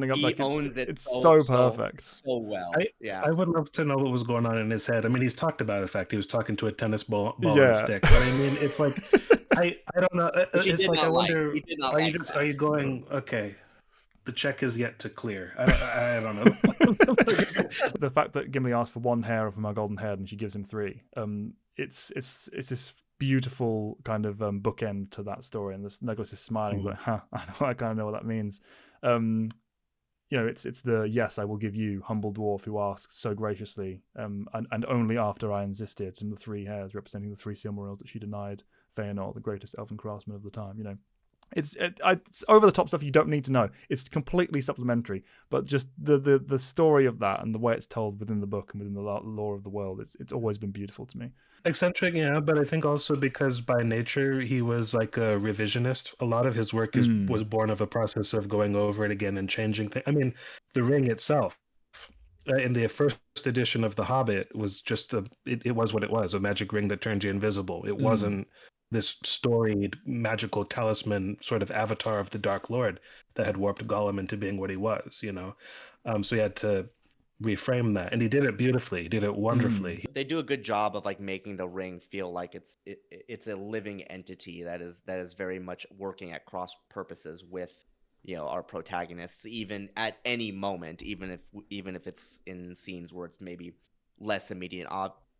up He like owns it it's so so so perfect. so well. I Yeah. I would love to know what was going on in his head. I mean, he's talked about the fact he was talking to a tennis ball and a Yeah. stick, but I mean, it's like I don't know. Which he It's did like I not like. wonder, He did not like are that. you going, okay, the check is yet to clear. I don't know. The fact that Gimli asked for one hair of my golden head and she gives him three, it's this beautiful kind of bookend to that story. And this Legolas is smiling. He's like, "Huh, I kind of know what that means." Um, it's the yes, I will give you, humble dwarf who asks so graciously, and only after I insisted, and the three hairs representing the three Silmarils that she denied Feanor, the greatest elven craftsman of the time. It's over the top stuff you don't need to know. It's completely supplementary, but just the story of that and the way it's told within the book and within the lore of the world, it's always been beautiful to me. Eccentric, yeah, but I think also because by nature he was like a revisionist. A lot of his work was born of a process of going over it again and changing things. I mean, the ring itself, in the first edition of The Hobbit, was just it was what it was, a magic ring that turned you invisible. It wasn't this storied magical talisman sort of avatar of the Dark Lord that had warped Gollum into being what he was, you know. So he had to reframe that, and he did it beautifully. He did it wonderfully. They do a good job of like making the ring feel like it's a living entity that is very much working at cross purposes with our protagonists, even at any moment, even if it's in scenes where it's maybe less immediate,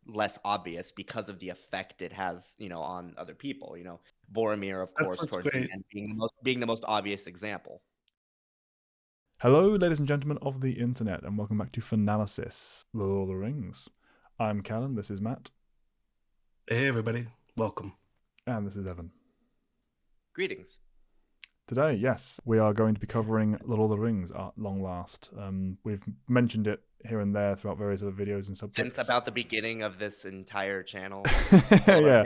less obvious because of the effect it has on other people. Boromir, of course, what's towards the great. end being the most obvious example. Hello, ladies and gentlemen of the internet, and welcome back to Fanalysis, The Lord of the Rings. I'm Callan, this is Matt. Hey everybody, welcome. And this is Evan. Greetings. Today, yes, we are going to be covering The Lord of the Rings at long last. We've mentioned it here and there throughout various other videos and subjects. Since about the beginning of this entire channel. Yeah,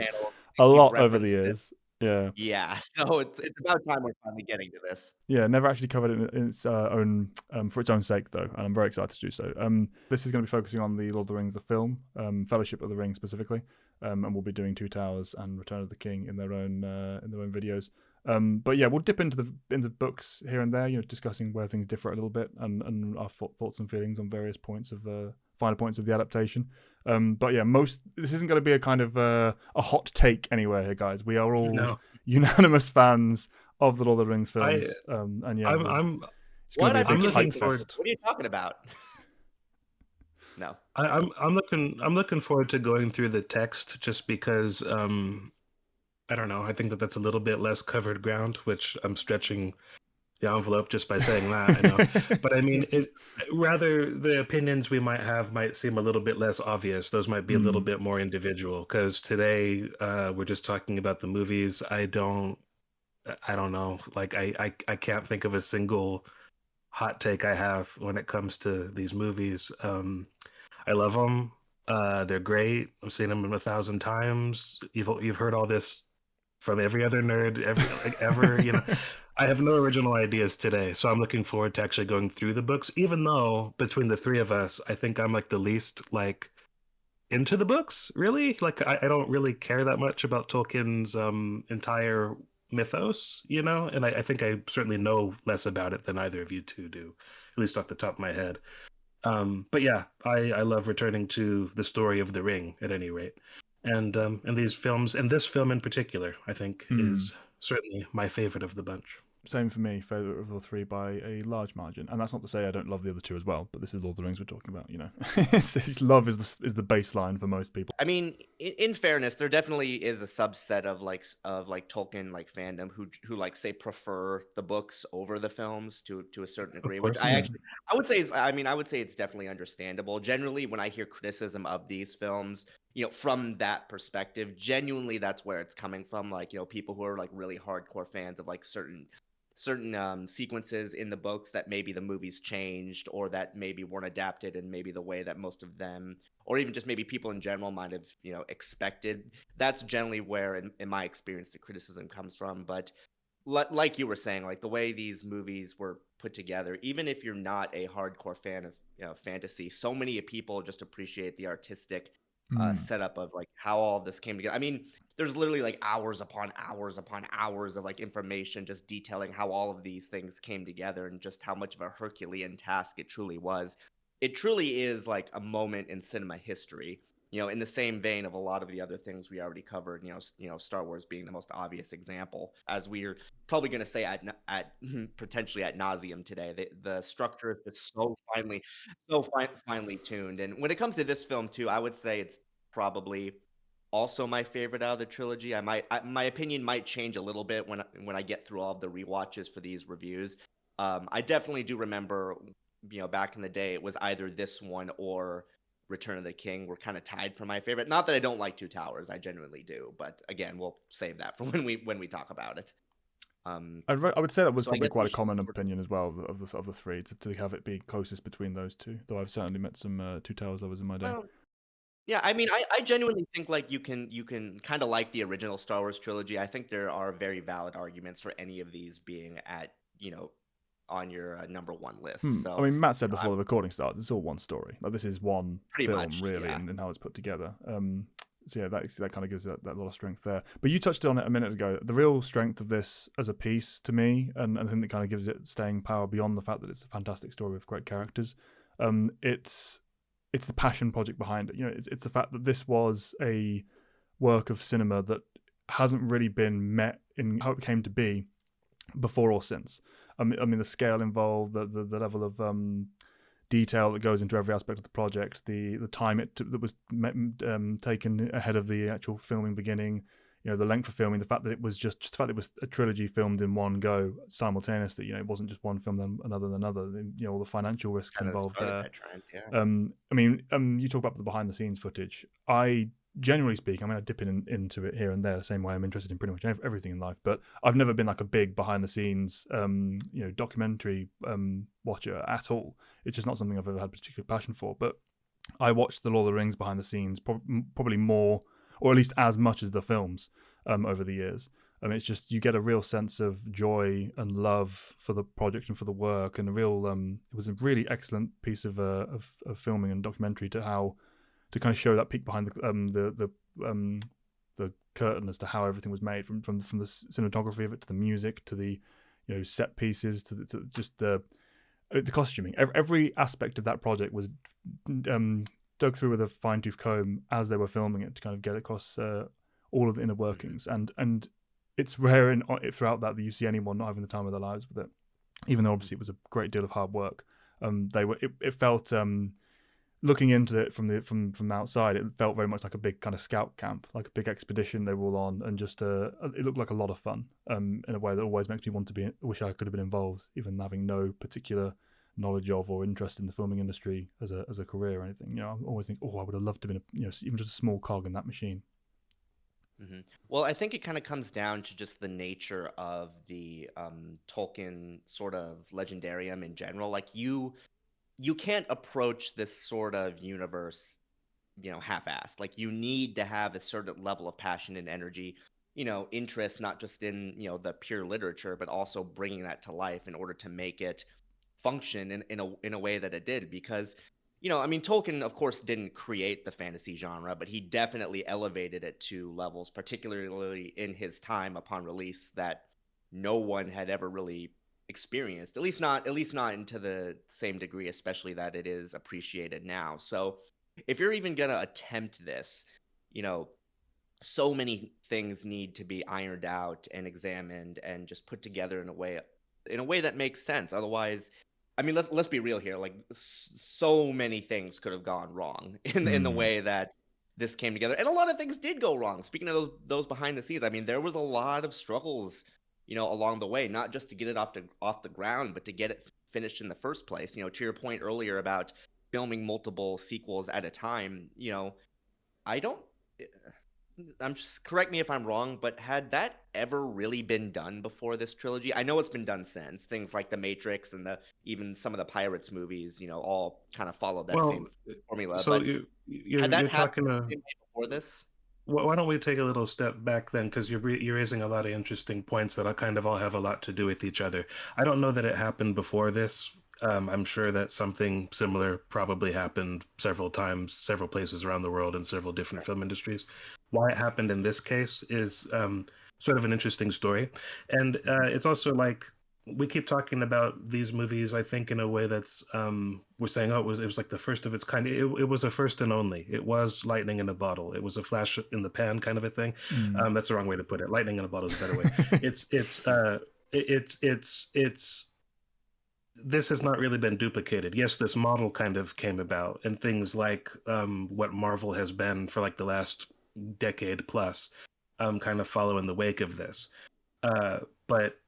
a lot over the years. Yeah, so it's about time we're finally getting to this. Yeah, never actually covered it in its own for its own sake though, and I'm very excited to do so. This is going to be focusing on the Lord of the Rings, the film, Fellowship of the Ring specifically, and we'll be doing Two Towers and Return of the King in their own videos. But yeah, we'll dip into the books here and there, discussing where things differ a little bit and our thoughts and feelings on various points of finer points of the adaptation. But yeah, this isn't going to be a kind of a hot take anywhere here, guys. We are all unanimous fans of the Lord of the Rings films. And yeah, I'm looking forward. What are you talking about? No, I'm looking forward to going through the text just because I don't know. I think that's a little bit less covered ground, which I'm stretching the envelope just by saying that. I know, but I mean, rather the opinions we might have might seem a little bit less obvious. Those might be a little bit more individual. Because today we're just talking about the movies. I don't know. Like I can't think of a single hot take I have when it comes to these movies. I love them. They're great. I've seen them 1,000 times. You've heard all this from every other nerd ever. I have no original ideas today, so I'm looking forward to actually going through the books. Even though between the three of us, I think I'm like the least into the books. Really, I don't really care that much about Tolkien's entire mythos, and I think I certainly know less about it than either of you two do, at least off the top of my head. But yeah, I love returning to the story of the ring at any rate. And these films, and this film in particular, I think is certainly my favorite of the bunch. Same for me, favorite of the three by a large margin. And that's not to say I don't love the other two as well, but this is Lord of the Rings we're talking about. Love is the baseline for most people. I mean, in fairness, there definitely is a subset of Tolkien fandom who say prefer the books over the films to a certain degree, which I would say it's definitely understandable. Generally, when I hear criticism of these films, from that perspective, genuinely that's where it's coming from. People who are really hardcore fans of certain sequences in the books that maybe the movies changed or that maybe weren't adapted in maybe the way that most of them, or even just maybe people in general might have expected. That's generally where in my experience the criticism comes from. But like you were saying, the way these movies were put together, even if you're not a hardcore fan of fantasy, so many people just appreciate the artistic setup of like how all this came together. I mean, there's literally like hours upon hours upon hours of like information just detailing how all of these things came together and just how much of a Herculean task it truly was. It truly is like a moment in cinema history. In the same vein of a lot of the other things we already covered. Star Wars being the most obvious example, as we're probably going to say at potentially at nauseum today. The structure is just finely tuned. And when it comes to this film too, I would say it's probably also my favorite out of the trilogy. My opinion might change a little bit when I get through all of the rewatches for these reviews. I definitely do remember, back in the day, it was either this one or Return of the King were kind of tied for my favorite. Not that I don't like Two Towers, I genuinely do, but again, we'll save that for when we talk about it. I would say that was probably quite a common opinion as well of the three to have it be closest between those two. Though I've certainly met some Two Towers lovers in my day. Well, yeah, I mean, I genuinely think like you can kind of like the original Star Wars trilogy. I think there are very valid arguments for any of these being at on your number one list. So I mean, Matt said before the recording starts, it's all one story. Like this is one film much, really, yeah. and how it's put together. So yeah, that kind of gives that lot of strength there. But you touched on it a minute ago. The real strength of this as a piece to me, and I think that kind of gives it staying power beyond the fact that it's a fantastic story with great characters. It's the passion project behind it. It's the fact that this was a work of cinema that hasn't really been met in how it came to be before or since. I mean the scale involved, the level of detail that goes into every aspect of the project, the time that was taken ahead of the actual filming beginning, the length of filming, the fact that it was just the fact that it was a trilogy filmed in one go simultaneously. It wasn't just one film then another than another. All the financial risks involved there. I mean, you talk about the behind the scenes footage. Generally speaking, I dip into it here and there the same way I'm interested in pretty much everything in life, but I've never been like a big behind the scenes documentary watcher at all. It's just not something I've ever had particular passion for. But I watched the Lord of the Rings behind the scenes probably more, or at least as much as the films over the years. It's just you get a real sense of joy and love for the project and for the work, and it was a really excellent piece of filming and documentary to kind of show that peek behind the curtain as to how everything was made, from the cinematography of it to the music to the set pieces to just the costuming. Every aspect of that project was dug through with a fine-tooth comb as they were filming it to kind of get across all of the inner workings. And it's rare throughout that you see anyone not having the time of their lives with it, even though obviously it was a great deal of hard work. It felt. Looking into it from outside, it felt very much like a big kind of scout camp, like a big expedition they were all on, and just it looked like a lot of fun in a way that always makes me want to wish I could have been involved, even having no particular knowledge of or interest in the filming industry as a career or anything. I always think, I would have loved to have been even just a small cog in that machine. Mm-hmm. Well, I think it kind of comes down to just the nature of the Tolkien sort of legendarium in general. Like you can't approach this sort of universe, half-assed. Like you need to have a certain level of passion and energy, interest, not just in, the pure literature, but also bringing that to life in order to make it function in a way that it did. Because, Tolkien, of course, didn't create the fantasy genre, but he definitely elevated it to levels, particularly in his time upon release, that no one had ever really experienced, at least not into the same degree, especially that it is appreciated now. So if you're even gonna attempt this, so many things need to be ironed out and examined and just put together in a way that makes sense. Otherwise, let's be real here. Like so many things could have gone wrong in the way that this came together, and a lot of things did go wrong. Speaking of those behind the scenes, there was a lot of struggles along the way, not just to get it off the ground, but to get it finished in the first place. To your point earlier about filming multiple sequels at a time, correct me if I'm wrong, but had that ever really been done before this trilogy? I know it's been done since. Things like The Matrix and even some of the Pirates movies, all kind of followed that same formula. So but you're talking before this? Why don't we take a little step back then? Because you're raising a lot of interesting points that all have a lot to do with each other. I don't know that it happened before this. I'm sure that something similar probably happened several times, several places around the world in several different film industries. Why it happened in this case is sort of an interesting story. And it's also like we keep talking about these movies, I think, in a way that's we're saying, oh, it was like the first of its kind. It was a first and only. It was lightning in a bottle. It was a flash in the pan kind of a thing. That's the wrong way to put it. Lightning in a bottle is a better way. It's this has not really been duplicated. Yes, this model kind of came about, and things like what Marvel has been for like the last decade plus, kind of follow in the wake of this. But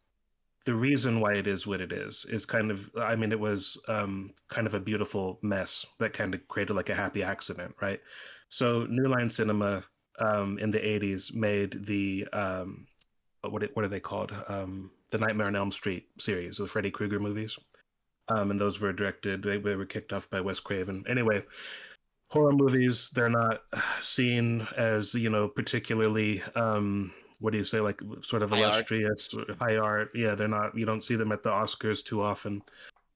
the reason why it is what it is kind of, I mean, it was kind of a beautiful mess that kind of created like a happy accident, right? So New Line Cinema in the 80s made the what are they called? The Nightmare on Elm Street series, the Freddy Krueger movies. And those were directed, they were kicked off by Wes Craven. Anyway, horror movies, they're not seen as, you know, particularly, what do you say, like sort of illustrious, high art. Yeah, they're not, you don't see them at the Oscars too often.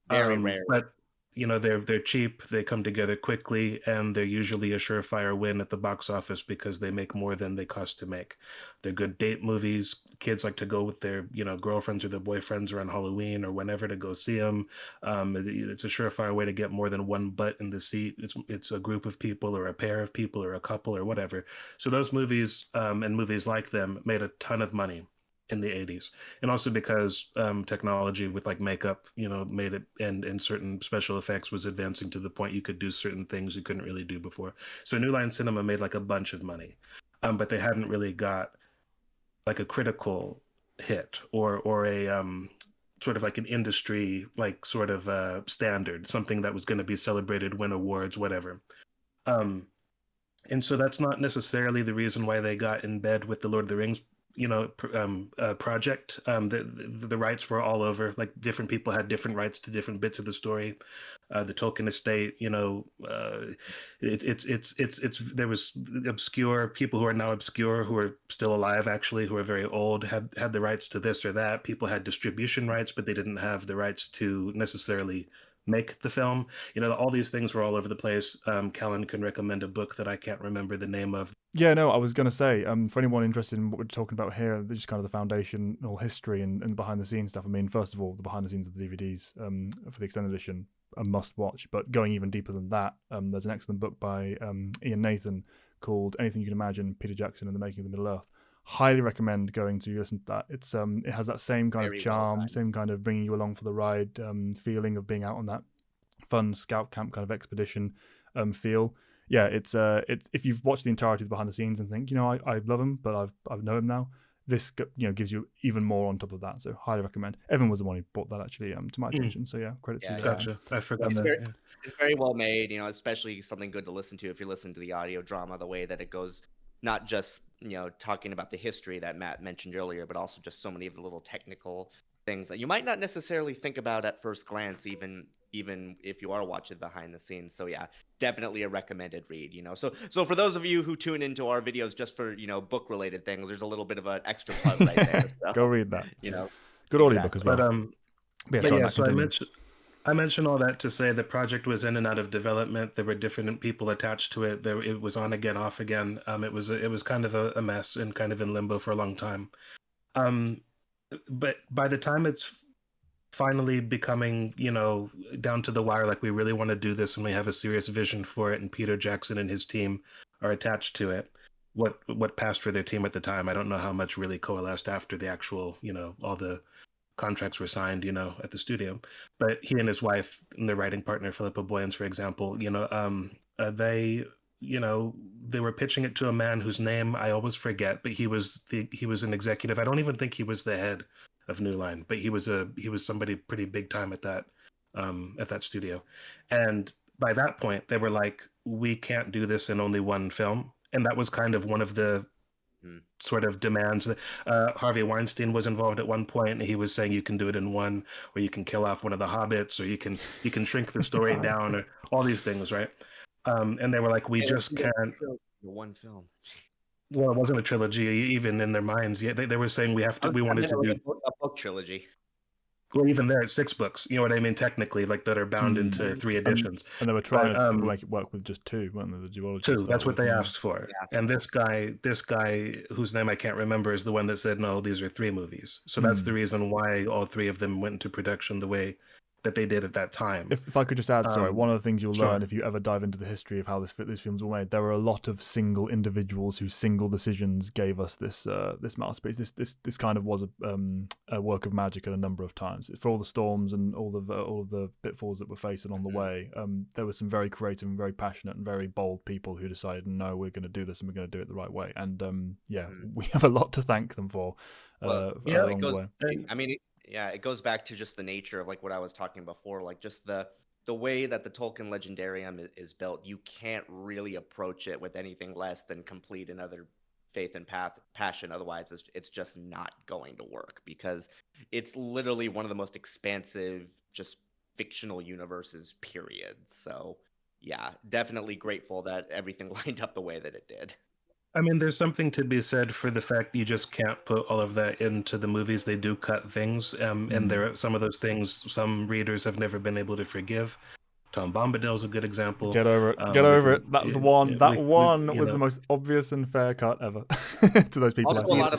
Very rare. But you know, they're cheap, they come together quickly, and they're usually a surefire win at the box office because they make more than they cost to make. They're good date movies. Kids like to go with their, you know, girlfriends or their boyfriends around Halloween or whenever to go see them. It's a surefire way to get more than one butt in the seat. It's a group of people or a pair of people or a couple or whatever. So those movies and movies like them made a ton of money in the 80s, and also because technology with like makeup, you know, made it, and certain special effects was advancing to the point you could do certain things you couldn't really do before. So New Line Cinema made like a bunch of money, but they hadn't really got like a critical hit or a sort of like an industry like sort of standard, something that was going to be celebrated, win awards, whatever. And so that's not necessarily the reason why they got in bed with the Lord of the Rings, you know, project. The rights were all over. Like different people had different rights to different bits of the story. The Tolkien estate, you know, it's there was obscure people who are now obscure, who are still alive actually, who are very old, had the rights to this or that. People had distribution rights, but they didn't have the rights to necessarily make the film. You know, all these things were all over the place. Callan can recommend a book that I can't remember the name of. Yeah, no, I was going to say, for anyone interested in what we're talking about here, just kind of the foundational history and behind the scenes stuff. I mean, first of all, the behind the scenes of the DVDs for the extended edition, a must watch. But going even deeper than that, there's an excellent book by Ian Nathan called Anything You Can Imagine, Peter Jackson and the Making of the Middle Earth. Highly recommend going to listen to that. It's it has that same kind of charm, same kind of bringing you along for the ride feeling of being out on that fun scout camp kind of expedition feel. Yeah, it's if you've watched the entirety of the behind the scenes and think, you know, I love him, but I know him now. This, you know, gives you even more on top of that. So highly recommend. Evan was the one who brought that actually to my attention. So yeah, credit to you. Gotcha. I forgot. It's very well made. You know, especially something good to listen to if you listen to the audio drama, the way that it goes, not just, you know, talking about the history that Matt mentioned earlier, but also just so many of the little technical things that you might not necessarily think about at first glance, even if you are watching behind the scenes. So yeah, definitely a recommended read, you know. So for those of you who tune into our videos just for, you know, book related things, there's a little bit of an extra plug right there. So, go read that. You know, good audiobook as well. So I mentioned all that to say the project was in and out of development. There were different people attached to it. It was on again, off again. It was kind of a mess and kind of in limbo for a long time. But by the time it's finally becoming, you know, down to the wire, like we really want to do this and we have a serious vision for it, and Peter Jackson and his team are attached to it, what passed for their team at the time, I don't know how much really coalesced after the actual, you know, all the contracts were signed, you know, at the studio. But he and his wife and their writing partner Philippa Boyens, for example, you know, they, you know, they were pitching it to a man whose name I always forget, but he was an executive. I don't even think he was the head of New Line, but he was somebody pretty big time at that studio. And by that point, they were like, we can't do this in only one film. And that was kind of one of the sort of demands. Harvey Weinstein was involved at one point, and he was saying you can do it in one, or you can kill off one of the hobbits, or you can shrink the story down, or all these things, right? And they were like, we just can't. One film. Well, it wasn't a trilogy, even in their minds. Yeah, they were saying we wanted to do a book trilogy. Well, even there, it's 6 books. You know what I mean? Technically, like that are bound into 3 editions. And they were trying to make it work with just 2, weren't they? The duology. 2. That's what they asked for. Yeah. And this guy, whose name I can't remember, is the one that said, no, these are 3 movies. So that's the reason why all 3 of them went into production the way that they did at that time. If I could just add, sorry, one of the things you'll sure. learn if you ever dive into the history of how these films were made, there were a lot of single individuals whose single decisions gave us this masterpiece. This kind of was a work of magic at a number of times. For all the storms and all of the pitfalls that were faced along the way, there were some very creative and very passionate and very bold people who decided, no, we're going to do this and we're going to do it the right way. And we have a lot to thank them for. Along the way. I mean. It goes back to just the nature of like what I was talking before, like just the way that the Tolkien Legendarium is built. You can't really approach it with anything less than complete and utter faith and passion. Otherwise, it's just not going to work, because it's literally one of the most expansive, just fictional universes, period. So yeah, definitely grateful that everything lined up the way that it did. I mean, there's something to be said for the fact you just can't put all of that into the movies. They do cut things, and there are some of those things some readers have never been able to forgive. Tom Bombadil's a good example. Get over it. Get over it. That was the one. That one was the most obvious and fair cut ever to those people. Also, a lot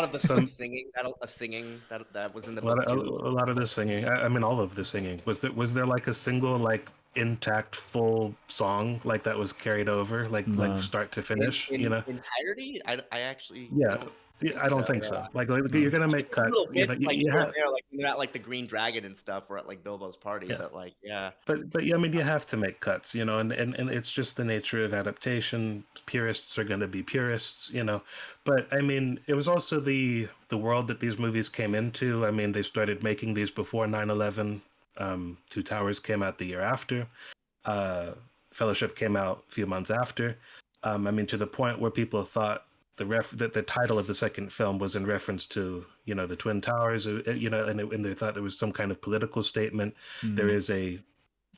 of the singing that was in the book too. A lot of the singing. I mean, all of the singing. Was there like a single like intact full song like that was carried over like start to finish? In entirety? I actually I don't think so. Like you're gonna make cuts. They're at like the Green Dragon and stuff. We're at like Bilbo's party, but like But yeah, I mean, you have to make cuts, you know, and it's just the nature of adaptation. Purists are gonna be purists, you know. But I mean, it was also the world that these movies came into. I mean, they started making these before 9/11. Two Towers came out the year after. Fellowship came out a few months after. I mean, to the point where people thought that the title of the second film was in reference to, you know, the Twin Towers, you know, and they thought there was some kind of political statement. There is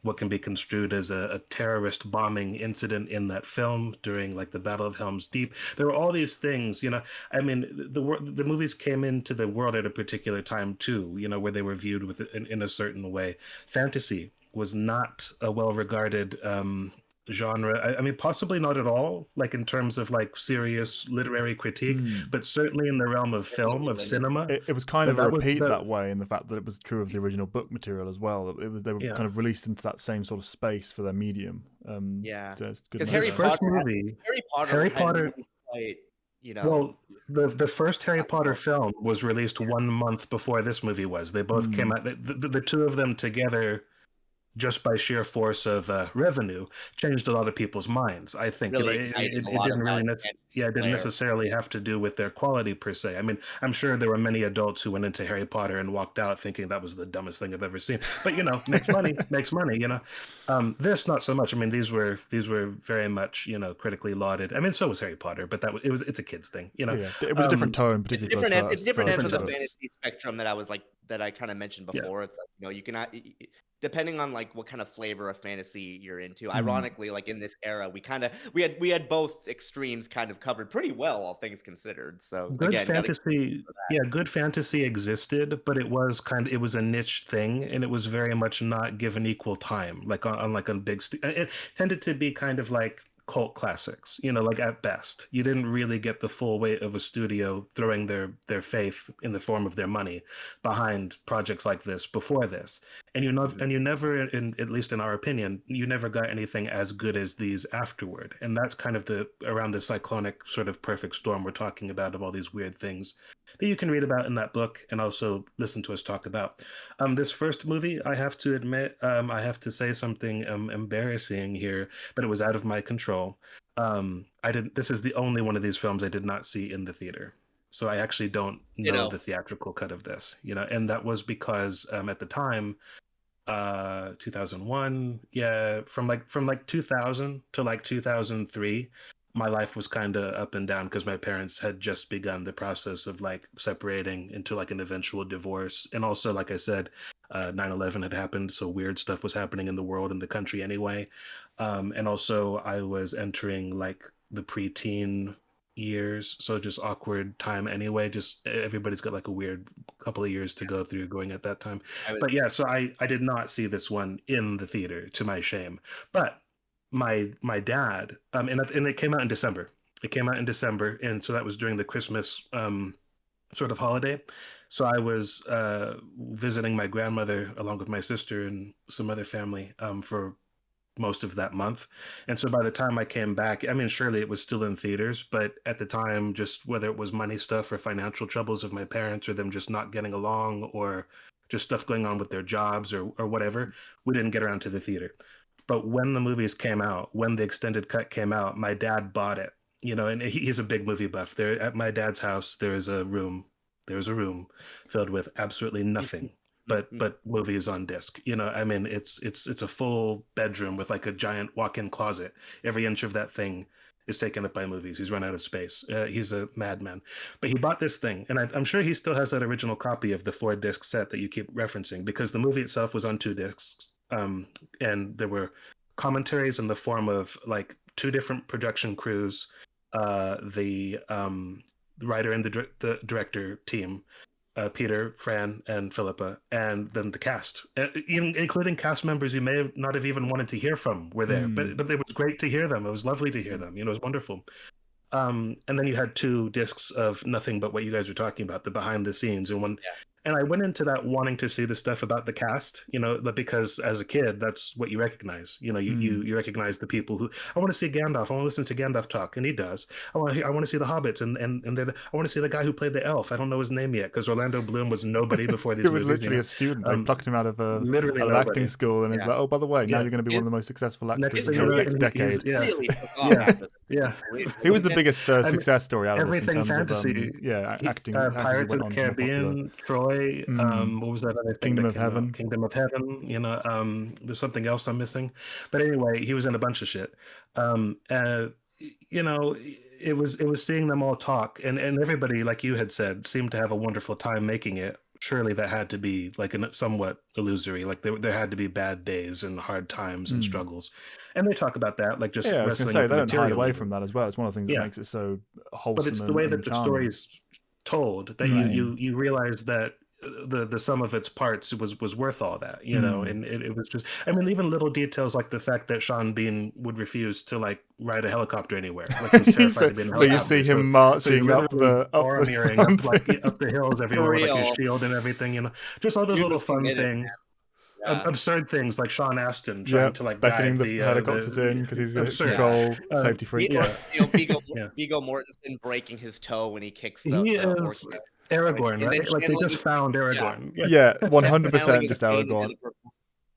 what can be construed as a terrorist bombing incident in that film during like the Battle of Helm's Deep. There were all these things, you know. I mean, the movies came into the world at a particular time too, you know, where they were viewed in a certain way. Fantasy was not a well-regarded genre. I mean, possibly not at all, like in terms of like serious literary critique, but certainly in the realm of film, of cinema. It was kind of a repeat that way, in the fact that it was true of the original book material as well. They were kind of released into that same sort of space for their medium. Because Harry Potter, you know. Well, the first Harry Potter film was released 1 month before this movie was. They both came out. The two of them together, just by sheer force of revenue, changed a lot of people's minds. I think it didn't necessarily have to do with their quality per se. I mean, I'm sure there were many adults who went into Harry Potter and walked out thinking that was the dumbest thing I've ever seen. But you know, makes money, you know. This not so much. I mean, these were very much, you know, critically lauded. I mean, so was Harry Potter, but it's a kids thing, you know. Yeah, it was a different tone, particularly. It's different ends of the fantasy spectrum that I kind of mentioned before. Yeah. It's like, you know, you cannot. Depending on like what kind of flavor of fantasy you're into. Ironically, like in this era, we had both extremes kind of covered pretty well, all things considered. So good fantasy existed, but it was a niche thing, and it was very much not given equal time. Like on big, it tended to be kind of like cult classics, you know, like at best. You didn't really get the full weight of a studio throwing their faith in the form of their money behind projects like this before this. And you never, at least in our opinion, you never got anything as good as these afterward. And that's kind of around the cyclonic sort of perfect storm we're talking about, of all these weird things that you can read about in that book and also listen to us talk about. This first movie, I have to admit, I have to say something embarrassing here, but it was out of my control. This is the only one of these films I did not see in the theater. So I actually don't know the theatrical cut of this, you know, and that was because at the time, 2001, from like 2000 to like 2003, my life was kind of up and down because my parents had just begun the process of like separating into like an eventual divorce. And also, like I said, 9/11 had happened. So weird stuff was happening in the world and the country anyway. And also I was entering like the preteen years, so just awkward time anyway. Just everybody's got like a weird couple of years to go through going at that time. But yeah, so I did not see this one in the theater, to my shame. But my dad, and it came out in December. It came out in December, and so that was during the Christmas sort of holiday. So I was visiting my grandmother along with my sister and some other family for most of that month. And so by the time I came back, I mean, surely it was still in theaters, but at the time, just whether it was money stuff or financial troubles of my parents or them just not getting along or just stuff going on with their jobs or whatever, we didn't get around to the theater. But when the movies came out, when the extended cut came out, my dad bought it, and he's a big movie buff. There at my dad's house, there's a room filled with absolutely nothing but movies on disc. I mean, it's a full bedroom with like a giant walk-in closet. Every inch of that thing is taken up by movies. He's run out of space. He's a madman. But he bought this thing, and I'm sure he still has that original copy of the 4-disc set that you keep referencing, because the movie itself was on 2 discs, and there were commentaries in the form of like 2 different production crews, the writer and the director team, Peter, Fran, and Philippa, and then the cast, including cast members you may not have even wanted to hear from were there. But it was great to hear them. It was lovely to hear them. It was wonderful. And then you had 2 discs of nothing but what you guys were talking about, the behind the scenes, and I went into that wanting to see the stuff about the cast, because as a kid, that's what you recognize. You recognize the people who, I want to see Gandalf. I want to listen to Gandalf talk, and he does. I want to see the hobbits, and then I want to see the guy who played the elf. I don't know his name yet, because Orlando Bloom was nobody before these He was movies. literally a student. They plucked him out of literally an acting school, and he's like, oh, by the way, now you're going to be one of the most successful actors of the next decade. Really took off yeah. He was the biggest success story out of this in everything terms fantasy. of acting. Pirates of the Caribbean, Troy. What was that other thing? Kingdom of Heaven. Kingdom of Heaven. There's something else I'm missing, but anyway, he was in a bunch of shit. It was seeing them all talk, and everybody, like you had said, seemed to have a wonderful time making it. Surely that had to be like somewhat illusory. Like there had to be bad days and hard times and struggles, and they talk about that, like just I was wrestling. Say, they don't hide away from that as well. It's one of the things that makes it so wholesome. But it's the way that the story's told that you realize that the sum of its parts was worth all that, and it was just, I mean, even little details like the fact that Sean Bean would refuse to like ride a helicopter anywhere. Like he was terrified to be in a so you see him marching up the hills everywhere with like his shield and everything, just all those little fun things. Absurd things like Sean Astin trying to like beckoning the helicopters in because he's a control safety freak. Viggo Mortensen breaking his toe when he kicks the Aragorn, right? Like they just found Aragorn. Yeah, 100% just Aragorn.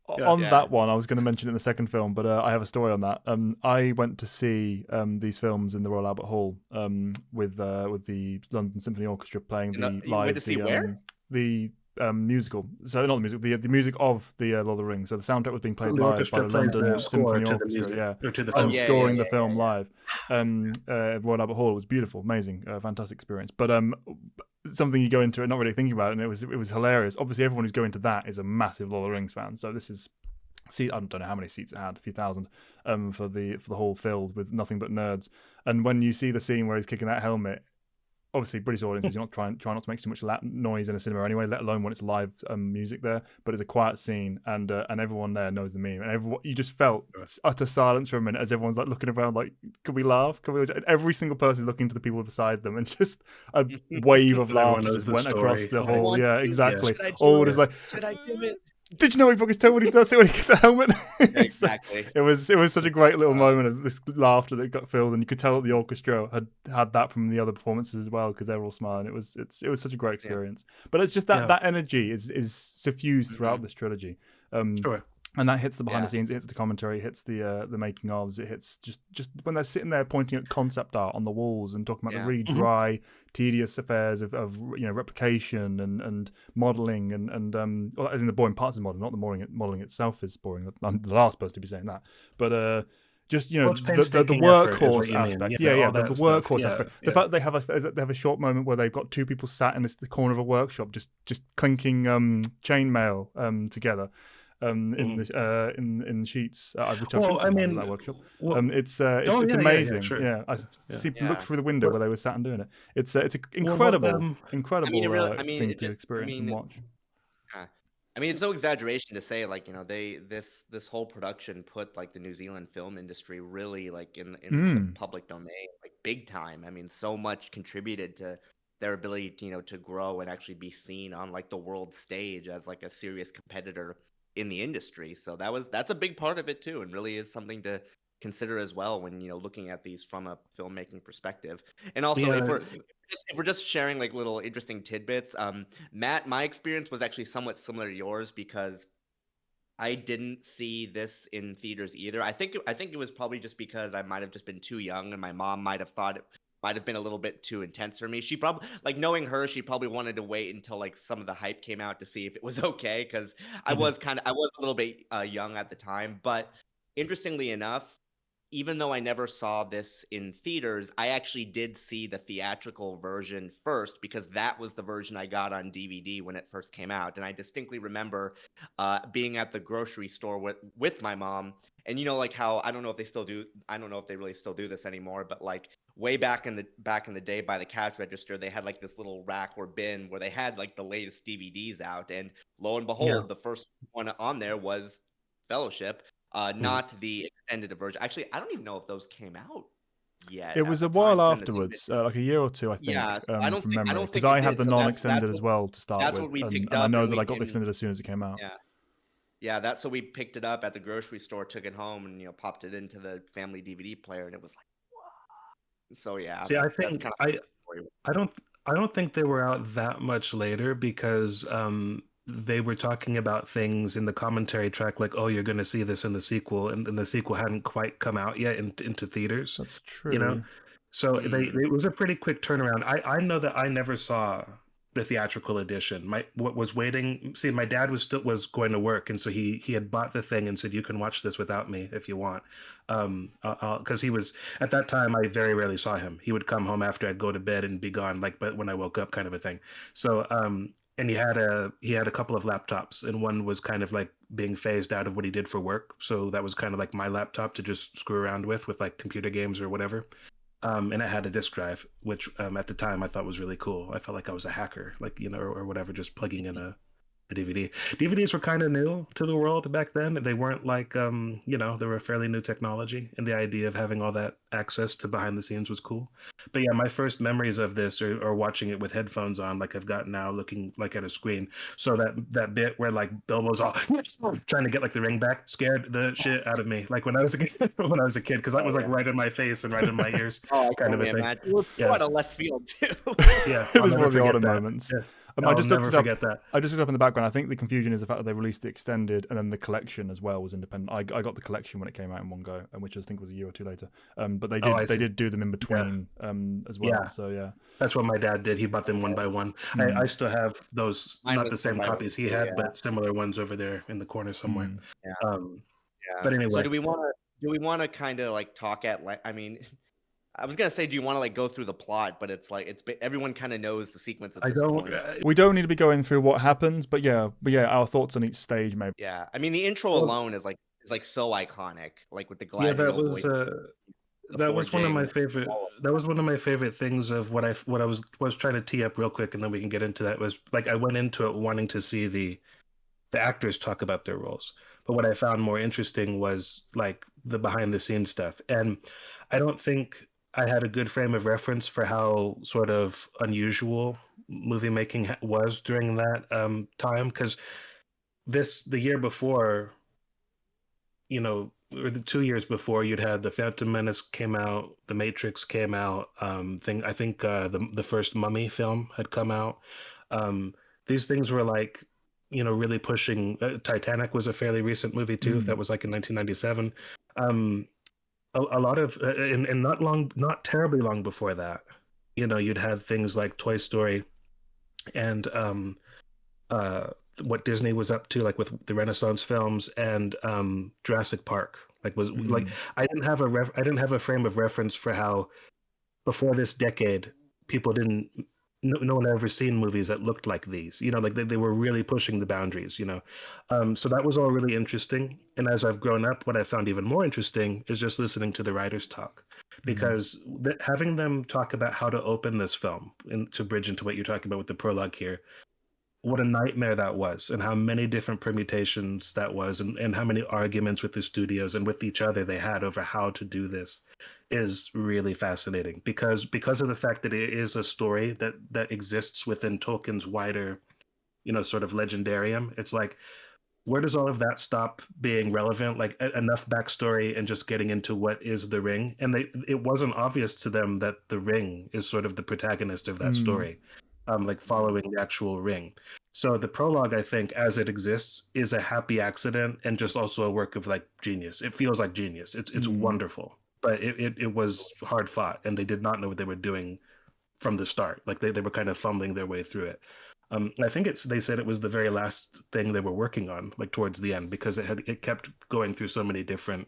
On that one, I was going to mention it in the second film, but I have a story on that. I went to see these films in the Royal Albert Hall with the London Symphony Orchestra playing the musical. So not the music, the music of the Lord of the Rings. So the soundtrack was being played live by the London Symphony Orchestra. Scoring the film live. At Royal Albert Hall. It was beautiful, amazing, fantastic experience. But something you go into it not really thinking about it, and it was hilarious. Obviously, everyone who's going to that is a massive Lord of the Rings fan. So this is. I don't know how many seats it had, a few thousand, for the hall filled with nothing but nerds. And when you see the scene where he's kicking that helmet, obviously British audiences, you're not trying not to make too much noise in a cinema anyway, let alone when it's live music there. But it's a quiet scene, and everyone there knows the meme, and you just felt utter silence for a minute as everyone's like looking around, like, could we laugh? Every single person looking to the people beside them, and just a wave of laughter just went across the hall. Yeah, exactly. Or it's like, should I do it? Did you know he broke his toe when he does it when he kicked the helmet? Exactly. It was such a great little moment of this laughter that got filled, and you could tell that the orchestra had that from the other performances as well, because they were all smiling. It was such a great experience. But it's just that energy is suffused throughout this trilogy. Sure. And that hits the behind the scenes, it hits the commentary, it hits the making ofs, it hits just when they're sitting there pointing at concept art on the walls and talking about the really dry, tedious affairs of replication and modeling and well, as in the boring parts of modeling, not the modeling itself is boring. I'm the last person to be saying that, but just the workhorse aspect, the workhorse aspect. The fact they have a short moment where they've got 2 people sat in the corner of a workshop just clinking chainmail together. in sheets, which I've Well, been to I mean, that workshop. well, it's yeah, amazing. sure. Yeah, I looked through the window But where they were sat and doing it. It's an well, what, incredible I mean, it really. I mean, thing to experience and watch. Yeah. I mean, it's no exaggeration to say, like, this whole production put like the New Zealand film industry really like in the public domain, like big time. I mean, so much contributed to their ability to, to grow and actually be seen on like the world stage as like a serious competitor in the industry. So that's a big part of it too, and really is something to consider as well when looking at these from a filmmaking perspective. And also, yeah, if we're just sharing like little interesting tidbits, Matt, my experience was actually somewhat similar to yours because I didn't see this in theaters either. I think it was probably just because I might have just been too young, and my mom might have thought it might have been a little bit too intense for me. She probably, like, knowing her, she probably wanted to wait until like some of the hype came out to see if it was okay, because I was a little bit young at the time. But interestingly enough, even though I never saw this in theaters, I actually did see the theatrical version first, because that was the version I got on DVD when it first came out. And I distinctly remember being at the grocery store with my mom. And like how, I don't know if they still do, I don't know if they really still do this anymore, but like way back in the day, by the cash register, they had like this little rack or bin where they had like the latest DVDs out. And lo and behold, the first one on there was Fellowship. Not the extended version. Actually, I don't even know if those came out yet. It at was the a while time. afterwards, like a year or two, I think. Yeah, so I don't from think memory, because it I had did. the So non-extended as well to start that's with, what we and picked I up, know and that we I got the extended as soon as it came out. yeah. That's so we picked it up at the grocery store, took it home, and popped it into the family DVD player, and it was like, wow. So yeah, see, I think that's kind of I don't think they were out that much later, because they were talking about things in the commentary track like, oh, you're going to see this in the sequel, and the sequel hadn't quite come out yet into theaters. That's true. So it was a pretty quick turnaround. I know that I never saw the theatrical edition. What was waiting. See, my dad was going to work, and so he had bought the thing and said, you can watch this without me if you want, because he was, at that time, I very rarely saw him. He would come home after I'd go to bed and be gone, like, but when I woke up, kind of a thing. So and he had a couple of laptops, and one was kind of like being phased out of what he did for work, so that was kind of like my laptop to just screw around with like computer games or whatever. And it had a disk drive, which at the time I thought was really cool. I felt like I was a hacker, like, or whatever, just plugging in a DVD. DVDs were kind of new to the world back then. They weren't like, they were a fairly new technology, and the idea of having all that access to behind the scenes was cool. But yeah, my first memories of this are watching it with headphones on, like I've got now, looking like at a screen. So that bit where like Bilbo's all trying to get like the ring back scared the shit out of me. Like when I was a kid, because that was like right in my face and right in my ears, kind of a thing. It was quite a left field too. Yeah, it was one of the odder moments. Yeah. I just never forget that. I just looked up in the background. I think the confusion is the fact that they released the extended and then the collection as well was independent. I got the collection when it came out in one go, and which I think was a year or two later. But they did do them in between as well. Yeah. So yeah, that's what my dad did. He bought them one by one. I still have those, not the same copies he had, but similar ones over there in the corner somewhere. But anyway, so do we want to kind of like talk at like, I mean, I was gonna say, do you want to like go through the plot? But it's like everyone kind of knows the sequence at this point. We don't need to be going through what happens, but yeah, our thoughts on each stage, maybe. Yeah, I mean, the intro alone is so iconic, like with the glad. Yeah, that was one of my favorite. That was one of my favorite things of what I was trying to tee up real quick, and then we can get into that. Was like I went into it wanting to see the actors talk about their roles, but what I found more interesting was like the behind the scenes stuff, and I don't think I had a good frame of reference for how sort of unusual movie making was during that time, because the year before, or the 2 years before, you'd had The Phantom Menace came out, The Matrix came out, I think the first Mummy film had come out. These things were like, really pushing. Titanic was a fairly recent movie too. That was like in 1997. A lot of and not terribly long before that, you'd had things like Toy Story and what Disney was up to, like with the Renaissance films, and Jurassic Park. Like I didn't have a frame of reference for how before this decade people didn't no one had ever seen movies that looked like these. Like they were really pushing the boundaries. So that was all really interesting. And as I've grown up, what I found even more interesting is just listening to the writers talk, because having them talk about how to open this film, and to bridge into what you're talking about with the prologue here, what a nightmare that was, and how many different permutations that was, and how many arguments with the studios and with each other they had over how to do this, is really fascinating, because of the fact that it is a story that exists within Tolkien's wider, sort of legendarium. It's like, where does all of that stop being relevant? Like, enough backstory and just getting into what is the ring. And it wasn't obvious to them that the ring is sort of the protagonist of that story, like following the actual ring. So the prologue, I think, as it exists, is a happy accident, and just also a work of like genius. It feels like genius. It's wonderful, but it was hard fought, and they did not know what they were doing from the start. Like they were kind of fumbling their way through it. I think they said it was the very last thing they were working on, like towards the end, because it kept going through so many different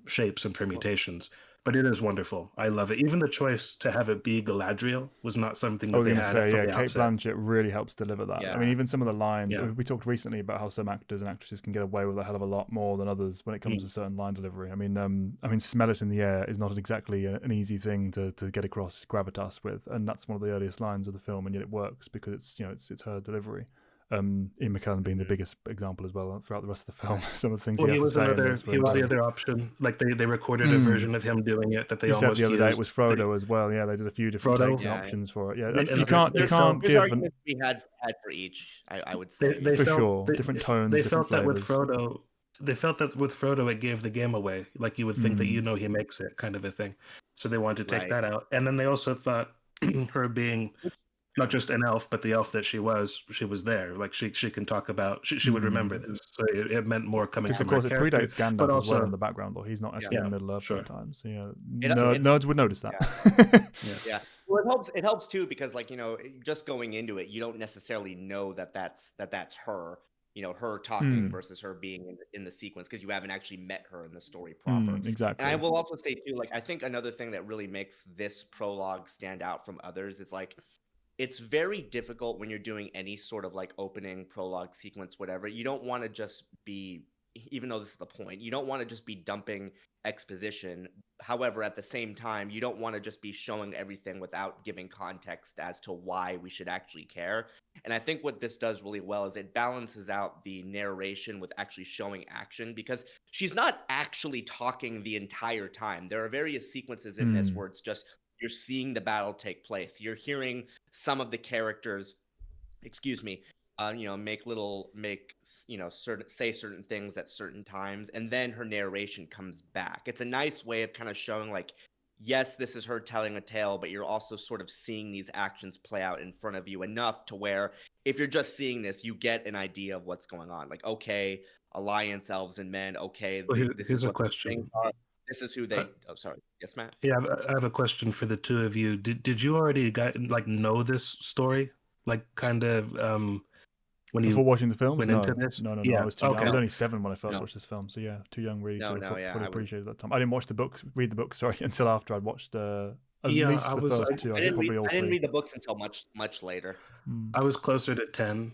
shapes and permutations. But it is wonderful. I love it. Even the choice to have it be Galadriel was not something that they had from the Kate outset. Blanchett really helps deliver that. Yeah. I mean, even some of the lines, we talked recently about how some actors and actresses can get away with a hell of a lot more than others when it comes to certain line delivery. I mean, smell it in the air is not exactly an easy thing to get across gravitas with, and that's one of the earliest lines of the film, and yet it works because it's her delivery. Ian McKellen being the biggest example as well throughout the rest of the film. Some of the things he was the other option. Like they recorded a version of him doing it that they almost said the other day used. it was Frodo as well. Yeah, they did a few different takes and options for it. Yeah, you can't There's give arguments we had for each. I would say different tones. They different felt that with flavors. Frodo. They felt that with Frodo, it gave the game away. Like you would think that he makes it, kind of a thing. So they wanted to take that out, and then they also thought her being not just an elf, but the elf that she was there. Like she can talk about, she would remember this. So it meant more coming from her because of course it predates Gandalf but also, as well in the background, or he's not actually in the middle of at times. So nerds would notice that. Yeah. Well, it helps too, because just going into it, you don't necessarily know that's her. Her talking versus her being in the sequence, because you haven't actually met her in the story proper. Exactly. And I will also say too, I think another thing that really makes this prologue stand out from others is it's very difficult when you're doing any sort of opening prologue sequence, whatever. You don't want to just be, even though this is the point, you don't want to just be dumping exposition. However, at the same time, you don't want to just be showing everything without giving context as to why we should actually care. And I think what this does really well is it balances out the narration with actually showing action, because she's not actually talking the entire time. There are various sequences in this where it's just, you're seeing the battle take place. You're hearing some of the characters, say certain things at certain times, and then her narration comes back. It's a nice way of kind of showing yes, this is her telling a tale, but you're also sort of seeing these actions play out in front of you enough to where if you're just seeing this, you get an idea of what's going on. Okay, alliance, elves and men. Okay, here's a question. This is who they. Oh, sorry. Yes, Matt. Yeah, I have a question for the two of you. Did you already know this story? Kind of when before watching the films? went into this? No. Yeah. I was too young. I was only 7 when I first watched this film, so yeah, too young really to fully appreciate it at that time. I didn't read the books, sorry, until after I'd watched at least the first two. I didn't read the books until much later. I was closer to 10.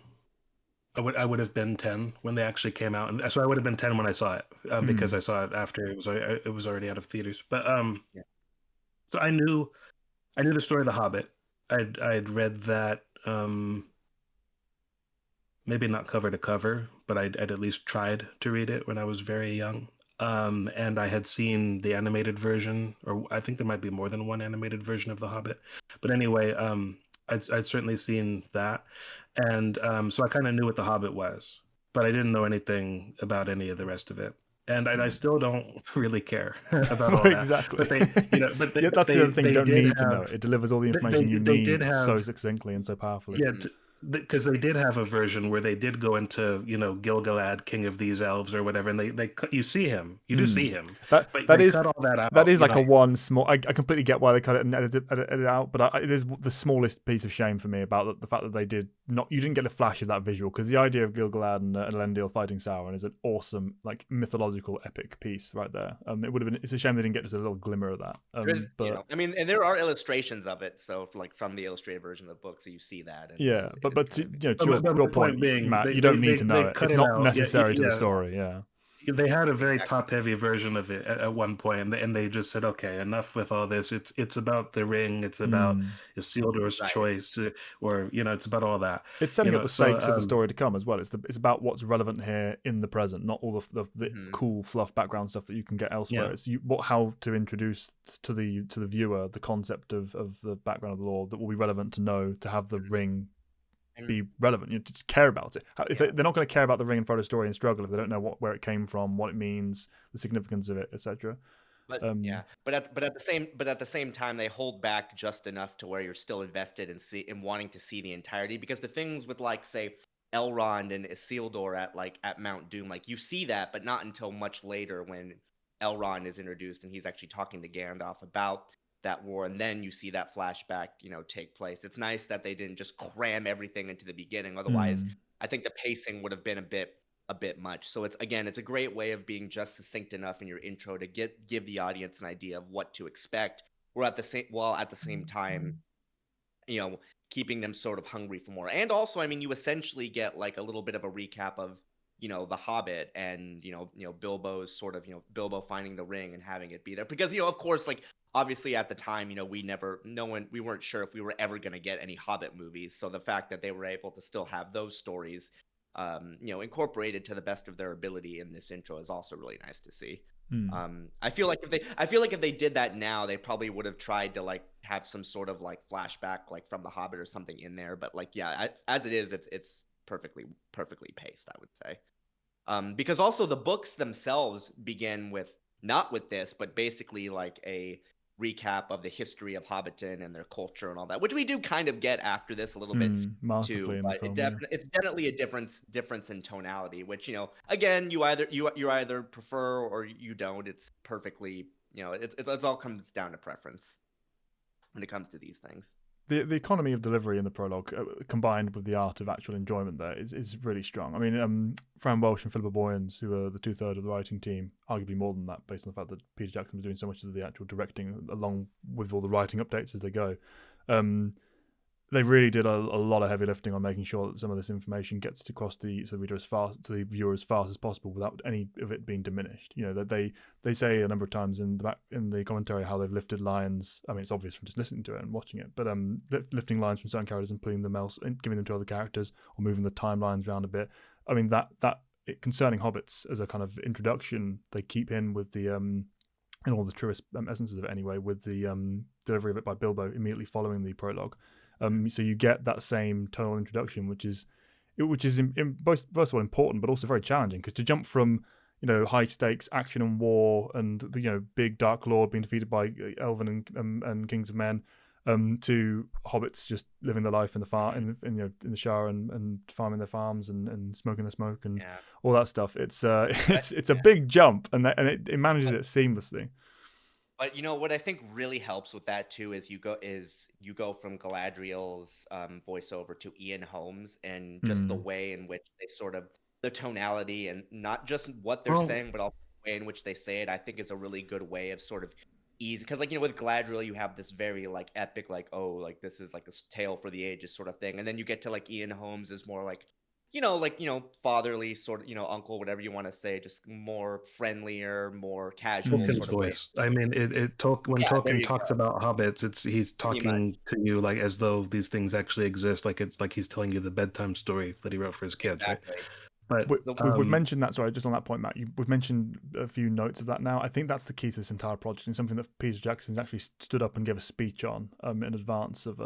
I would have been 10 when they actually came out, and so I would have been 10 when I saw it, because I saw it after it was already out of theaters. But so I knew the story of the Hobbit. I'd read that, maybe not cover to cover, but I'd at least tried to read it when I was very young. And I had seen the animated version, or I think there might be more than one animated version of the Hobbit. But anyway, I'd certainly seen that. And so I kind of knew what The Hobbit was, but I didn't know anything about any of the rest of it. And I still don't really care about all that. Exactly. But that's the other thing you don't need to know. It delivers all the information you need so succinctly and so powerfully. Yeah, because they did have a version where they did go into, Gilgalad, king of these elves or whatever, and you see him, you do see him, That but that they is cut all that that out. is like a one small. I completely get why they cut it and edit it out, but it is the smallest piece of shame for me about the fact that they did not. You didn't get a flash of that visual, because the idea of Gilgalad and Elendil fighting Sauron is an awesome, like, mythological epic piece right there. It would have been. It's a shame they didn't get just a little glimmer of that. But I mean, and there are illustrations of it, so like from the illustrated version of the book, so you see that. And yeah, but to, to your the point, being, Matt, you don't need to know it. cut It's it not out. necessary to the Yeah. story. Yeah. They had a very Exactly. top-heavy version of it at one point, and they just said, "Okay, enough with all this. It's about the ring. It's about Isildur's choice, or it's about all that." It's setting up the stakes of the So, story to come as well. It's about what's relevant here in the present, not all the cool fluff background stuff that you can get elsewhere. Yeah. It's how to introduce to the viewer the concept of the background of the lore that will be relevant to know, to have the ring be relevant. To just care about it. If they're not going to care about the ring and Frodo's story and struggle if they don't know where it came from, what it means, the significance of it, etc. But at the same time, they hold back just enough to where you're still invested in wanting to see the entirety. Because the things with, like, say, Elrond and Isildur at Mount Doom, like, you see that, but not until much later when Elrond is introduced and he's actually talking to Gandalf about that war, and then you see that flashback, take place. It's nice that they didn't just cram everything into the beginning. Otherwise, I think the pacing would have been a bit much. So it's a great way of being just succinct enough in your intro to give the audience an idea of what to expect, while at the same time, keeping them sort of hungry for more. And also, I mean, you essentially get like a little bit of a recap of the Hobbit and Bilbo's sort of Bilbo finding the ring and having it be there, because of course, like, obviously at the time, we weren't sure if we were ever going to get any Hobbit movies. So the fact that they were able to still have those stories incorporated to the best of their ability in this intro is also really nice to see. I feel like if they did that now, they probably would have tried to like have some sort of like flashback like from the Hobbit or something in there. But like, yeah, as it is, it's perfectly paced, I would say. Because also the books themselves begin with not with this, but basically like a recap of the history of Hobbiton and their culture and all that, which we do kind of get after this a little bit too. But it's definitely a difference in tonality, which again, you either prefer or you don't. It's perfectly it all comes down to preference when it comes to these things. The economy of delivery in the prologue, combined with the art of actual enjoyment there, is really strong. I mean, Fran Welsh and Philippa Boyens, who are the 2/3 of the writing team, arguably more than that, based on the fact that Peter Jackson was doing so much of the actual directing along with all the writing updates as they go. They really did a lot of heavy lifting on making sure that some of this information gets across to the reader to the viewer as fast as possible without any of it being diminished. That they say a number of times in the commentary how they've lifted lines. I mean, it's obvious from just listening to it and watching it, but lifting lines from certain characters and putting them else and giving them to other characters, or moving the timelines around a bit. I mean, concerning hobbits as a kind of introduction, they keep in with the and all the truest essences of it anyway, with the delivery of it by Bilbo immediately following the prologue. So you get that same tonal introduction, which is both, first of all, important, but also very challenging, because to jump from high stakes action and war and the big dark lord being defeated by elven and kings of men, to hobbits just living their life in the in the Shire and farming their farms and smoking their smoke and all that stuff. It's a big jump, and it manages it seamlessly. But what I think really helps with that too is you go from Galadriel's voiceover to Ian Holmes, and just the way in which they sort of, the tonality and not just what they're saying, but also the way in which they say it, I think is a really good way of sort of ease. Because like with Galadriel, you have this very like epic, like, oh, like this is like a tale for the ages sort of thing, and then you get to like Ian Holmes is more like fatherly sort of, uncle, whatever you want to say, just more friendlier, more casual Tolkien's sort of voice. Way. I mean, when Tolkien talks about hobbits, he's talking to you like as though these things actually exist. Like it's like he's telling you the bedtime story that he wrote for his kids, exactly. Right? But we've mentioned that. Sorry, just on that point, Matt. We've mentioned a few notes of that now. I think that's the key to this entire project, and something that Peter Jackson's actually stood up and gave a speech on in advance of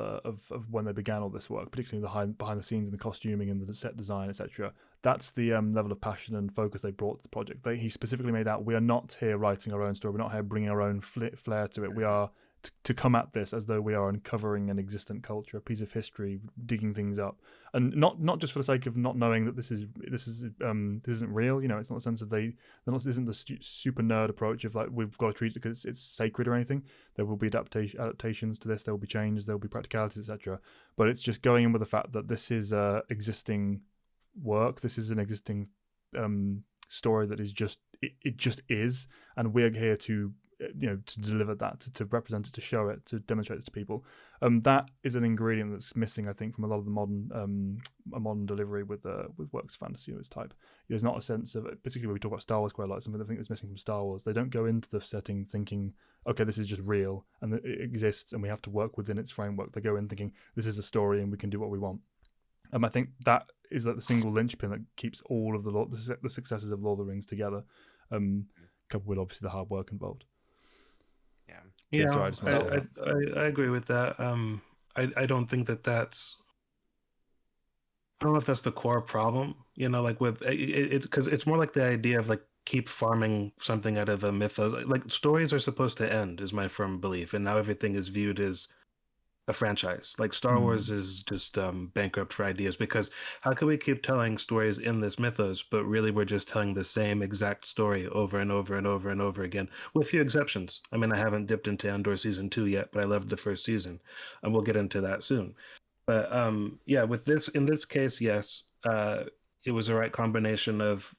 when they began all this work, particularly the behind the scenes and the costuming and the set design, etc. That's the level of passion and focus they brought to the project. He specifically made out, we are not here writing our own story. We're not here bringing our own flair to it. We are to come at this as though we are uncovering an existent culture, a piece of history, digging things up, and not just for the sake of not knowing that this isn't real. It's not a sense of this isn't the super nerd approach of like we've got to treat it because it's sacred or anything. There will be adaptations to this. There will be changes. There will be practicalities, etc. But it's just going in with the fact that this is existing work. This is an existing story that is just it just is, and we're here to to deliver that, to represent it, to show it, to demonstrate it to people. That is an ingredient that's missing, I think, from a lot of the modern delivery with works of fantasy of its type. There's not a sense of, particularly when we talk about Star Wars quite a lot, something I think that's missing from Star Wars. They don't go into the setting thinking, okay, this is just real and it exists and we have to work within its framework. They go in thinking this is a story and we can do what we want. I think that is like the single linchpin that keeps all of the successes of Lord of the Rings together, coupled with obviously the hard work involved. Yeah, sorry, I agree with that. I don't think that's. I don't know if that's the core problem. Like with it's because it's more like the idea of like keep farming something out of a mythos. Like stories are supposed to end, is my firm belief, and now everything is viewed as a franchise. Like Star Wars is just bankrupt for ideas, because how can we keep telling stories in this mythos, but really we're just telling the same exact story over and over and over and over again, with few exceptions. I mean, I haven't dipped into Andor season 2 yet, but I loved the first season, and we'll get into that soon. But yeah, with this, in this case, yes, it was the right combination of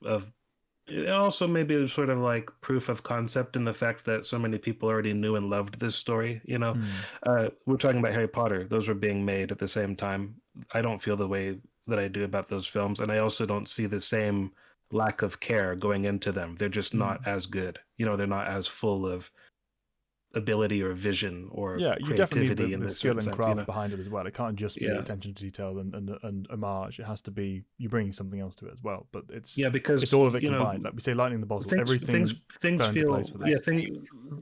also maybe it was sort of like proof of concept in the fact that so many people already knew and loved this story. We're talking about Harry Potter. Those were being made at the same time. I don't feel the way that I do about those films, and I also don't see the same lack of care going into them. They're just not as good. They're not as full of ability or vision or you definitely need the skill and craft behind it as well. It can't just be attention to detail and homage. It has to be you bringing something else to it as well. But it's because it's all of it combined. Like we say, lightning in the bottle. Things feel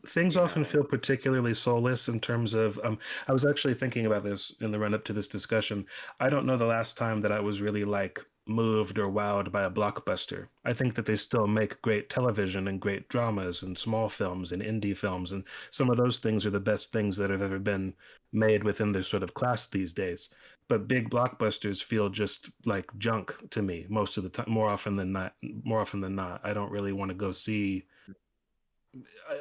things often feel particularly soulless in terms of. I was actually thinking about this in the run up to this discussion. I don't know the last time that I was really like moved or wowed by a blockbuster. I think that they still make great television and great dramas and small films and indie films, and some of those things are the best things that have ever been made within this sort of class these days. But big blockbusters feel just like junk to me most of the time, more often than not. I don't really want to go see.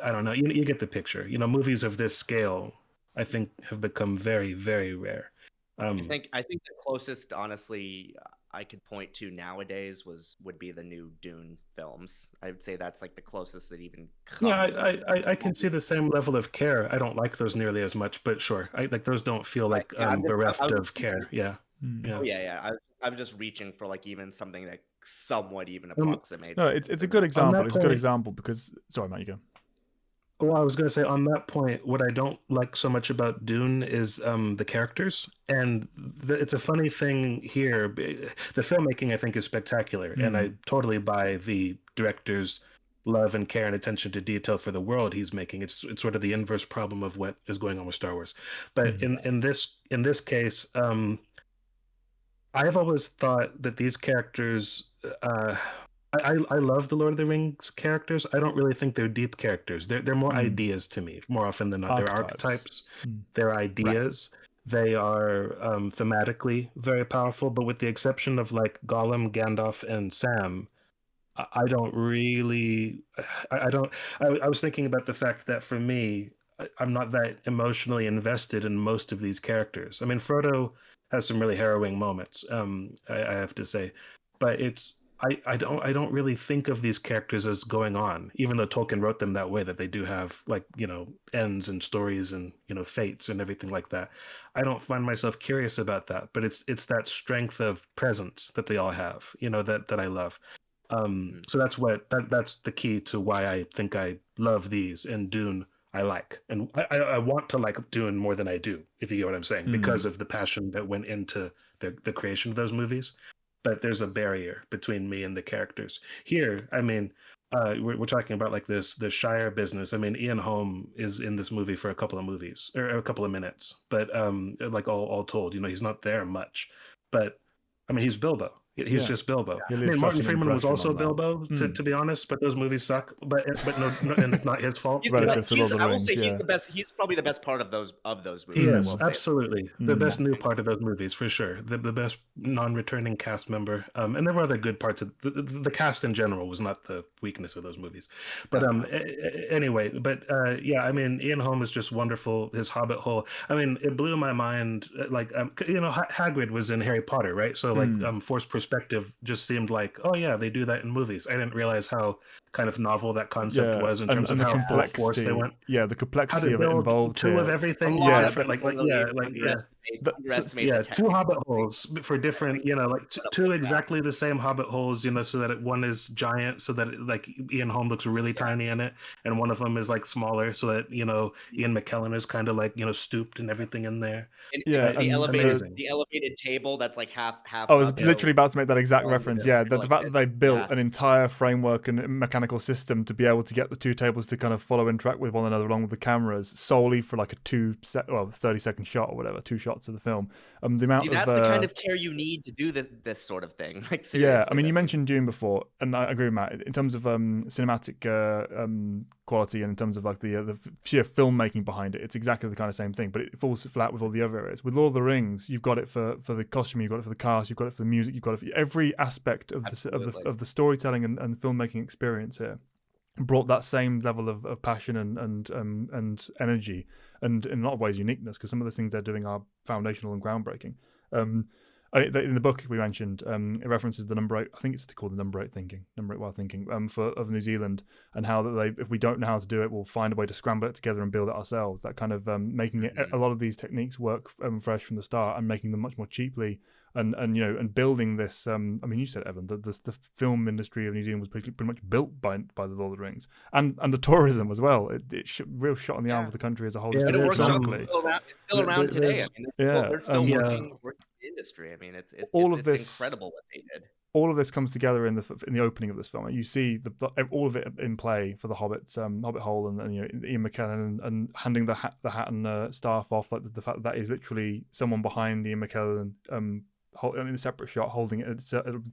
I don't know. You get the picture. Movies of this scale, I think, have become very, very rare. I think the closest, honestly, I could point to nowadays would be the new Dune films. I would say that's like the closest that even comes. Yeah, I can see the same level of care. I don't like those nearly as much, but sure, I like those. Don't feel like bereft of care. Yeah, yeah. I'm just reaching for like even something that somewhat even approximates. No, it's a good example. It's a good example because sorry, Matt, you go. Well, I was going to say on that point, what I don't like so much about Dune is the characters. And it's a funny thing here. The filmmaking, I think, is spectacular. And I totally buy the director's love and care and attention to detail for the world he's making. It's sort of the inverse problem of what is going on with Star Wars. But in this case, I've always thought that these characters... I love the Lord of the Rings characters. I don't really think they're deep characters. They're more ideas to me, more often than not. They're archetypes. They're ideas. Right. They are thematically very powerful, but with the exception of like Gollum, Gandalf, and Sam, I don't really. I was thinking about the fact that for me, I'm not that emotionally invested in most of these characters. I mean, Frodo has some really harrowing moments. I have to say, but it's. I don't really think of these characters as going on, even though Tolkien wrote them that way, that they do have like, ends and stories and, fates and everything like that. I don't find myself curious about that, but it's that strength of presence that they all have, that I love. So that's the key to why I think I love these, and Dune I like. And I want to like Dune more than I do, if you get what I'm saying, because of the passion that went into the creation of those movies. But there's a barrier between me and the characters. Here, I mean, we're talking about like the Shire business. I mean, Ian Holm is in this movie for a couple of minutes, but like all told, he's not there much. But I mean, he's Bilbo. He's just Bilbo. He I leaves mean, such Martin an Freeman was impression also on that. Bilbo, to be honest, but those movies suck. But no, and it's not his fault. He's Relative to Lord of the I will Rings, say yeah. he's the best. He's probably the best part of those He movies. I is will say. absolutely the best new part of those movies for sure. The best non-returning cast member, and there were other good parts of the cast in general was not the weakness of those movies. But anyway, but yeah, I mean, Ian Holm is just wonderful. His Hobbit hole. I mean, it blew my mind. Like you know, Hagrid was in Harry Potter, right? So like forced perspective just seemed like, oh yeah, they do that in movies. I didn't realize how kind of novel that concept was in terms of how full force they went. Yeah, the complexity of it build involved two here. of everything. Yeah, two Hobbit holes for different, you know, like two exactly the same Hobbit holes, you know, so that one is giant, so that like Ian Holm looks really tiny in it, and one of them is like smaller, so that you know Ian McKellen is kind of like, you know, stooped and everything in there. The elevated table that's like half. I was literally about to make that exact reference. Yeah, the fact that they built an entire framework and mechanical system to be able to get the two tables to kind of follow and interact with one another along with the cameras solely for like a 30-second shot or whatever, 2 shots of the film. The amount that's the kind of care you need to do this sort of thing. Like seriously, yeah, I mean, you mentioned Dune before, and I agree with Matt in terms of cinematic quality and in terms of like the sheer filmmaking behind it. It's exactly the kind of same thing, but it falls flat with all the other areas. With Lord of the Rings, you've got it for the costume, you've got it for the cast, you've got it for the music, you've got it for every aspect of the storytelling and filmmaking experience here. Brought that same level of passion and energy, and in a lot of ways uniqueness, because some of the things they're doing are foundational and groundbreaking. In the book we mentioned, it references the number 8. I think it's called the number 8 while thinking of New Zealand, and how that if we don't know how to do it, we'll find a way to scramble it together and build it ourselves. That kind of making it a lot of these techniques work fresh from the start and making them much more cheaply. And you know, and building this. I mean, you said, Evan, the film industry of New Zealand was pretty much built by the Lord of the Rings, and the tourism as well. It's real shot on the arm of the country as a whole. Yeah, it's still around today. I mean, they're still working the industry. I mean, it's incredible what they did. All of this comes together in the opening of this film. You see all of it in play for the Hobbit hole, and you know, Ian McKellen and handing the hat and staff off, like the fact that is literally someone behind Ian McKellen. In a separate shot, holding it at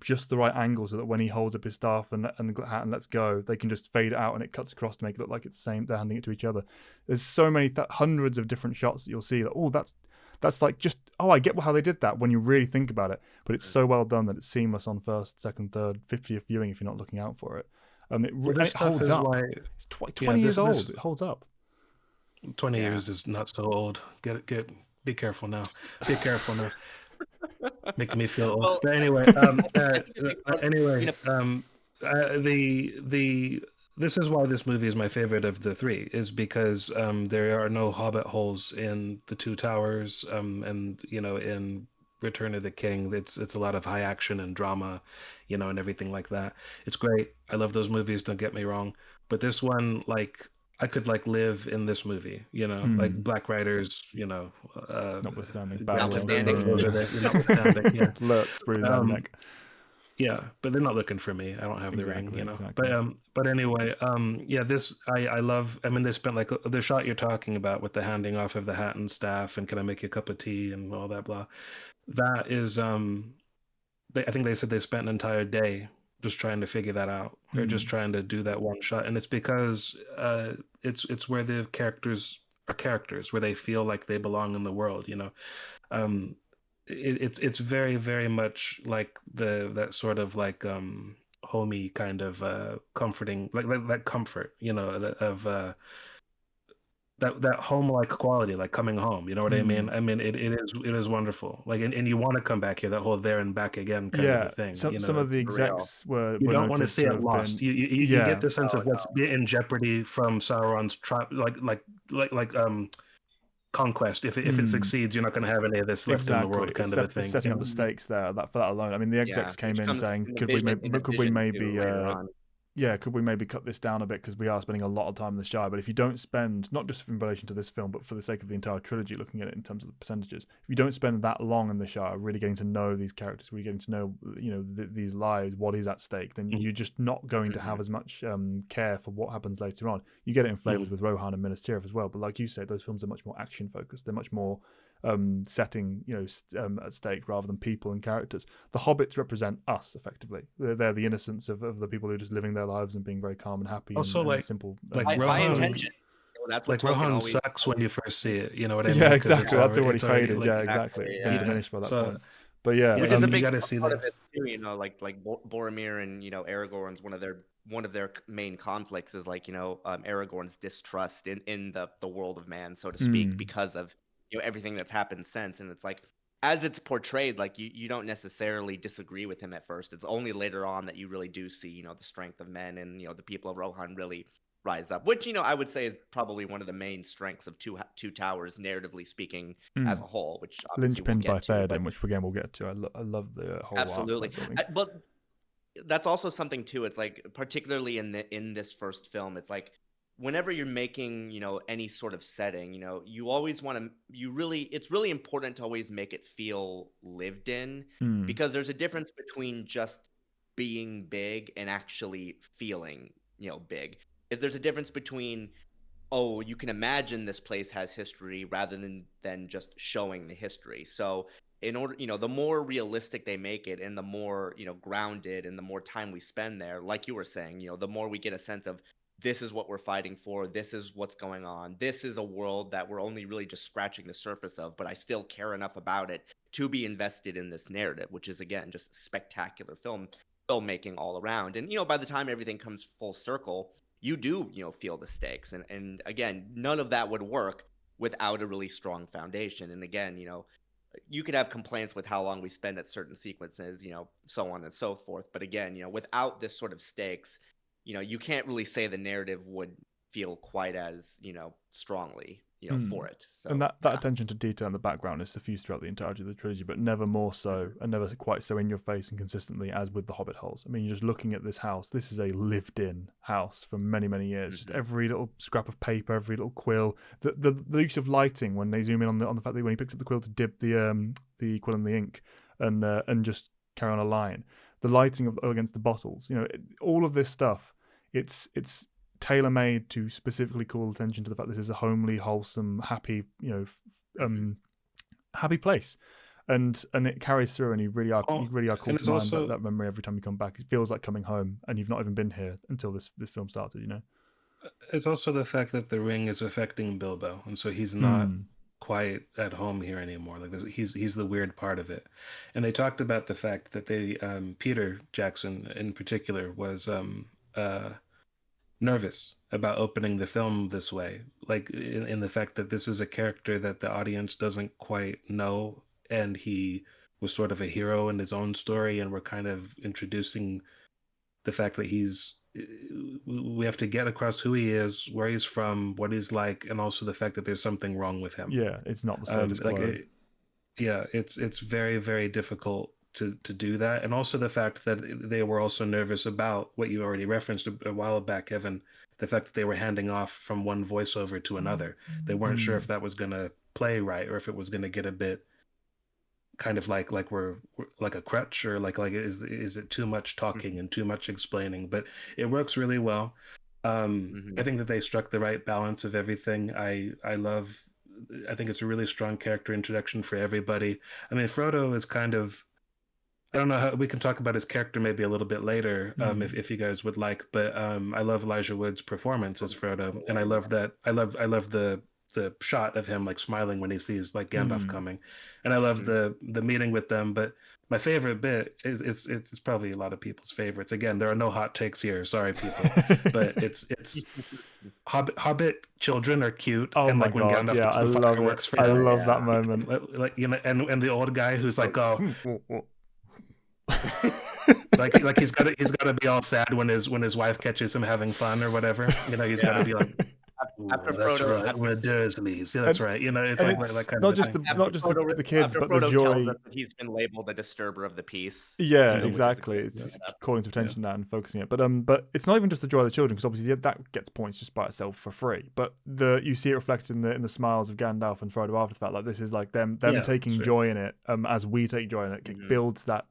just the right angle, so that when he holds up his staff and hat and lets go, they can just fade it out and it cuts across to make it look like it's the same. They're handing it to each other. There's so many hundreds of different shots that you'll see. That that's like just I get how they did that when you really think about it. But it's so well done that it's seamless on first, second, third, 50th viewing if you're not looking out for it. It holds up. It's 20 years old. It holds up. 20 years is not so old. Be careful now. Be careful now. Making me feel old. Well, but anyway, this is why this movie is my favorite of the 3, is because there are no Hobbit holes in The Two Towers, and you know, in Return of the King. It's a lot of high action and drama, you know, and everything like that. It's great. I love those movies, don't get me wrong, but this one, like, I could like live in this movie, you know, like Black Riders, you know, notwithstanding, yeah. Let's breathe down neck. Yeah, but they're not looking for me. I don't have the ring, you know. Exactly. But anyway, yeah, this I love. I mean, they spent like the shot you're talking about with the handing off of the hat and staff, and can I make you a cup of tea and all that blah. That is, I think they said they spent an entire day just trying to figure that out. They're just trying to do that one shot, and it's because it's where the characters are characters, where they feel like they belong in the world, you know. It's very, very much like that sort of like homey kind of comforting, like that comfort, you know, of that home-like quality, like coming home, you know what I mean? I mean, it is wonderful. Like, and you want to come back here, that whole there and back again kind of a thing. Some of the execs were you don't want to see it lost. You get the sense of what's in jeopardy from Sauron's conquest. If it succeeds, you're not going to have any of this left in the world, kind of a thing. Setting up the stakes there, for that alone. I mean, the execs came in saying, could we maybe cut this down a bit, because we are spending a lot of time in the Shire. But if you don't spend, not just in relation to this film, but for the sake of the entire trilogy, looking at it in terms of the percentages, if you don't spend that long in the Shire, really getting to know these characters, really getting to know, you know, these lives, what is at stake, then you're just not going to have as much care for what happens later on. You get it in flavors with Rohan and Minas Tirith as well, but like you said, those films are much more action focused. They're much more setting, at stake rather than people and characters. The hobbits represent us effectively. They're the innocence of the people who are just living their lives and being very calm and happy. Also, and like simple. High intention. That's what like Tolkien Rohan always. sucks when you first see it. You know what I mean? Yeah, 'Cause exactly. That's already faded. like, Yeah, exactly. It's been diminished by that point. But which is a big you gotta see part of this. it too. Like Boromir and Aragorn's one of their main conflicts is like Aragorn's distrust in the world of man, so to speak, because of everything that's happened since. And it's like, as it's portrayed, like you don't necessarily disagree with him at first. It's only later on that you really do see the strength of men, and the people of Rohan really rise up, which I would say is probably one of the main strengths of Two Towers, narratively speaking, as a whole. Which linchpinned by Theoden, which again we'll get to. I love the whole absolutely, arc, but that's also something too. It's like, particularly in this first film, it's like, whenever you're making any sort of setting, you always want to it's really important to always make it feel lived in, because there's a difference between just being big and actually feeling big. If there's a difference between, oh, you can imagine this place has history, rather than just showing the history. So in order, the more realistic they make it, and the more grounded, and the more time we spend there, like you were saying, the more we get a sense of, this is what we're fighting for, this is what's going on, this is a world that we're only really just scratching the surface of, but I still care enough about it to be invested in this narrative, which is, again, just spectacular filmmaking all around. And by the time everything comes full circle, you do feel the stakes, and again, none of that would work without a really strong foundation. And again, you could have complaints with how long we spend at certain sequences, so on and so forth, but again, without this sort of stakes, you can't really say the narrative would feel quite as strongly for it. So, and that attention to detail in the background is suffused throughout the entirety of the trilogy, but never more so, and never quite so in your face and consistently as with the Hobbit holes. I mean, you're just looking at this house. This is a lived-in house for many, many years. Just every little scrap of paper, every little quill, the use of lighting when they zoom in on the fact that when he picks up the quill to dip the quill in the ink and just carry on a line, the lighting against the bottles, all of this stuff. It's tailor-made to specifically call attention to the fact this is a homely, wholesome, happy, happy place, and it carries through, and you really are called to mind that memory every time you come back. It feels like coming home, and you've not even been here until this film started. It's also the fact that the ring is affecting Bilbo, and so he's not quite at home here anymore. Like, he's the weird part of it. And they talked about the fact that Peter Jackson in particular was nervous about opening the film this way, like in the fact that this is a character that the audience doesn't quite know, and he was sort of a hero in his own story, and we're kind of introducing the fact that we have to get across who he is, where he's from, what he's like, and also the fact that there's something wrong with him. Yeah, it's not the status quo. It's very, very difficult to do that. And also the fact that they were also nervous about what you already referenced a while back, Evan, the fact that they were handing off from one voiceover to another. They weren't sure if that was going to play right, or if it was going to get a bit kind of like we're like a crutch, or like is it too much talking and too much explaining. But it works really well. I think that they struck the right balance of everything. I think it's a really strong character introduction for everybody. I mean, Frodo is kind of, I don't know how we can talk about his character maybe a little bit later, if you guys would like. But I love Elijah Wood's performance as Frodo, and I love the shot of him like smiling when he sees like Gandalf coming, and I love the meeting with them. But my favorite bit is it's probably a lot of people's favorites. Again, there are no hot takes here. Sorry, people, but it's Hobbit children are cute. Oh, and my like God. when Gandalf Yeah, puts the fireworks for them. I love that moment. Like and the old guy who's like, oh. like he's got to be all sad when his wife catches him having fun or whatever. He's got to be like, after that's Frodo, right. We're Dursleys. Yeah, that's right. It's like that kind not of just thing. not just the kids, but the Frodo joy. tells us that he's been labeled a disturber of the peace. Yeah, exactly. It's calling to attention that and focusing it. But it's not even just the joy of the children, because obviously that gets points just by itself for free. But you see it reflected in the smiles of Gandalf and Frodo after the fact. Like, this is like them taking joy in it, as we take joy in it. It builds that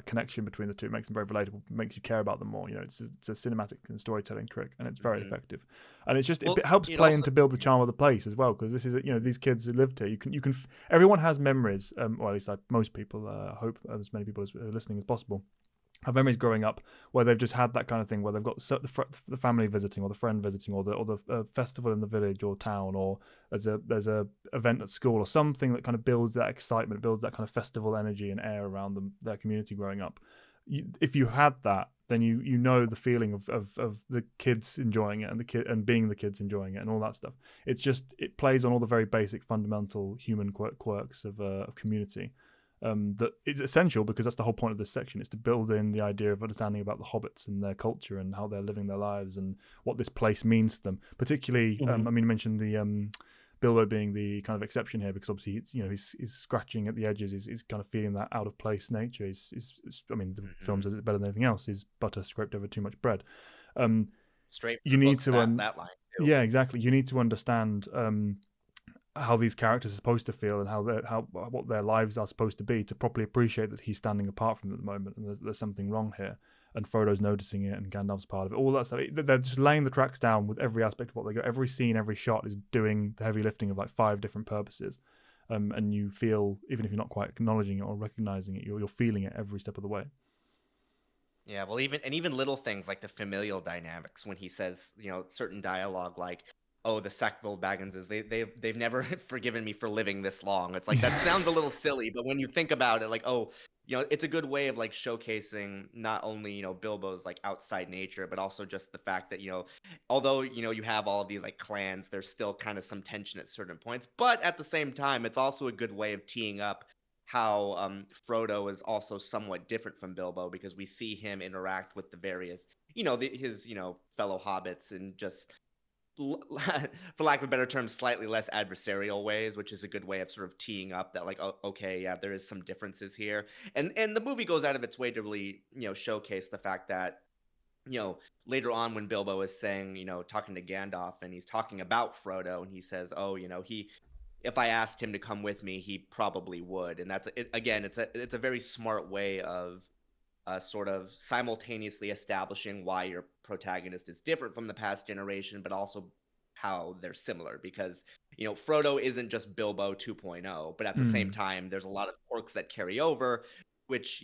connection between the two, makes them very relatable, makes you care about them more. It's a cinematic and storytelling trick, and it's very effective. And it's just it helps play also, in to build the charm of the place as well, because this is, you know, these kids who lived here. Everyone has memories, or at least most people. I hope as many people as are listening as possible have memories growing up where they've just had that kind of thing, where they've got the family visiting, or the friend visiting, or the festival in the village or town, or there's a event at school, or something that kind of builds that excitement, builds that kind of festival energy and air around their community growing up. If you had that, then you know the feeling of the kids enjoying it, and being the kids enjoying it, and all that stuff. It plays on all the very basic fundamental human quirks of community. That is essential, because that's the whole point of this section, is to build in the idea of understanding about the hobbits and their culture and how they're living their lives and what this place means to them. Particularly, I mean, you mentioned the Bilbo being the kind of exception here, because obviously he's scratching at the edges, he's kind of feeling that out of place nature. I mean, the film says it better than anything else. Is butter scraped over too much bread. Straight. You need to that line. Too. Yeah, exactly. You need to understand how these characters are supposed to feel, and what their lives are supposed to be, to properly appreciate that he's standing apart from them at the moment, and there's something wrong here, and Frodo's noticing it, and Gandalf's part of it. All that stuff. They're just laying the tracks down with every aspect of what they go. Every scene, every shot is doing the heavy lifting of like 5 different purposes, and you feel, even if you're not quite acknowledging it or recognizing it, you're feeling it every step of the way. Yeah, well, even little things like the familial dynamics, when he says, certain dialogue like, "Oh, the Sackville Bagginses, they've never forgiven me for living this long." It's like, that sounds a little silly, but when you think about it, like, it's a good way of like showcasing not only, Bilbo's like outside nature, but also just the fact that, although, you have all of these like clans, there's still kind of some tension at certain points. But at the same time, it's also a good way of teeing up how Frodo is also somewhat different from Bilbo, because we see him interact with the various, his fellow hobbits, and just, for lack of a better term, slightly less adversarial ways, which is a good way of sort of teeing up that, like, okay, yeah, there is some differences here. And the movie goes out of its way to really, showcase the fact that, later on when Bilbo is saying, talking to Gandalf, and he's talking about Frodo, and he says, oh, if I asked him to come with me, he probably would. And that's, again, it's a very smart way of sort of simultaneously establishing why your protagonist is different from the past generation, but also how they're similar, because Frodo isn't just Bilbo 2.0, but at the same time there's a lot of quirks that carry over, which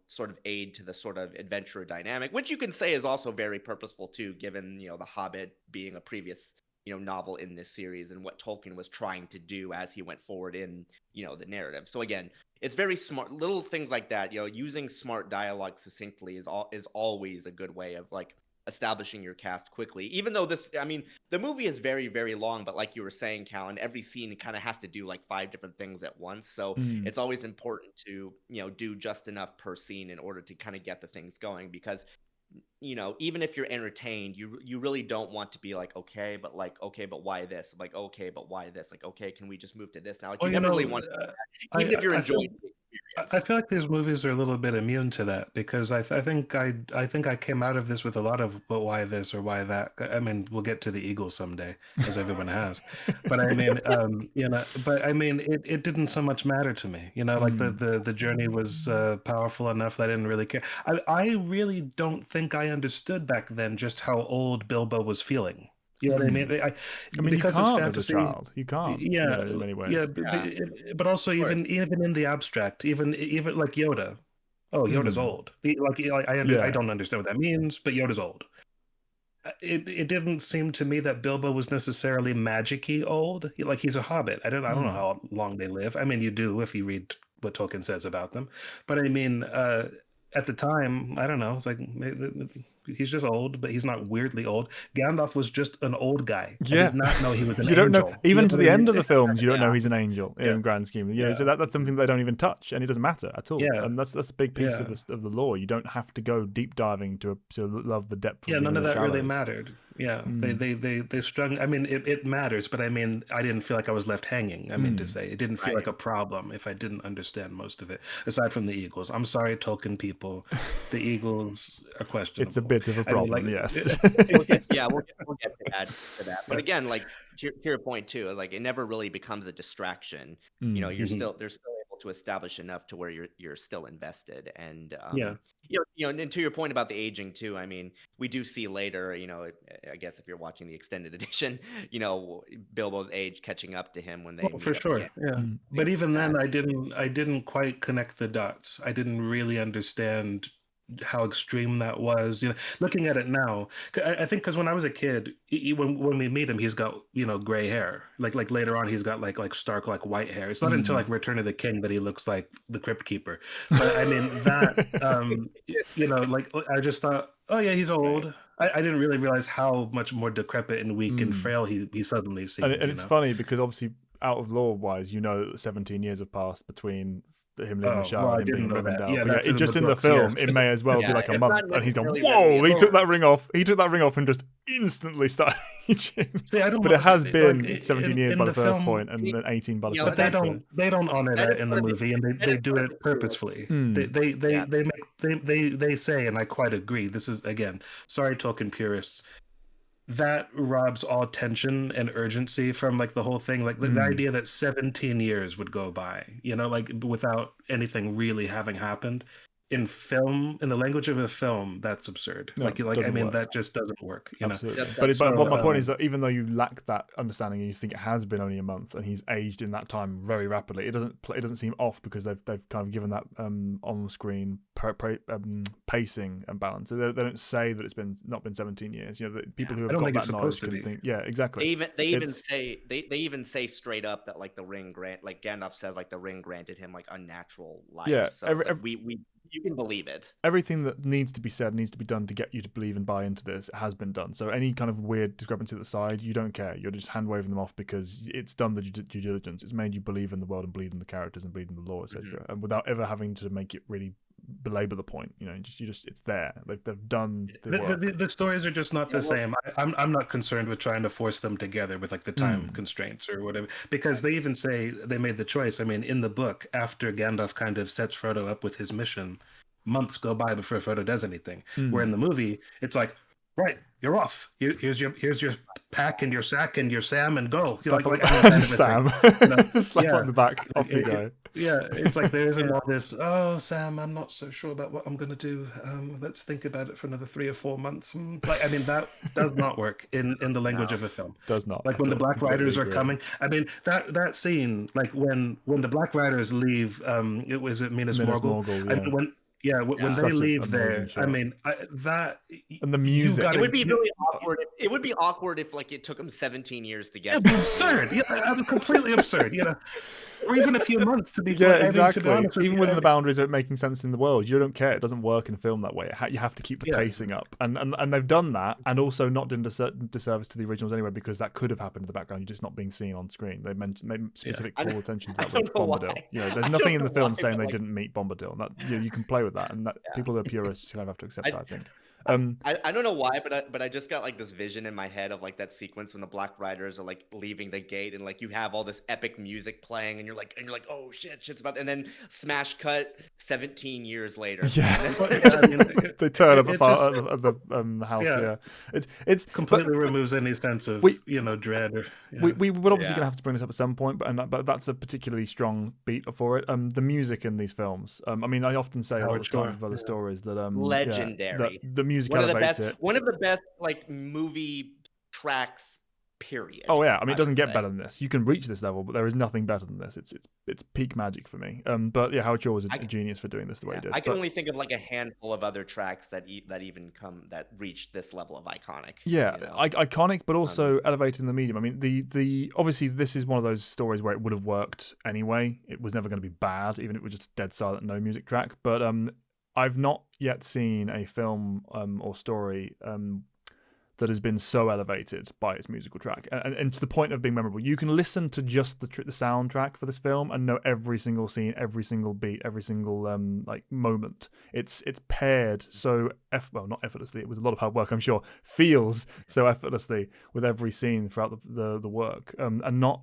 sort of aid to the sort of adventurer dynamic, which you can say is also very purposeful too, given The Hobbit being a previous novel in this series, and what Tolkien was trying to do as he went forward in the narrative. So again, it's very smart little things like that. Using smart dialogue succinctly is always a good way of like establishing your cast quickly. Even though the movie is very, very long, but like you were saying, Callan, every scene kind of has to do like 5 different things at once. So it's always important to do just enough per scene in order to kind of get the things going, because even if you're entertained, you really don't want to be like, okay, but why this? Like, okay, but why this? Like, okay, can we just move to this now? Like, you never really want to do that, even if you're enjoying the experience. I feel like these movies are a little bit immune to that, because I think I came out of this with a lot of, but why this or why that? I mean, we'll get to the Eagles someday, as everyone has. But I mean, it didn't so much matter to me. Like the journey was powerful enough that I didn't really care. I really don't think I understood back then just how old Bilbo was feeling. You know what I mean? Because you can't as a child. You can't. Yeah, in many ways. Yeah, but also even in the abstract, even like Yoda. Oh, Yoda's old. I don't understand what that means, but Yoda's old. It didn't seem to me that Bilbo was necessarily magic-y old. Like, he's a hobbit. I don't know how long they live. I mean, you do if you read what Tolkien says about them. But I mean, at the time, I don't know. It's like, he's just old, but he's not weirdly old. Gandalf was just an old guy. Yeah. I did not know he was an you angel. Don't know, even to the end of the films, you don't know he's an angel in grand scheme. So that's something they don't even touch, and it doesn't matter at all. Yeah. And that's a big piece of the lore. You don't have to go deep diving to love the depth. Yeah, none of that really mattered. Yeah, they strung. I mean, it matters, but I mean, I didn't feel like I was left hanging. I mean to say, it didn't feel like a problem if I didn't understand most of it. Aside from the Eagles, I'm sorry, Tolkien people, the Eagles are questionable. It's a bit of a problem, yes. We'll get to that. But again, like to your point too, like it never really becomes a distraction. You're still able able to establish enough to where you're still invested. And Yeah. and to your point about the aging too, I mean, we do see later, I guess if you're watching the extended edition, Bilbo's age catching up to him when they Well, meet for up sure, again. yeah. But even then, I didn't quite connect the dots. I didn't really understand how extreme that was. Looking at it now, I think because when I was a kid, when we meet him, he's got gray hair. Like later on, he's got like stark like white hair. It's not until like Return of the King that he looks like the Crypt Keeper. But I mean that like I just thought, oh yeah, he's old. I didn't really realize how much more decrepit and weak and frail he suddenly seemed. And it's funny because obviously, out of lore wise, that 17 years have passed between him leaving the shower and him being in Rivendell. Yeah, but that's just in the books, film, yes. it may as well be like a month. And he's gone, whoa! He took that ring off. He took that ring off and just instantly started aging. See, I don't. But it has been like, 17 years by the first point, and then 18 by the second. But they don't honor that in the movie, and they do it purposefully. They say, and I quite agree. This is again, sorry, Tolkien purists. That robs all tension and urgency from like the whole thing. Like the idea that 17 years would go by, like without anything really having happened. In film, in the language of a film, that's absurd. No, I mean, that just doesn't work. Absolutely. But my point is that even though you lack that understanding and you think it has been only a month and he's aged in that time very rapidly, it doesn't seem off because they've kind of given that on-screen pacing and balance. They don't say that it's not been 17 years. The people who have got that knowledge can think, yeah, exactly. They even say straight up that like the ring like Gandalf says like the ring granted him like unnatural life. Yeah, so you can believe it. Everything that needs to be said needs to be done to get you to believe and buy into this. It has been done. So any kind of weird discrepancy at the side, you don't care. You're just hand waving them off because it's done the due diligence. It's made you believe in the world and believe in the characters and believe in the lore, etc. And without ever having to make it really belabor the point. It's there. They've done the work. The stories are just not the same. I'm not concerned with trying to force them together with like the time constraints or whatever, because they even say they made the choice. I mean, in the book, after Gandalf kind of sets Frodo up with his mission, months go by before Frodo does anything. Where in the movie, it's like, right, you're off. Here's your pack and your sack and your Sam and go. Slap Sam. Slap on the back. Off you go. Yeah, it's like there isn't all this. Oh, Sam, I'm not so sure about what I'm gonna do. Let's think about it for another 3 or 4 months. Like, I mean, that does not work in the language of a film. Does not. Like when the Black Riders are coming. I mean, that scene, like when the Black Riders leave. It was Minas Morgul. Yeah. I mean, when they leave there, I mean, and the music. It would be really awkward. It would be awkward if like it took them 17 years to get. Yeah, absurd. Yeah, completely absurd. Or even a few months to be. Yeah, exactly. Even within the boundaries of it making sense in the world, you don't care. It doesn't work in film that way. You have to keep the pacing up, and they've done that, and also not done disservice to the originals anyway, because that could have happened in the background. You're just not being seen on screen. They made specific call attention to that with Bombadil. There's nothing in the film saying they didn't meet Bombadil. And you can play with that, and that people that are purists kind of have to accept that, I think. I don't know why, but I just got like this vision in my head of like that sequence when the Black Riders are like leaving the gate and like you have all this epic music playing and you're like oh shit's about, and then smash cut 17 years later. Yeah, they turn up at the house. Yeah, it's completely removes any sense of dread. Or we would obviously gonna have to bring this up at some point, but that's a particularly strong beat for it. The music in these films. I mean, I often say all the time with other stories that legendary. The music elevates it. One of the best like movie tracks. Period. Oh yeah, I mean, it doesn't get better than this. You can reach this level, but there is nothing better than this. It's peak magic for me. But yeah, Howard Shore was a genius for doing this the way he did. I can only think of like a handful of other tracks that reached this level of iconic. Yeah, iconic, but also elevating the medium. I mean, the obviously this is one of those stories where it would have worked anyway. It was never going to be bad, even if it was just dead silent, no music track. But I've not yet seen a film or story that has been so elevated by its musical track and to the point of being memorable. You can listen to just the soundtrack for this film and know every single scene, every single beat, every single like moment. It's paired so not effortlessly. It was a lot of hard work, I'm sure. Feels so effortlessly with every scene throughout the work, and not.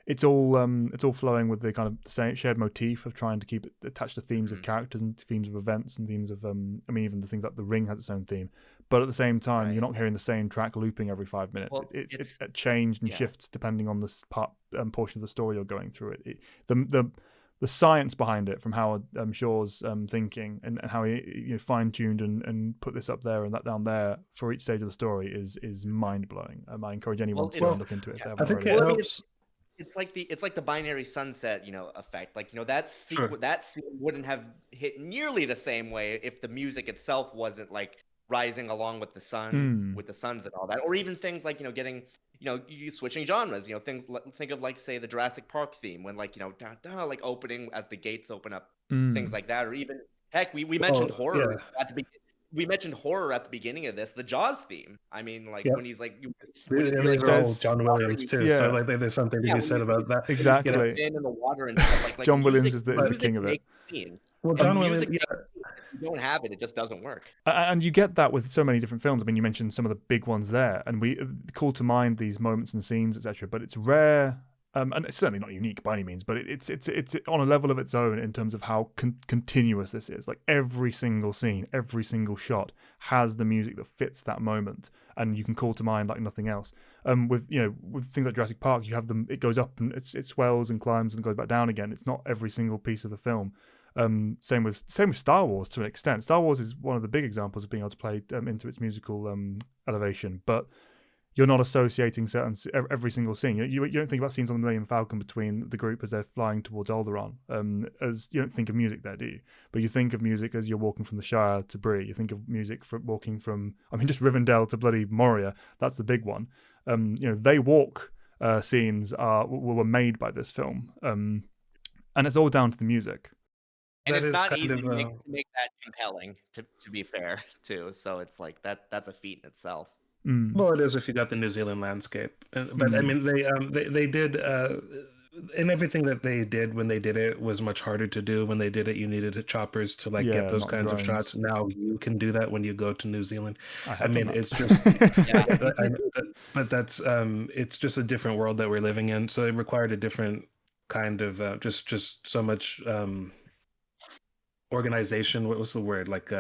It's all flowing with the kind of the same shared motif of trying to keep it attached to themes of characters and themes of events and themes of I mean, even the things like The Ring has its own theme, but at the same time you're not hearing the same track looping every 5 minutes. Well, it's changed and shifts depending on the portion of the story you're going through. The the science behind it from Howard Shaw's thinking, and how he fine-tuned and put this up there and that down there for each stage of the story is mind-blowing. I encourage anyone to go and look into it if they haven't already. It helps. It's like the binary sunset, effect. Like, that that scene wouldn't have hit nearly the same way if the music itself wasn't like rising along with the sun, with the suns and all that, or even things like getting you switching genres. Think of like, say, the Jurassic Park theme when like like opening as the gates open up, things like that, or even heck, we mentioned horror at the beginning. We mentioned horror at the beginning of this, the Jaws theme. I mean, like when he's like, John Williams too. So like, there's something to be said about that. Exactly. In the water and stuff like John Williams is the king of it. Well, John Williams, if you don't have it, it just doesn't work. And you get that with so many different films. I mean, you mentioned some of the big ones there, and we call to mind these moments and scenes, etc. But it's rare. And it's certainly not unique by any means, but it's on a level of its own in terms of how continuous this is. Like every single scene, every single shot has the music that fits that moment, and you can call to mind like nothing else. With things like Jurassic Park, you have them. It goes up and it swells and climbs and goes back down again. It's not every single piece of the film. Same with Star Wars to an extent. Star Wars is one of the big examples of being able to play into its musical elevation, but you're not associating every single scene. You don't think about scenes on the Millennium Falcon between the group as they're flying towards Alderaan. As you don't think of music there, do you? But you think of music as you're walking from the Shire to Bree. You think of music from walking from, just Rivendell to bloody Moria. That's the big one. They walk scenes were made by this film, and it's all down to the music. And it's not easy to make that compelling. To be fair, too. So it's like that's a feat in itself. Well, it is if you got the New Zealand landscape, but I mean, they did, and everything that they did when they did it was much harder to do. When they did it, you needed choppers to get those kinds of shots. Now you can do that when you go to New Zealand. I mean, it's just, but that's it's just a different world that we're living in. So it required a different kind of just so much organization. What was the word? Like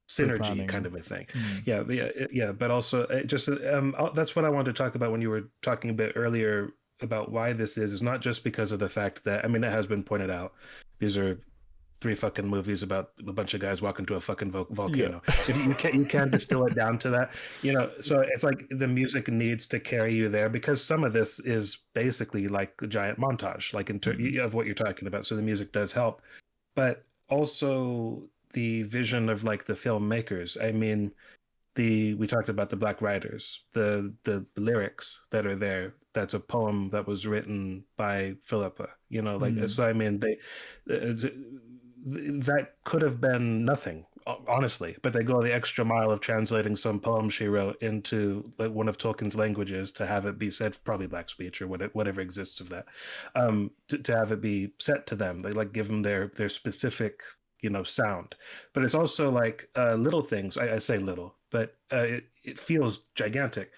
synergy kind of a thing. But also just that's what I wanted to talk about when you were talking a bit earlier about why this is not just because of the fact that, I mean, it has been pointed out, these are 3 fucking movies about a bunch of guys walking to a fucking volcano. You can't distill it down to that, so it's like the music needs to carry you there, because some of this is basically like a giant montage, like of what you're talking about. So the music does help, but also the vision of like the filmmakers. I mean, we talked about the Black Riders, the lyrics that are there. That's a poem that was written by Philippa. So I mean, that could have been nothing, honestly, but they go the extra mile of translating some poem she wrote into like one of Tolkien's languages to have it be said, probably Black speech or whatever exists of that, to have it be set to them. They like give them their specific sound. But it's also like little things. I say little, but it feels gigantic.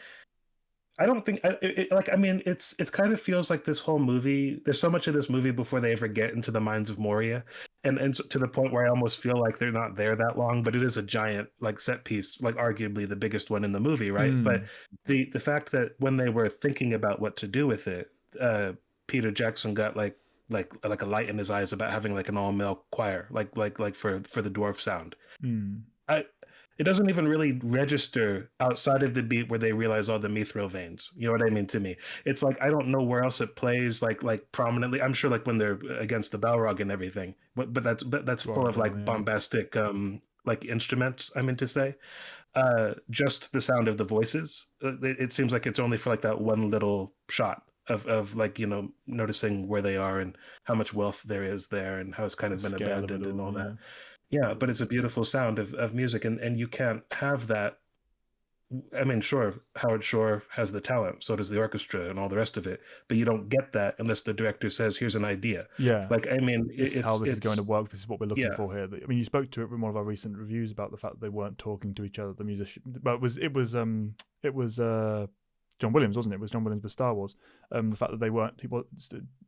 I don't think it kind of feels like this whole movie, there's so much of this movie before they ever get into the Mines of Moria, and to the point where I almost feel like they're not there that long, but it is a giant like set piece, like arguably the biggest one in the movie, right? But the fact that when they were thinking about what to do with it, Peter Jackson got like a light in his eyes about having like an all-male choir, like for the dwarf sound. It doesn't even really register outside of the beat where they realize all the mithril veins. You know what I mean? To me, it's like I don't know where else it plays like prominently. I'm sure like when they're against the Balrog and everything, but that's full of like bombastic like instruments. I meant to say, just the sound of the voices. It seems like it's only for like that one little shot of like noticing where they are and how much wealth there is there and how it's kind of been abandoned and all that. Yeah, but it's a beautiful sound of music, and you can't have that. I mean, sure, Howard Shore has the talent, so does the orchestra and all the rest of it, but you don't get that unless the director says, here's an idea. Yeah. Like, I mean, it's how this is going to work. This is what we're looking for here. I mean, you spoke to it in one of our recent reviews about the fact that they weren't talking to each other, the musician, but it was John Williams, wasn't it? It was John Williams with Star Wars. The fact that they weren't,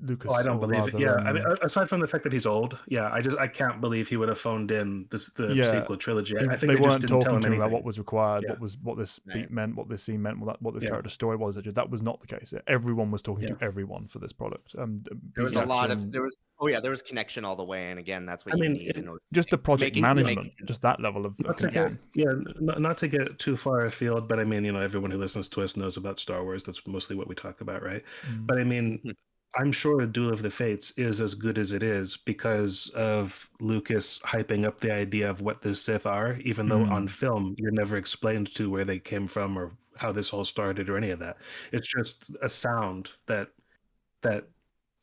Lucas. Oh, I don't or believe it. rather, Yeah, I mean, aside from the fact that he's old, yeah, I can't believe he would have phoned in the sequel trilogy. I think they just weren't didn't tell talking him to him anything. about what was required, Yeah. what this beat meant, what this scene meant, what this Yeah. character story was. That was not the case. Everyone was talking to everyone for this product. There was a lot of there was connection all the way, and again, that's what you need in order just the project management, just that level of connection. Not to get too far afield, but I mean, everyone who listens to us knows about Star Wars. That's mostly what we talk about, right? But I mean, I'm sure Duel of the Fates is as good as it is because of Lucas hyping up the idea of what the Sith are, even though on film you're never explained to where they came from or how this all started or any of that. It's just a sound that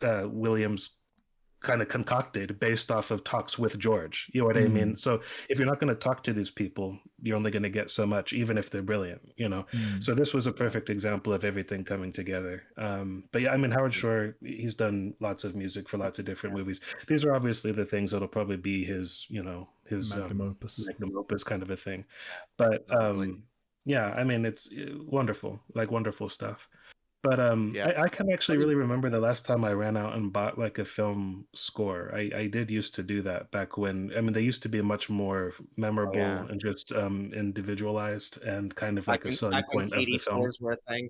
Williams kind of concocted based off of talks with George. You know what I mean? So if you're not going to talk to these people, you're only going to get so much, even if they're brilliant, So this was a perfect example of everything coming together. But yeah, I mean, Howard Shore, he's done lots of music for lots of different movies. These are obviously the things that'll probably be his, his magnum opus kind of a thing. But yeah, I mean, it's wonderful stuff. But I can actually really remember the last time I ran out and bought like a film score. I did used to do that back when, I mean, they used to be much more memorable and just individualized and kind of like a selling point of the film. Were a thing.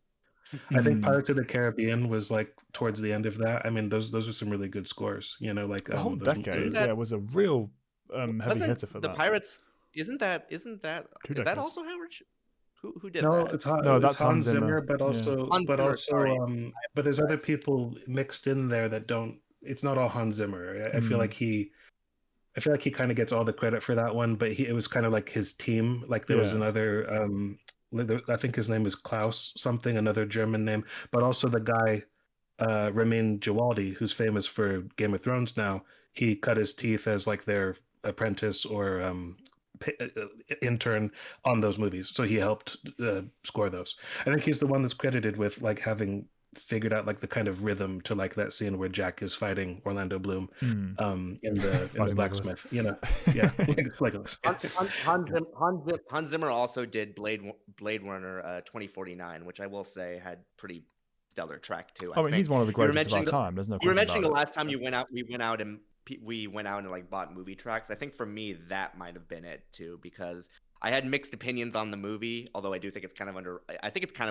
I think Pirates of the Caribbean was like towards the end of that. I mean, those are some really good scores, like the whole decade. Was a real heavy hitter for the that. Pirates. Is that also Howard? Who did that? That's Hans Zimmer, but there's other people mixed in there that don't. It's not all Hans Zimmer. I feel like he kind of gets all the credit for that one, but it was kind of like his team. Like there was another. I think his name is Klaus something, another German name, but also the guy Ramin Djawadi, who's famous for Game of Thrones now. He cut his teeth as like their apprentice or intern on those movies, so he helped score those. I think he's the one that's credited with like having figured out like the kind of rhythm to like that scene where Jack is fighting Orlando Bloom in the blacksmith. Legolas. Hans Zimmer also did Blade Runner 2049, which I will say had pretty stellar track too. I mean, he's one of the greatest of our time. There's no question. You were mentioning the last time we went out and like bought movie tracks. I think for me that might have been it too, because I had mixed opinions on the movie, although I do think it's kind of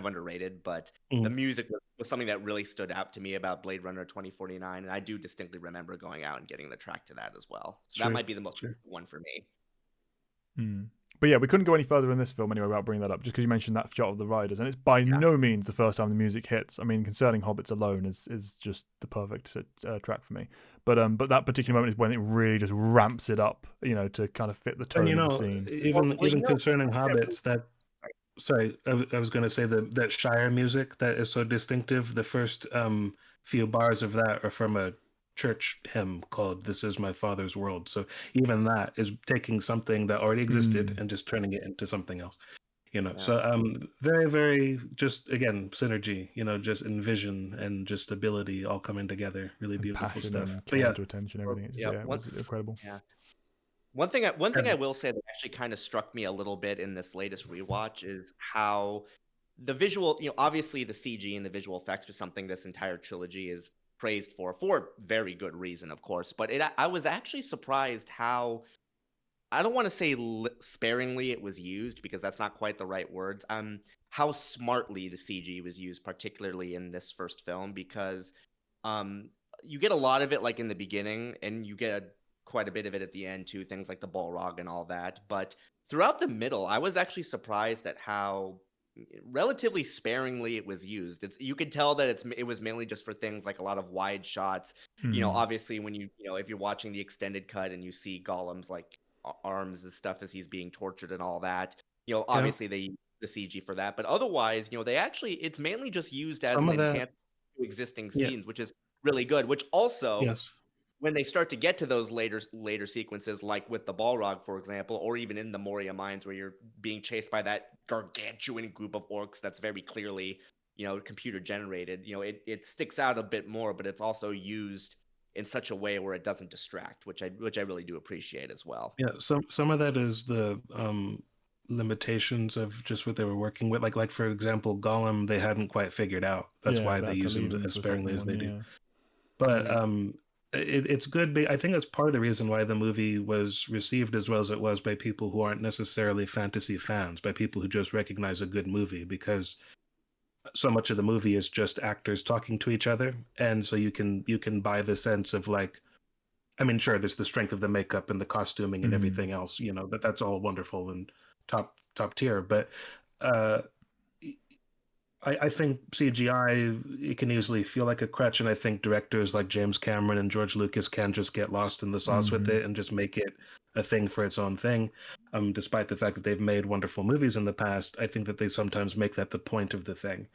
underrated, but the music was something that really stood out to me about Blade Runner 2049, and I do distinctly remember going out and getting the track to that as well. So that might be the most one for me. But yeah, we couldn't go any further in this film anyway without bringing that up, just because you mentioned that shot of the riders, and it's by no means the first time the music hits. I mean, Concerning Hobbits alone is just the perfect track for me. But that particular moment is when it really just ramps it up, to kind of fit the tone of the scene. Even Concerning Hobbits, I was going to say that Shire music that is so distinctive. The first few bars of that are from a church hymn called "This Is My Father's World." So even that is taking something that already existed and just turning it into something else. So very, very, just again, synergy, just in vision and just ability all coming together. Really beautiful stuff. To attention, everything. It was incredible. Yeah. One thing I will say that actually kind of struck me a little bit in this latest rewatch is how the visual, obviously the CG and the visual effects are something this entire trilogy is praised for very good reason, of course. But I was actually surprised how, I don't want to say sparingly it was used, because that's not quite the right words. How smartly the CG was used, particularly in this first film, because you get a lot of it like in the beginning, and you get quite a bit of it at the end too, things like the Balrog and all that. But throughout the middle, I was actually surprised at how relatively sparingly it was used. You could tell that it was mainly just for things like a lot of wide shots. Obviously when if you're watching the extended cut and you see Gollum's like arms and stuff as he's being tortured and all that, obviously they use the CG for that, but otherwise, it's mainly just used as an enhancement to existing scenes, which is really good. Which also, when they start to get to those later sequences, like with the Balrog, for example, or even in the Moria mines where you're being chased by that gargantuan group of orcs that's very clearly, computer generated, it sticks out a bit more, but it's also used in such a way where it doesn't distract, which I really do appreciate as well. Yeah, some of that is the limitations of just what they were working with. Like for example, Gollum, they hadn't quite figured out. That's why they use him as sparingly as they do. But it's good. I think that's part of the reason why the movie was received as well as it was by people who aren't necessarily fantasy fans, by people who just recognize a good movie, because so much of the movie is just actors talking to each other, and so you can buy the sense of like, I mean, sure, there's the strength of the makeup and the costuming and everything else, you know, that's all wonderful and top tier, but I think CGI, it can easily feel like a crutch, and I think directors like James Cameron and George Lucas can just get lost in the sauce with it and just make it a thing for its own thing. Despite the fact that they've made wonderful movies in the past, I think that they sometimes make that the point of the thing.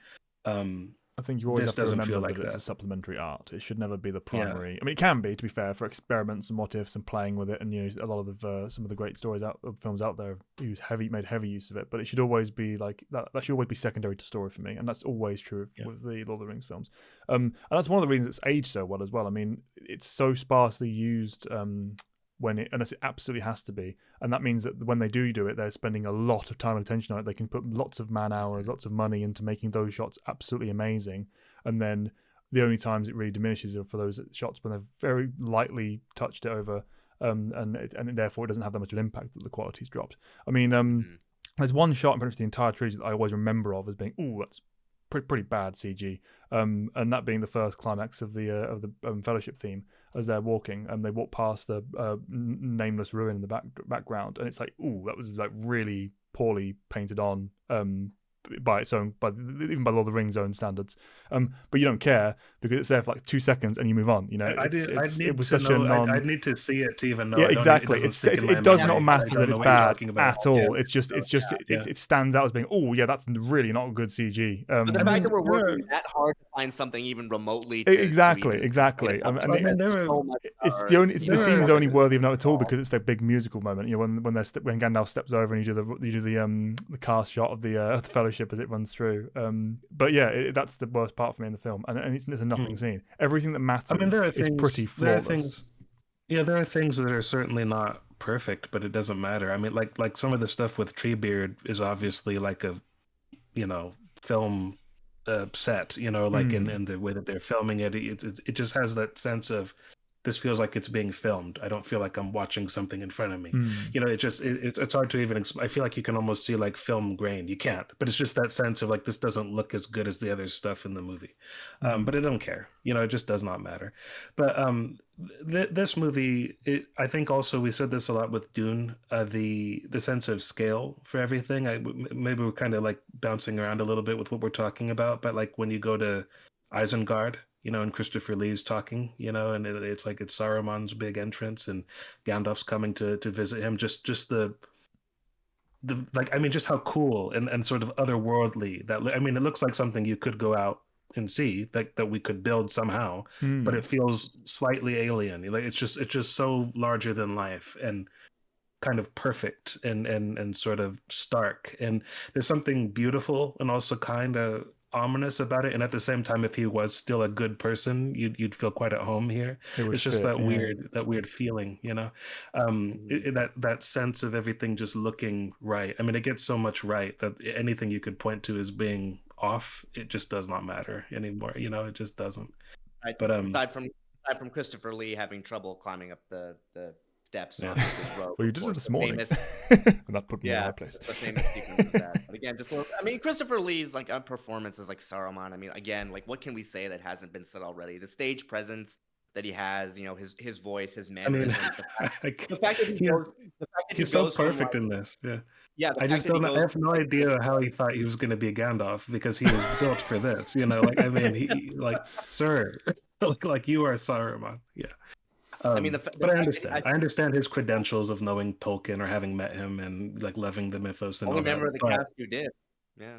I think you always have to remember that it's a supplementary art. It should never be the primary. Yeah. I mean, it can be, to be fair, for experiments and what ifs and playing with it. And you know, a lot of some of the great films out there made heavy use of it. But it should always be like that. That should always be secondary to story for me, and that's always true with the Lord of the Rings films. And that's one of the reasons it's aged so well as well. I mean, it's so sparsely used. Unless it absolutely has to be, and that means that when they do it, they're spending a lot of time and attention on it. They can put lots of man hours, lots of money into making those shots absolutely amazing, and then the only times it really diminishes are for those shots when they've very lightly touched it over, and therefore it doesn't have that much of an impact that the quality's dropped. I mean, there's one shot in pretty much the entire trilogy that I always remember of as being, that's pretty bad CG, and that being the first climax of the Fellowship theme, as they're walking and they walk past a nameless ruin in the background, and it's like, that was like really poorly painted on by its own, even by Lord of the Rings own standards. But you don't care because it's there for like 2 seconds and you move on. You know, I'd need to see it to even know. Yeah, exactly. It does not matter that it's bad at all. Yeah. It stands out as being, that's really not good CG. But the fact that we're working that hard to find something even remotely. Exactly. I mean, the scene is only worthy of note at all because it's the big musical moment. You know, when Gandalf steps over and you do the cast shot of the Fellowship as it runs through. But yeah, that's the worst part for me in the film, and it's a nothing scene. Everything that matters is pretty flawless. There are things that are certainly not perfect, but it doesn't matter. I mean, like some of the stuff with Treebeard is obviously like a, film set. Like in the way that they're filming it, it just has that sense of, this feels like it's being filmed. I don't feel like I'm watching something in front of me. It's hard to even I feel like you can almost see like film grain. You can't, but it's just that sense of like, this doesn't look as good as the other stuff in the movie. But I don't care. It just does not matter. But this movie, I think also we said this a lot with Dune, the sense of scale for everything. Maybe we're kind of like bouncing around a little bit with what we're talking about, but like when you go to Isengard, and Christopher Lee's talking, and it's like it's Saruman's big entrance, and Gandalf's coming to visit him. Just the like, I mean, just how cool and sort of otherworldly that. I mean, it looks like something you could go out and see that we could build somehow, but it feels slightly alien. Like it's just so larger than life and kind of perfect and sort of stark. And there's something beautiful and also kind of ominous about it, and at the same time, if he was still a good person, you'd feel quite at home here. It's just that weird feeling, that sense of everything just looking right. I mean, it gets so much right that anything you could point to as being off, it just does not matter anymore. It just doesn't. Right. But aside from Christopher Lee having trouble climbing up the steps on his road. Well, you did it this morning. That put me in the right place. The famous sequence of that. But again, Christopher Lee's like performance as like Saruman. I mean, again, like what can we say that hasn't been said already? The stage presence that he has, his voice, his mannerisms. The fact that he's so perfect in this. Yeah. I have no idea how he thought he was going to be Gandalf, because he was built for this. Like, I mean, he like, sir, like you are Saruman. Yeah. But I understand his credentials of knowing Tolkien or having met him and like loving the mythos and all that. Only member of the cast who did.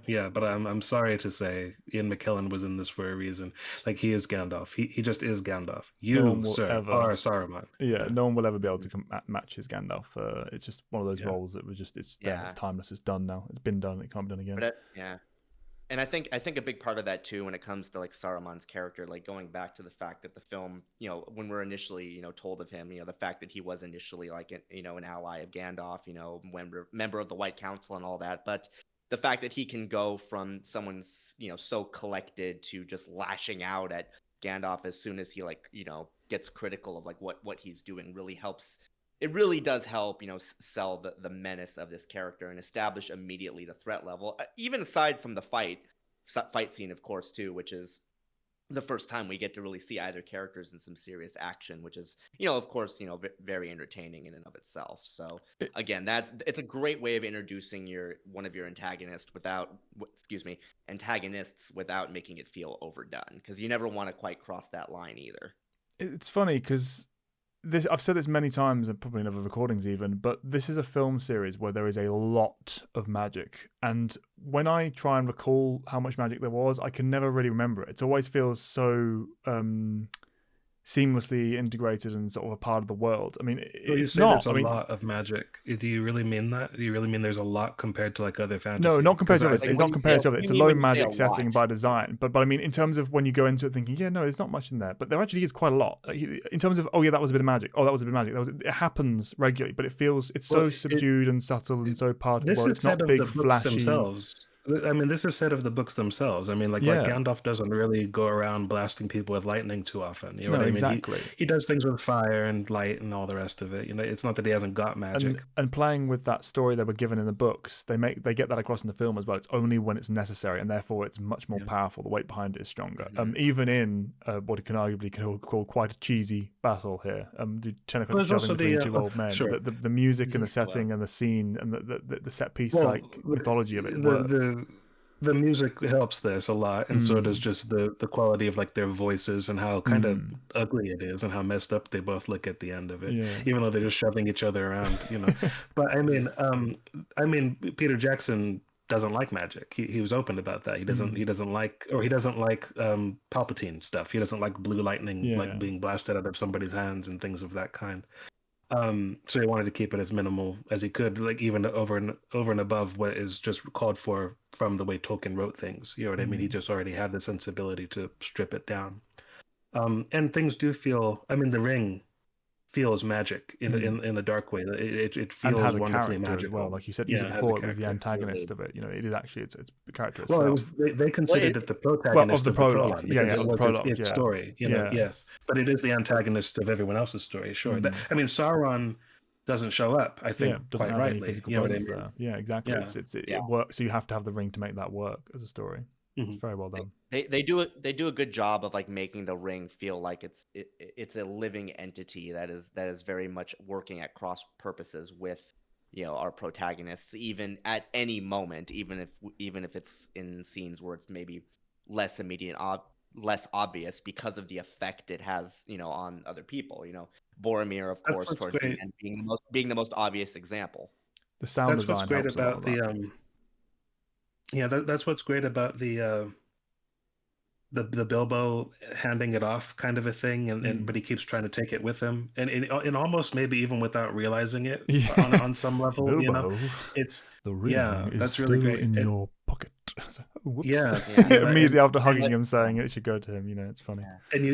Yeah, but I'm sorry to say, Ian McKellen was in this for a reason. Like, he is Gandalf. He just is Gandalf. You, sir, are Saruman. Yeah, no one will ever be able to match his Gandalf. It's just one of those roles that was just it's timeless. It's done now. It's been done. It can't be done again. and I think a big part of that too, when it comes to like Saruman's character, like going back to the fact that the film, when we're initially, told of him, the fact that he was initially like, an ally of Gandalf, member of the White Council and all that, but the fact that he can go from someone's, so collected to just lashing out at Gandalf as soon as he like, gets critical of like what he's doing really helps. It really does help, sell the menace of this character and establish immediately the threat level, even aside from the fight scene, of course, too, which is the first time we get to really see either characters in some serious action, which is, of course, very entertaining in and of itself. So again, it's a great way of introducing one of your antagonists without making it feel overdone, because you never want to quite cross that line either. It's funny because I've said this many times, and probably in other recordings even, but this is a film series where there is a lot of magic. And when I try and recall how much magic there was, I can never really remember it. It always feels so seamlessly integrated and sort of a part of the world. I mean, it's not. There's a lot of magic. Do you really mean that? Do you really mean there's a lot compared to like other fantasy? No, not compared to others. It's not compared to others. It's a low magic setting by design. But I mean, in terms of when you go into it thinking, yeah, no, there's not much in there. But there actually is quite a lot. In terms of, oh yeah, that was a bit of magic. Oh, that was a bit of magic. It happens regularly, but it's so subdued and subtle and so part of the world. It's not big, flashy. Themselves. I mean, this is said of the books themselves. I mean, like Gandalf doesn't really go around blasting people with lightning too often. You know what I mean? Exactly. He does things with fire and light and all the rest of it. It's not that he hasn't got magic. And playing with that story they were given in the books, they get that across in the film as well. It's only when it's necessary, and therefore it's much more powerful. The weight behind it is stronger. Mm-hmm. Even in what can arguably call quite a cheesy battle here, Tenoch shoving between two old men. Sure. The music and the setting and the scene and the set piece mythology of it works. The music helps this a lot, and so does just the quality of like their voices and how kind of ugly it is and how messed up they both look at the end of it, even though they're just shoving each other around, But I mean, Peter Jackson doesn't like magic. He was open about that. He doesn't like Palpatine stuff. He doesn't like blue lightning like being blasted out of somebody's hands and things of that kind. So he wanted to keep it as minimal as he could, like even over and above what is just called for from the way Tolkien wrote things. You know what I mean? He just already had the sensibility to strip it down. And things do feel. I mean, the ring feels magic in a dark way. It feels and has a wonderfully character magical. As well. Like you said before, it was the antagonist of it. It is actually it's a character itself. Well, it was they considered it the protagonist of the prologue. Because it was prologue, its story. Yes, but it is the antagonist of everyone else's story. Sure. I mean, Sauron doesn't show up. I think quite rightly. Yeah, exactly. It works. So you have to have the ring to make that work as a story. It's very well done. They do a good job of like making the ring feel like it's a living entity that is very much working at cross purposes with our protagonists, even at any moment, even if it's in scenes where it's maybe less immediate, less obvious because of the effect it has on other people. Boromir, of course, towards the end being the most obvious example. The sound design. That's what's great about the that's what's great about the Bilbo handing it off kind of a thing, but he keeps trying to take it with him, and almost maybe even without realizing it on some level. Bilbo, it's the ring that's really great in your pocket. Whoops. Yes, immediately after hugging him, saying it should go to him. It's funny. And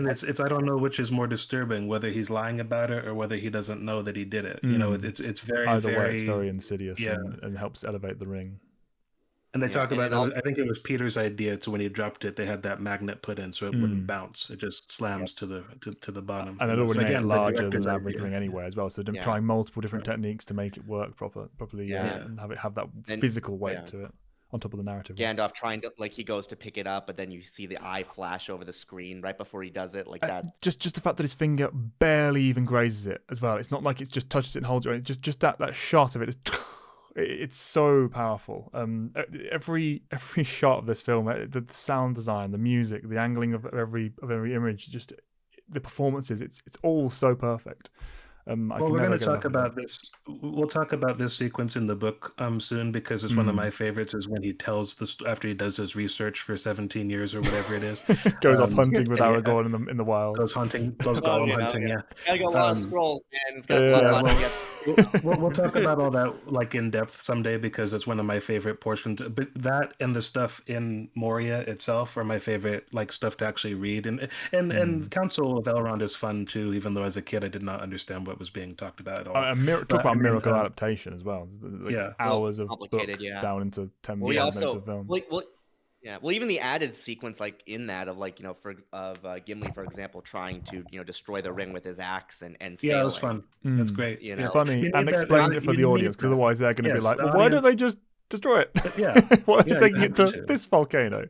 it's I don't know which is more disturbing, whether he's lying about it or whether he doesn't know that he did it. It's very either way, it's very insidious and helps elevate the ring. And they talk about I think it was Peter's idea to when he dropped it, they had that magnet put in so it wouldn't bounce. It just slams to the bottom. And it already made it larger than the average ring anyway as well. So they're trying multiple different techniques to make it work properly and have that physical weight to it on top of the narrative. Gandalf trying to he goes to pick it up, but then you see the eye flash over the screen right before he does it, like that. Just the fact that his finger barely even grazes it as well. It's not like it just touches it and holds it. Just that shot of it. It's so powerful. Every shot of this film, the sound design, the music, the angling of every image, just the performances. It's all so perfect. We're going to talk about this. We'll talk about this sequence in the book soon because it's one of my favorites. Is when he tells after he does his research for 17 years or whatever it is, goes off hunting with Aragorn in the wild. Goes Gollum hunting. Gotta go a lot of scrolls, man. It's got a lot to get. We'll talk about all that like in depth someday because it's one of my favorite portions. But that and the stuff in Moria itself are my favorite like stuff to actually read. And Council of Elrond is fun too, even though as a kid I did not understand what was being talked about at all. Talk about I mean, miracle adaptation as well. Like yeah, hours of complicated, book yeah. down into 10 We minutes also of film. yeah, well, even the added sequence, like in that, of like Gimli, for example, trying to destroy the ring with his axe and yeah, it was failing. fun. That's great. You Yeah, know, funny, and that, explains it for you the need audience because that. otherwise they're going to be Yes, like, the well, why don't audience- they just destroy it? Yeah, Why are they yeah, taking you it to have to. this volcano?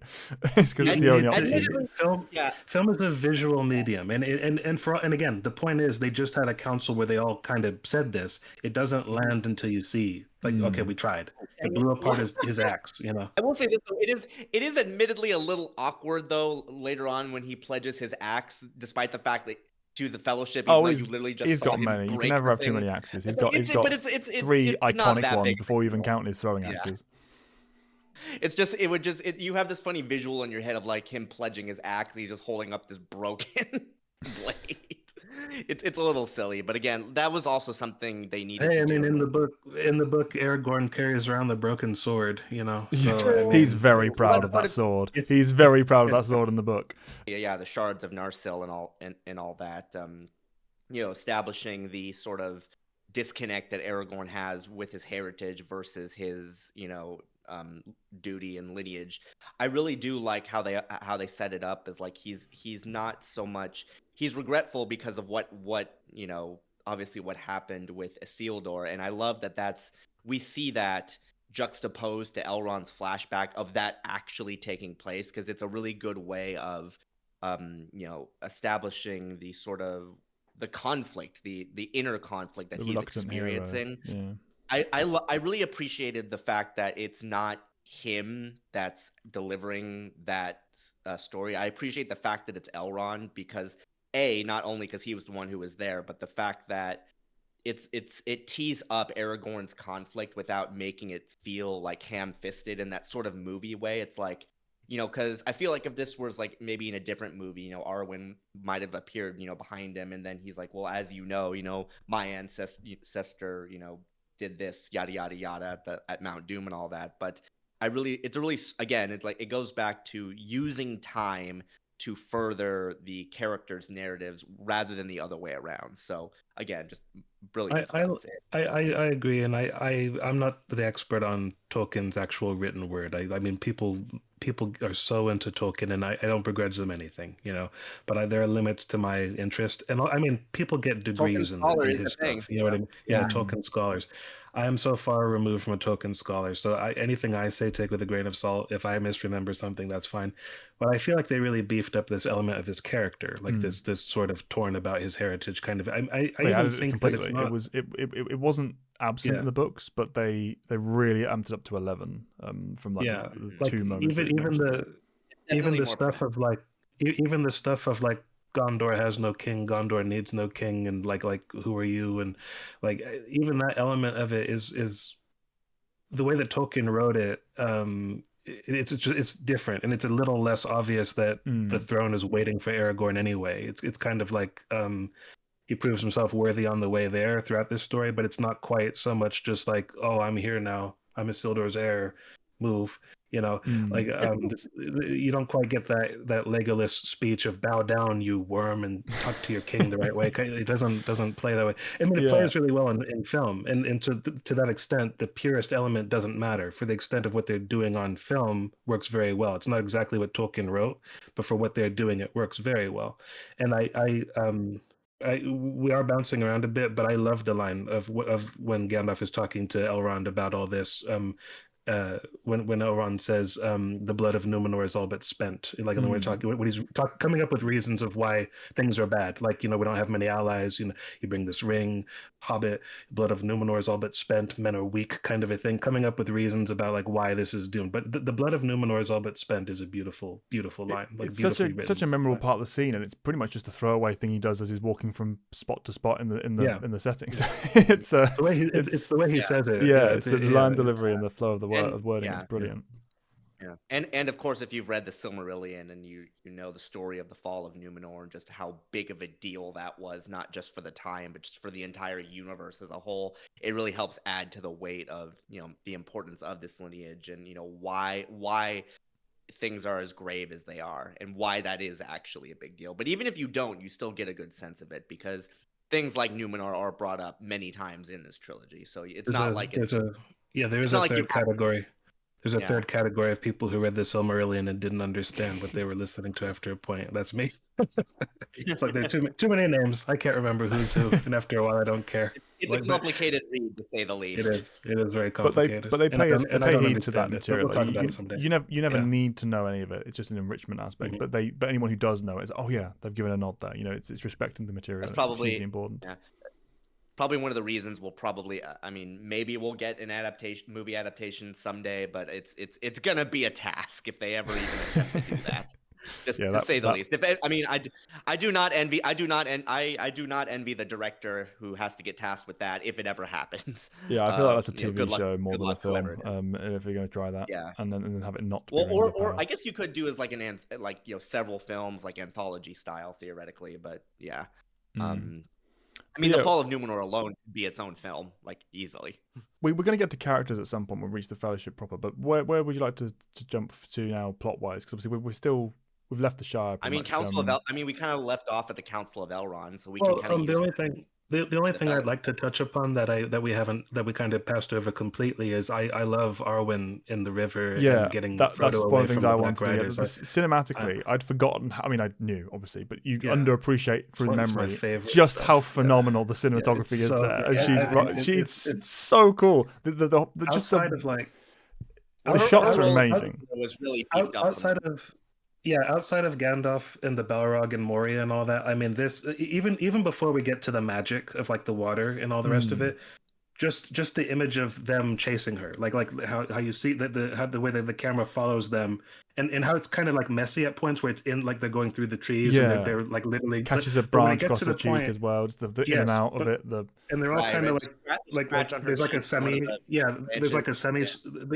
It's because Yeah, it's you the only need option. Admittedly, film. yeah. Film is a visual medium, and again, the point is they just had a council where they all kind of said this. It doesn't land until you see, like, okay, we tried. It blew apart his axe. I will say this though, it is admittedly a little awkward though later on when he pledges his axe, despite the fact that to the Fellowship, even though you literally just he's saw got him many. You can break never the have too thing. many axes. He's It's got like- he's got it's three it's not iconic that ones big. before you even count his throwing Yeah. axes. It's just you have this funny visual in your head of like him pledging his axe and he's just holding up this broken blade. It's a little silly, but again, that was also something they needed Hey, to I mean, do. in the book, Aragorn carries around the broken sword. So I mean, He's very proud of that sword. He's very proud of that sword in the book. Yeah, the shards of Narsil and all that. Establishing the sort of disconnect that Aragorn has with his heritage versus his duty and lineage. I really do like how they set it up as like he's not so much, he's regretful because of what obviously what happened with Isildur, and I love that we see that juxtaposed to Elrond's flashback of that actually taking place, because it's a really good way of establishing the sort of the conflict, the inner conflict that he's experiencing. Yeah. I really appreciated the fact that it's not him that's delivering that story. I appreciate the fact that it's Elrond because not only because he was the one who was there, but the fact that it tees up Aragorn's conflict without making it feel like ham-fisted in that sort of movie way. It's like, because I feel like if this was like maybe in a different movie, Arwen might have appeared, behind him, and then he's like, well, as my ancestor, did this, yada yada yada at Mount Doom and all that. But it's like it goes back to using time to further the characters' narratives rather than the other way around. So again, just brilliant stuff. I agree, and I'm not the expert on Tolkien's actual written word. I mean, people are so into Tolkien, and I don't begrudge them anything, But there are limits to my interest, and I mean, people get degrees in his stuff. You know what I mean? Yeah, Tolkien scholars. I am so far removed from a Tolkien scholar, so anything I say, take with a grain of salt. If I misremember something, that's fine. But I feel like they really beefed up this element of his character, like this sort of torn about his heritage kind of. I even think that it's not. It wasn't absent in the books, but they really amped it up to 11 from like the two moments. Even the stuff of like Gondor has no king, Gondor needs no king, and like who are you, and like even that element of it is the way that Tolkien wrote it. It's different, and it's a little less obvious that the throne is waiting for Aragorn anyway. It's kind of like he proves himself worthy on the way there throughout this story, but it's not quite so much just like, oh, I'm here now, I'm Isildur's heir, move. You don't quite get that Legolas speech of bow down, you worm, and talk to your king the right way. It doesn't play that way. I mean, it plays really well in film, and to that extent, the purest element doesn't matter. For the extent of what they're doing on film, works very well. It's not exactly what Tolkien wrote, but for what they're doing, it works very well. And we are bouncing around a bit, but I love the line of when Gandalf is talking to Elrond about all this. When Elrond says the blood of Numenor is all but spent, like when we're talking, when he's coming up with reasons of why things are bad, like we don't have many allies. You bring this ring, Hobbit, blood of Numenor is all but spent, men are weak, kind of a thing. Coming up with reasons about like why this is doomed. But the blood of Numenor is all but spent is a beautiful, beautiful line. It's such a memorable part of the scene, and it's pretty much just a throwaway thing he does as he's walking from spot to spot in the settings. It's the way he says it. Yeah, it's the line delivery and the flow of the wording. It's brilliant. Yeah, and of course, if you've read the Silmarillion and you know the story of the fall of Numenor and just how big of a deal that was, not just for the time, but just for the entire universe as a whole, it really helps add to the weight of the importance of this lineage and why things are as grave as they are and why that is actually a big deal. But even if you don't, you still get a good sense of it because things like Numenor are brought up many times in this trilogy. So it's not like there's a third have category. There's a Yeah. third category of people who read the Silmarillion and didn't understand what they were listening to after a point. That's me. It's like there are too many names. I can't remember who's who, and after a while, I don't care. It's Like, a complicated read, to say the least. It is. It is very But they complicated. pay heed to that material. We'll talk Like, about it someday. you never Yeah. need to know any of it. It's just an enrichment aspect. But anyone who does know it is, oh yeah, they've given a nod there. It's respecting the material. That's probably hugely important. Yeah. Probably one of the reasons we'll probably, I mean, maybe we'll get an movie adaptation someday, but it's gonna be a task if they ever even attempt to do that. Just to say the least. I do not envy the director who has to get tasked with that if it ever happens. Yeah, I feel like that's a TV show more good than a luck, whoever film. it is. If you're going to try that, Yeah. and then have it not. Well, or I guess you could do as like several films, like anthology style, theoretically. But yeah, I mean, the Fall of Numenor alone could be its own film, like easily. We're going to get to characters at some point when we reach the Fellowship proper. But where would you like to jump to now, plot wise? Because obviously we've left the Shire. I mean, we kind of left off at the Council of Elrond, so we can kind of. The only thing I'd like to touch upon that we kind of passed over completely is I love Arwen in the river. Yeah, and getting that's Frodo one of the things I wanted to Riders. do. Cinematically, I'd forgotten. I mean, I knew obviously, but you underappreciate through memory just how phenomenal the cinematography is there. And she's so cool. The shots are amazing. It was really outside of Gandalf and the Balrog and Moria and all that. I mean, this even before we get to the magic of like the water and all the rest of it, just the image of them chasing her, like how you see the way that the camera follows them, and how it's kind of like messy at points where it's in like they're going through the trees and they're like literally catches a branch across the cheek as well. Just the in and out of it. And they're all kind of like there's like a semi there's like a semi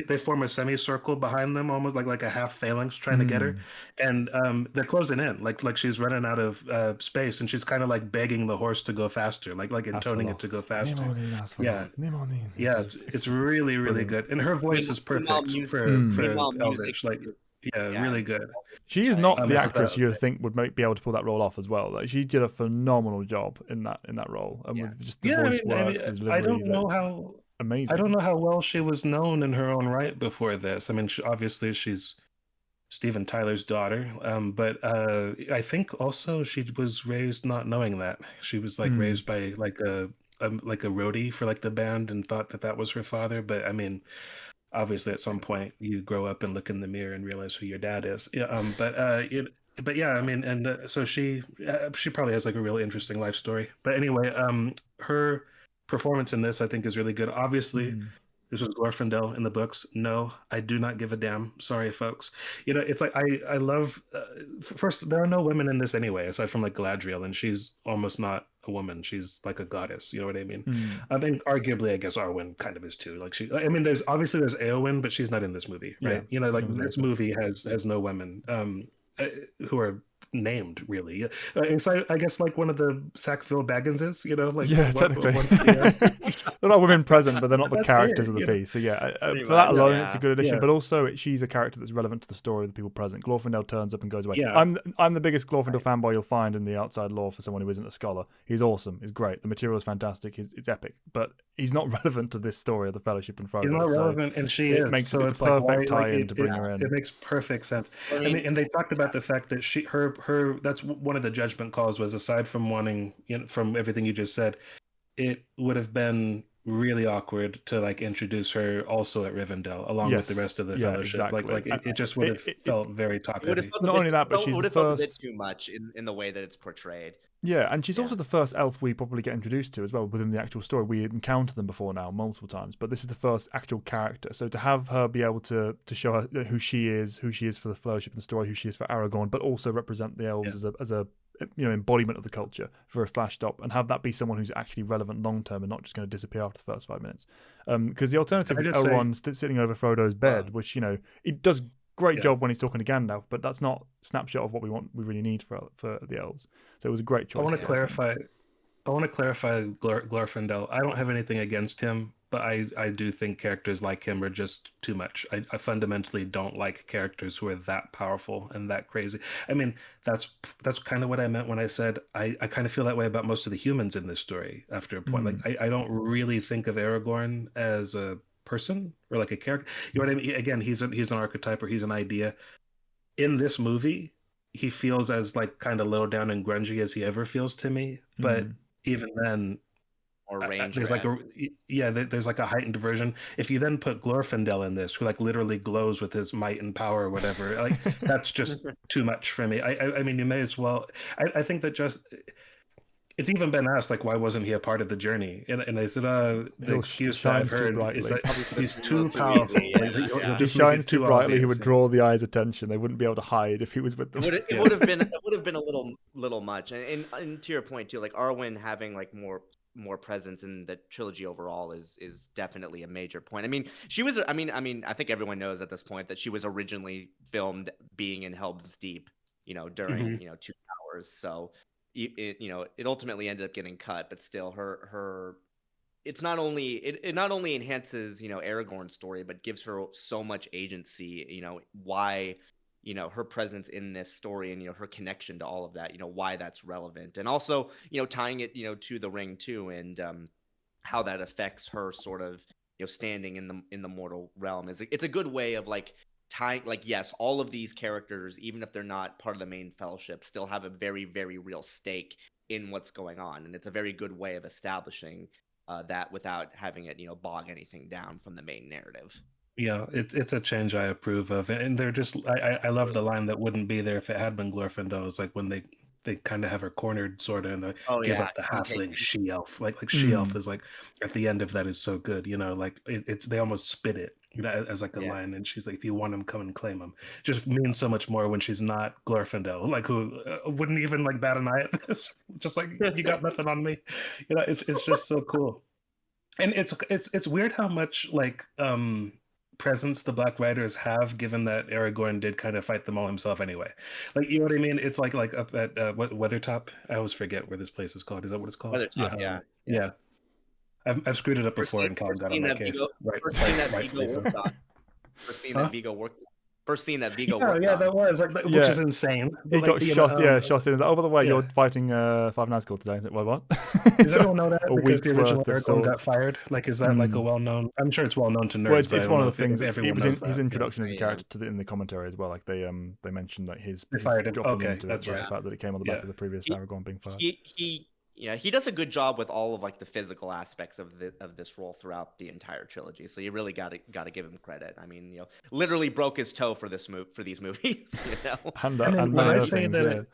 they form a semicircle behind them, almost like a half phalanx trying to get her, and they're closing in like she's running out of space, and she's kind of like begging the horse to go faster, like intoning it to go faster. It's really good, and her voice is perfect for Eldritch. Really good. She is not the actress you would think would be able to pull that role off as well. Like, she did a phenomenal job in that role, and with just the voice work. I don't know how amazing. I don't know how well she was known in her own right before this. I mean, obviously she's Steven Tyler's daughter, but I think also she was raised not knowing that. She was raised by like a roadie for like the band and thought that was her father. But I mean, obviously at some point you grow up and look in the mirror and realize who your dad is. But yeah, I mean, and so she probably has like a really interesting life story. But anyway, her performance in this I think is really good. Obviously, this was Glorfindel in the books. No, I do not give a damn. Sorry, folks. It's like I love. First, there are no women in this anyway, aside from like Galadriel, and she's almost not a woman. She's like a goddess. You know what I mean? I mean, arguably, I guess Arwen kind of is too. Like I mean, there's Eowyn, but she's not in this movie, right? Yeah, this movie has no women who are named really. It's I guess like one of the Sackville Bagginses, technically. There are women present, but they're not the characters of the piece. So for that alone, it's a good addition. But also, she's a character that's relevant to the story of the people present. Glorfindel turns up and goes away. I'm the biggest Glorfindel fanboy you'll find in the outside lore for someone who isn't a scholar. He's awesome. He's great. The material is fantastic. It's epic. But he's not relevant to this story of the Fellowship and Frodo. He's not relevant, and she is. It's a perfect tie-in to bring her in. It makes perfect sense. I mean, and they talked about the fact that her that's one of the judgment calls was, aside from wanting, from everything you just said, it would have been really awkward to like introduce her also at Rivendell along with the rest of the Fellowship. Exactly. It just would have felt very top heavy. Not only that, but she's the felt first. A bit too much in the way that it's portrayed. Yeah, and she's also the first elf we probably get introduced to as well within the actual story. We encountered them before now multiple times, but this is the first actual character. So to have her be able to show her who she is for the Fellowship and the story, who she is for Aragorn, but also represent the elves as a embodiment of the culture for a flash stop, and have that be someone who's actually relevant long term and not just going to disappear after the first 5 minutes. Because the alternative is Elrond sitting over Frodo's bed, which it does great job when he's talking to Gandalf, but that's not a snapshot of what we really need for the elves. So it was a great choice. I want to clarify Glorfindel. I don't have anything against him, but I do think characters like him are just too much. I fundamentally don't like characters who are that powerful and that crazy. I mean, that's kind of what I meant when I said I kind of feel that way about most of the humans in this story after a point. Like I don't really think of Aragorn as a person or like a character. You know what I mean? Again, he's an archetype, or he's an idea. In this movie, he feels as like kind of low down and grungy as he ever feels to me. But even then, or range there's like there's like a heightened version. If you then put Glorfindel in this, who like literally glows with his might and power or whatever, like that's just too much for me. I mean, you may as well. I think that just it's even been asked, like, why wasn't he a part of the journey? And I said, the excuse that I've heard is that he's too powerful. He shines too brightly. He would draw the eye's attention. They wouldn't be able to hide if he was with them. It would have been a little much. And to your point too, like Arwen having like more presence in the trilogy overall is definitely a major point. I mean, she was. I mean, I think everyone knows at this point that she was originally filmed being in Helm's Deep, during 2 hours. So it ultimately ended up getting cut, but still, it not only enhances Aragorn's story, but gives her so much agency. Why. Her presence in this story and, her connection to all of that, why that's relevant. And also, tying it, to the ring too, and how that affects her sort of, standing in the mortal realm it's a good way of like tying, like, yes, all of these characters, even if they're not part of the main fellowship, still have a very, very real stake in what's going on. And it's a very good way of establishing that without having it, bog anything down from the main narrative. Yeah, it's a change I approve of, and they're just I love the line that wouldn't be there if it had been Glorfindel. It's like when they kind of have her cornered sort of, and they give up the halfling she elf. Like she elf is like at the end of that is so good, like it's they almost spit it, as like a line, and she's like, if you want him, come and claim him. Just means so much more when she's not Glorfindel, like who wouldn't even like bat an eye at this. Just like, you got nothing on me, it's just so cool. And it's weird how much like presence the Black Riders have, given that Aragorn did kind of fight them all himself anyway. Like, you know what I mean? It's like up at Weathertop. I always forget where this place is called. Is that what it's called? Weathertop, yeah. I've screwed it up before, and Callan got on my case. First scene that Viggo worked on. First scene that Viggo worked on. Yeah, that was like, which is insane. He got shot in. Oh, by the way, you're fighting Five Nazgul today. Is it? What? Does everyone know that? Because the original Aragorn got fired. Like, is that like a well-known? I'm sure it's well-known to nerds. Well, it's one of the things. It was his introduction as a character in the commentary as well. Like they mentioned that his fired him. Okay, that's right. The fact that it came on the back of the previous Aragorn being fired. He does a good job with all of like the physical aspects of this role throughout the entire trilogy. So you really got to give him credit. I mean, literally broke his toe for these movies. And when I say that,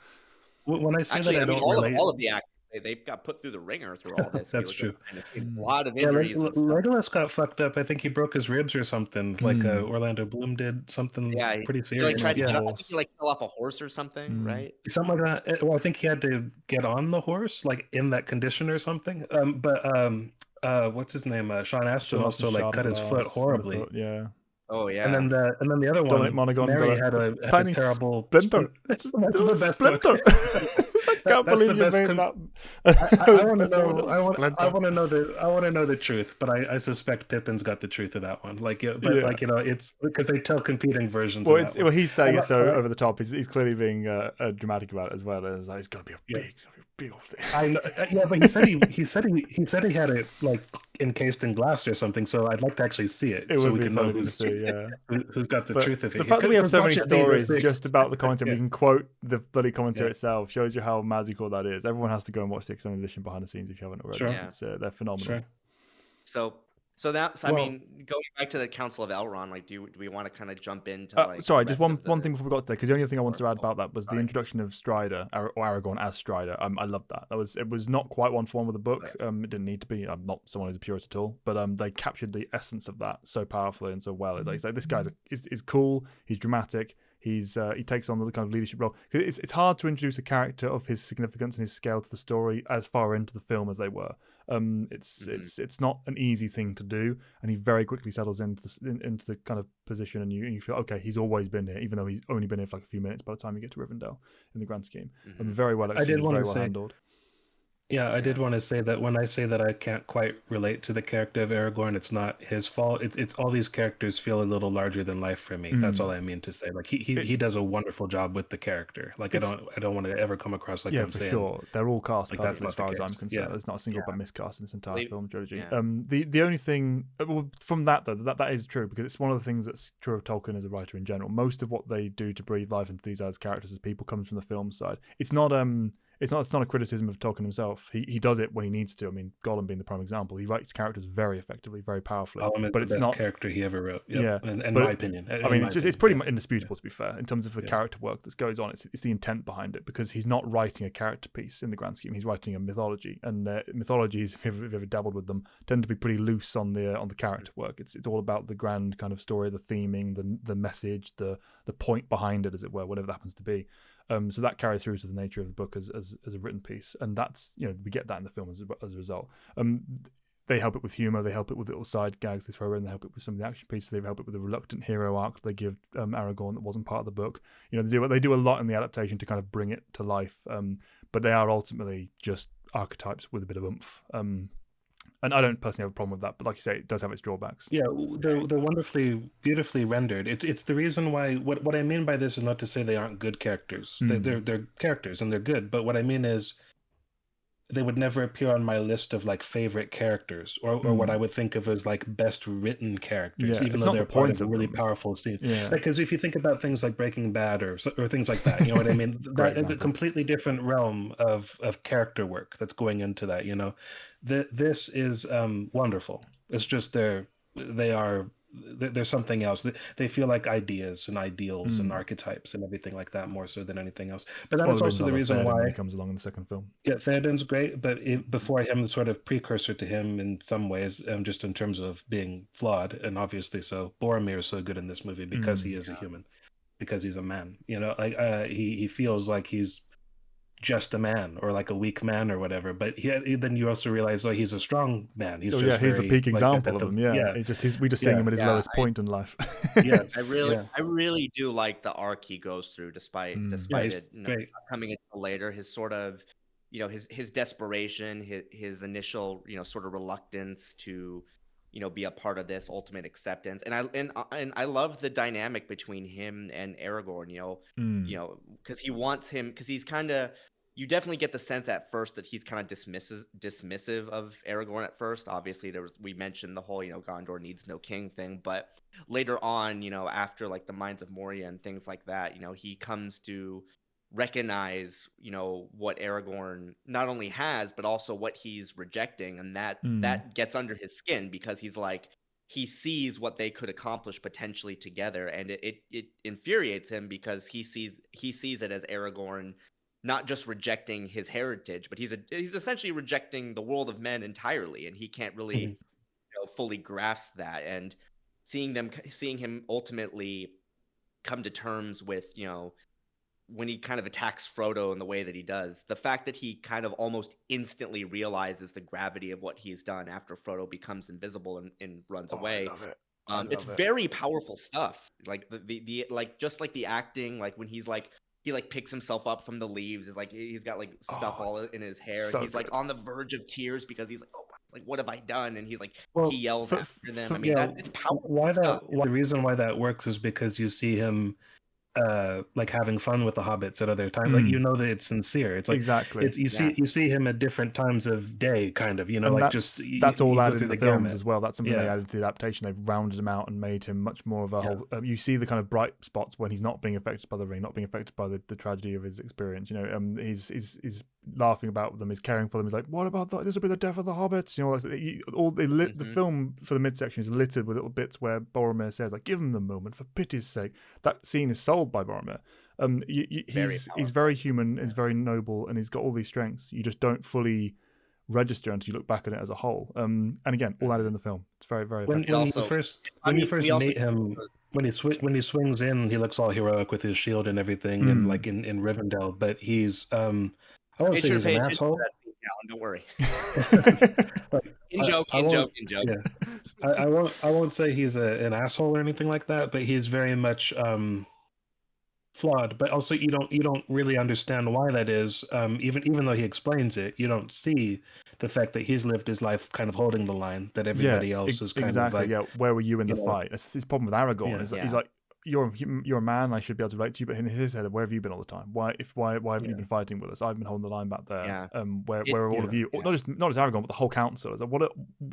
I don't relate, all of the actors, they got put through the ringer through all this. That's true. A lot of injuries. Legolas got fucked up. I think he broke his ribs or something. Like Orlando Bloom did something pretty serious. I think he like fell off a horse or something, right? Something like that. Well, I think he had to get on the horse, like in that condition or something. But what's his name? Sean Astin also like cut his foot horribly. Oh yeah. And then the other one, Monaghan, Mary had a terrible splinter. That's the best splinter. I can't believe you made that. I want to know. I want to know the truth, but I suspect Pippin's got the truth of that one. Like, it's because they tell competing versions. Well, he's saying it so over the top. He's clearly being dramatic about it as well. As it's going to be a big old thing. I know, but he said he had it like encased in glass or something. So I'd like to actually see it, so we can know who's got the truth of it. The fact that we have so many stories just about the commentary, we can quote the bloody commentary itself, shows you how magical that is. Everyone has to go and watch the extended edition behind the scenes if you haven't already. They're phenomenal. I mean, going back to the Council of Elrond, like, do we want to kind of jump into sorry, just one thing before we got there, because the only thing I wanted to add about that was the introduction of Strider, or Aragorn as Strider. I loved that. It was not quite one for one with the book. It didn't need to be. I'm not someone who's a purist at all, but they captured the essence of that so powerfully and so well. It's like this guy's is cool. He's dramatic. he takes on the kind of leadership role. It's hard to introduce a character of his significance and his scale to the story as far into the film as they were. It's not an easy thing to do, and he very quickly settles into the kind of position, and you feel, okay, he's always been here, even though he's only been here for like a few minutes by the time you get to Rivendell in the grand scheme. Very well executed, very well handled. Yeah, I did want to say that when I say that I can't quite relate to the character of Aragorn, it's not his fault. It's all these characters feel a little larger than life for me. That's all I mean to say. Like he does a wonderful job with the character. Like I don't want to ever come across like I'm saying. Sure. They're all cast like perfectly as far as I'm concerned. There's not a single miscast in this entire film trilogy. Yeah. The only thing from that though, that is true, because it's one of the things that's true of Tolkien as a writer in general. Most of what they do to breathe life into these as characters as people comes from the film side. It's not a criticism of Tolkien himself. He does it when he needs to. I mean, Gollum being the prime example. He writes characters very effectively, very powerfully. But it's the best character he ever wrote. Yep. Yeah, in my opinion. It's pretty much indisputable, to be fair, in terms of the character work that goes on. It's the intent behind it, because he's not writing a character piece in the grand scheme. He's writing a mythology, and mythologies, if you've ever dabbled with them, tend to be pretty loose on the character work. It's all about the grand kind of story, the theming, the message, the point behind it, as it were, whatever that happens to be. So that carries through to the nature of the book as a written piece, and that's, we get that in the film as a result. They help it with humor, they help it with little side gags they throw in, they help it with some of the action pieces, they help it with the reluctant hero arc they give Aragorn that wasn't part of the book. They do a lot in the adaptation to kind of bring it to life, but they are ultimately just archetypes with a bit of oomph. And I don't personally have a problem with that, but like you say, it does have its drawbacks. Yeah, they're wonderfully, beautifully rendered. It's the reason why. What I mean by this is not to say they aren't good characters. They're characters and they're good. But what I mean is, they would never appear on my list of like favorite characters or what I would think of as like best written characters, even though they're part of a really powerful scene. Yeah. Because if you think about things like Breaking Bad or things like that, you know what I mean? It's a completely different realm of character work that's going into that. This is wonderful. It's just there's something else. They feel like ideas and ideals and archetypes and everything like that, more so than anything else. But that is also the reason why he comes along in the second film. Yeah, Theoden's great, but before him, the sort of precursor to him in some ways, just in terms of being flawed, and obviously so. Boromir is so good in this movie because he is a human, because he's a man. He feels like he's just a man, or like a weak man or whatever, but then you also realize he's a strong man. He's the peak example of him. We just seeing him at his lowest point in life. Yes, I really do like the arc he goes through, despite it coming into later. His sort of his desperation, his initial sort of reluctance to be a part of this ultimate acceptance, and I love the dynamic between him and Aragorn. Because he wants him, because he's kind of. You definitely get the sense at first that he's kind of dismissive of Aragorn at first. Obviously, we mentioned the whole Gondor needs no king thing, but later on, after like the Mines of Moria and things like that, he comes to recognize what Aragorn not only has, but also what he's rejecting, and that gets under his skin, because he's like, he sees what they could accomplish potentially together, and it infuriates him, because he sees it as Aragorn not just rejecting his heritage, but he's essentially rejecting the world of men entirely, and he can't really fully grasp that. And seeing him ultimately come to terms with when he kind of attacks Frodo in the way that he does, the fact that he kind of almost instantly realizes the gravity of what he's done after Frodo becomes invisible and runs away. I love it. It's very powerful stuff. Like the like, just like the acting, like when he's like, he like picks himself up from the leaves. It's like he's got like stuff all in his hair. So and he's like on the verge of tears, because he's like, oh, like, what have I done? And he's like, he yells after them. It's powerful stuff. The reason why that works is because you see him like having fun with the hobbits at other times. Like that it's sincere. It's like exactly. You see him at different times of day, kind of. And like that's all added in the films as well. That's something they added to the adaptation. They've rounded him out and made him much more of a whole. You see the kind of bright spots when he's not being affected by the ring, not being affected by the tragedy of his experience. He's laughing about them, he's caring for them. He's like, what about that? This will be the death of the hobbits. The film for the midsection is littered with little bits where Boromir says, like, give them the moment, for pity's sake. That scene is sold by Boromir. He's very human, he's very noble, and he's got all these strengths. You just don't fully register until you look back at it as a whole. And again, all added in the film. It's very, very when you first meet him. when he swings in, he looks all heroic with his shield and everything, and like in Rivendell. But he's I won't say he's an asshole. Callan, don't worry. Like, in joke. Yeah, I won't say he's an asshole or anything like that. But he's very much flawed. But also, you don't really understand why that is. Even though he explains it, you don't see the fact that he's lived his life kind of holding the line that everybody else is kind of like. Yeah, where were you in the fight? That's his problem with Aragorn. He's like, you're a man. I should be able to relate to you. But in his head, where have you been all the time? Why haven't you been fighting with us? I've been holding the line back there. Yeah. Where are all of you? Not just Aragorn, but the whole council. It's like,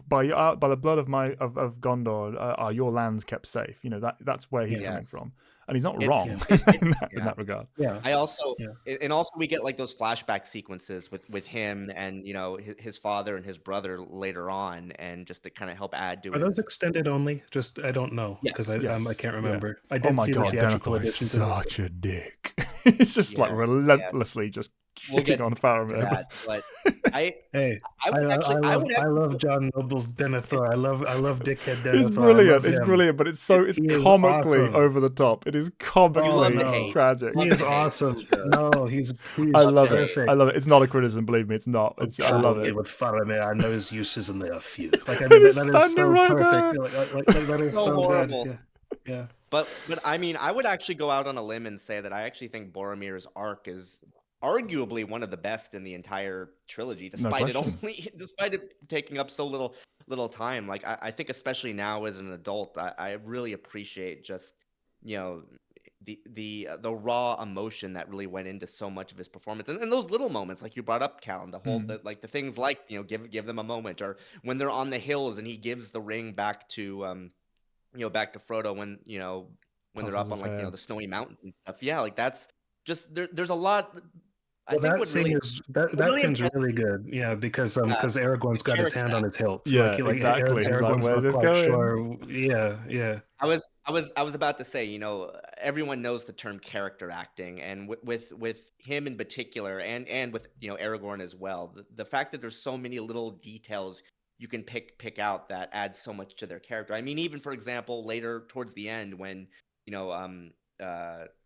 by the blood of Gondor, are your lands kept safe? That's where he's coming from. And he's not wrong in that regard. Yeah. And also we get like those flashback sequences with him and his father and his brother later on, and just to kind of help add to it. Are those extended only? Just I don't know because I can't remember. Yeah. I did my see God, the theatrical Denethor is edition. Such a dick. It's just like relentlessly just shitting on Faramir. But I love John Noble's Denethor. I love dickhead Denethor. It's brilliant, but it's comically over the top. It is comically tragic. He is awesome. No, he's I love perfect. it. I love it. It's not a criticism, believe me. It's not. I love it. With Faramir, I know his uses and they are few. Like I mean, that is so perfect. Like that is so horrible. Good. Yeah. But I mean, I would actually go out on a limb and say that I actually think Boromir's arc is arguably one of the best in the entire trilogy, despite it taking up so little time. Like I think especially now as an adult, I really appreciate just the raw emotion that really went into so much of his performance, and those little moments like you brought up, Callan, the whole the things like give them a moment, or when they're on the hills and he gives the ring back to back to Frodo when they're up on like the snowy mountains and stuff. Yeah, like that's just there's a lot. Well, that scene's really good. Yeah, because Aragorn's got his hand on his hilt. Yeah, exactly. Aragorn's where's this going? Sure. Yeah. I was about to say, everyone knows the term character acting, and with him in particular, and with Aragorn as well. The fact that there's so many little details you can pick out that add so much to their character. I mean, even for example, later towards the end when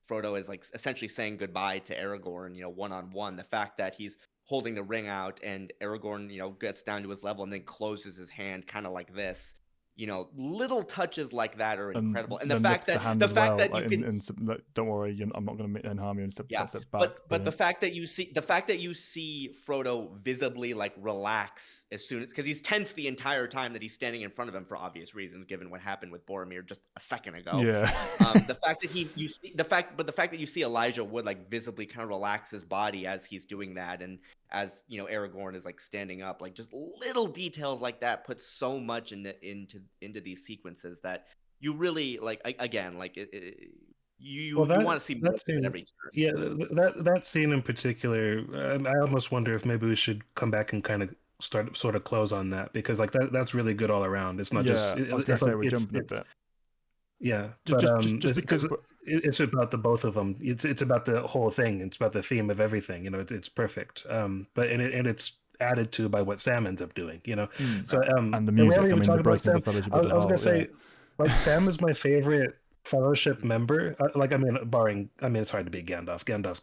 Frodo is like essentially saying goodbye to Aragorn, one-on-one. The fact that he's holding the ring out and Aragorn, gets down to his level and then closes his hand kind of like this. Little touches like that are incredible. And the fact that you can don't worry, I'm not going to harm you and step back. But the fact that you see Frodo visibly like relax as soon as, because he's tense the entire time that he's standing in front of him for obvious reasons, given what happened with Boromir just a second ago. Yeah. The fact that you see Elijah Wood like visibly kind of relax his body as he's doing that, and as Aragorn is like standing up, like just little details like that put so much into these sequences that you really like. Again, like you want to see more of it every turn. Yeah, that scene in particular, I almost wonder if maybe we should come back and kind of sort of close on that, because like that's really good all around. It's not just. I was gonna say we're jumping a bit. Yeah, just because it's about the both of them. It's about the whole thing. It's about the theme of everything. It's perfect. But it's added to by what Sam ends up doing. So and the music. I mean, the breaking of the fellowship. I was gonna say, like, Sam is my favorite Fellowship member. Barring. It's hard to beat Gandalf. Gandalf's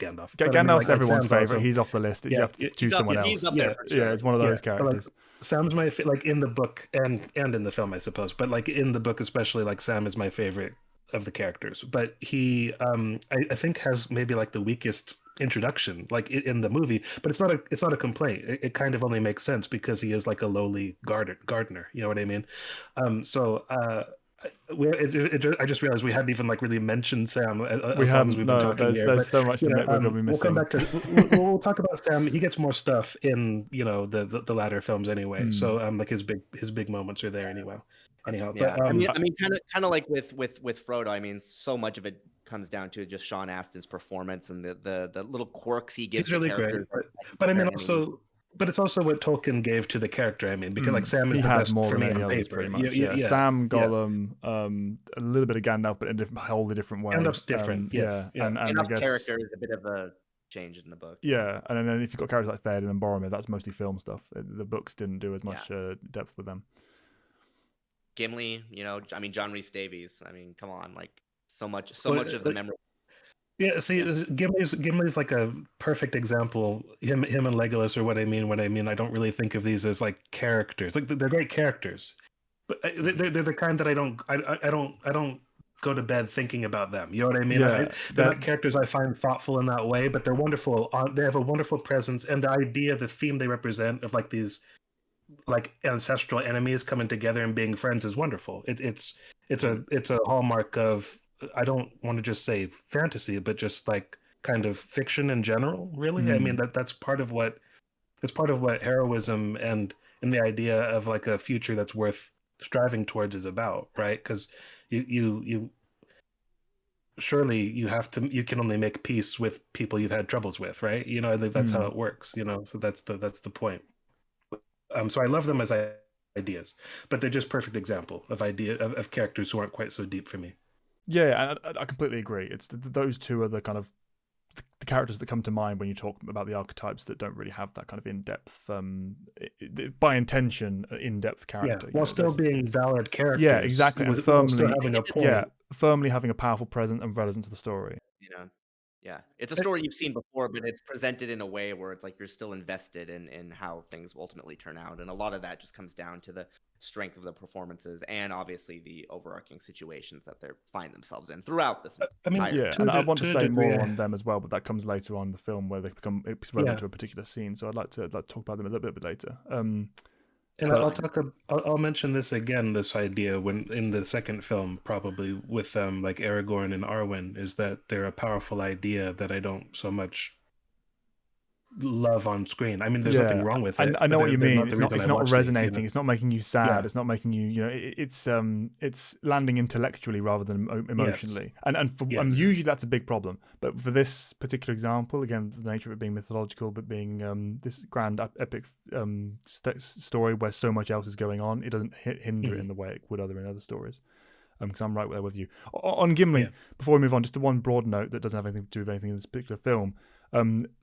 everyone's favorite. Awesome. He's off the list. You have to choose someone else. He's up there for sure. Yeah, it's one of those characters. Sam's my like in the book and in the film, I suppose, but like in the book especially, like Sam is my favorite of the characters. But he I think has maybe like the weakest introduction like in the movie, but it's not a complaint. It kind of only makes sense because he is like a lowly gardener, you know what I mean? I just realized we hadn't even like really mentioned Sam. We haven't. No, there's so much to we're going to be missing. We'll come back to. We'll talk about Sam. He gets more stuff in the latter films anyway. So like his big moments are there anyway. Anyhow, yeah. But, I mean, kind of like with Frodo. I mean, so much of it comes down to just Sean Astin's performance and the little quirks he gives. He's really great. But I mean, also. But it's also what Tolkien gave to the character. I mean, because like Sam is the best for me on paper. Pretty much. Yeah. Sam, Gollum, a little bit of Gandalf, but in a wholly different way. Gandalf's different. Yes. And I guess character is a bit of a change in the book. Yeah, and then if you've got characters like Theoden and Boromir, that's mostly film stuff. The books didn't do as much depth with them. Gimli, I mean, John Rhys Davies. I mean, come on, like so much of the Like, memory. yeah, see, Gimli's like a perfect example. Him and Legolas are what I mean when I don't really think of these as like characters. Like they're great characters, but they're the kind that I don't go to bed thinking about them. You know what I mean? Yeah, they're not characters I find thoughtful in that way, but they're wonderful. They have a wonderful presence, and the theme they represent of like these like ancestral enemies coming together and being friends is wonderful. It's a hallmark of, I don't want to just say fantasy, but just like kind of fiction in general. Really, I mean that's part of what heroism and the idea of like a future that's worth striving towards is about, right? Because you surely you can only make peace with people you've had troubles with, right? I think that's how it works. So that's the point. So I love them as ideas, but they're just perfect example of characters who aren't quite so deep for me. Yeah, and I completely agree. It's those two are the kind of the characters that come to mind when you talk about the archetypes that don't really have that kind of in-depth, by intention, in-depth character. Yeah, while still being valid characters. Yeah, exactly, and firmly still having a point. Yeah, firmly having a powerful presence and relevance to the story. Yeah, it's a story you've seen before, but it's presented in a way where it's like you're still invested in how things ultimately turn out, and a lot of that just comes down to the strength of the performances and obviously the overarching situations that they find themselves in throughout this. And I want to say more on them as well, but that comes later on in the film where it's relevant to a particular scene. So I'd like to talk about them a little bit later. And I'll mention this again. This idea when in the second film, probably with like Aragorn and Arwen, is that they're a powerful idea that I don't so much love on screen. I mean, there's nothing wrong with it. I know what you mean. It's not resonating. These, It's not making you sad. It's not making you. It's landing intellectually rather than emotionally. Yes. And usually that's a big problem. But for this particular example, again, the nature of it being mythological, but being this grand epic story where so much else is going on, it doesn't hinder it in the way it would in other stories. Because I'm right there with you. On Gimli, before we move on, just one broad note that doesn't have anything to do with anything in this particular film.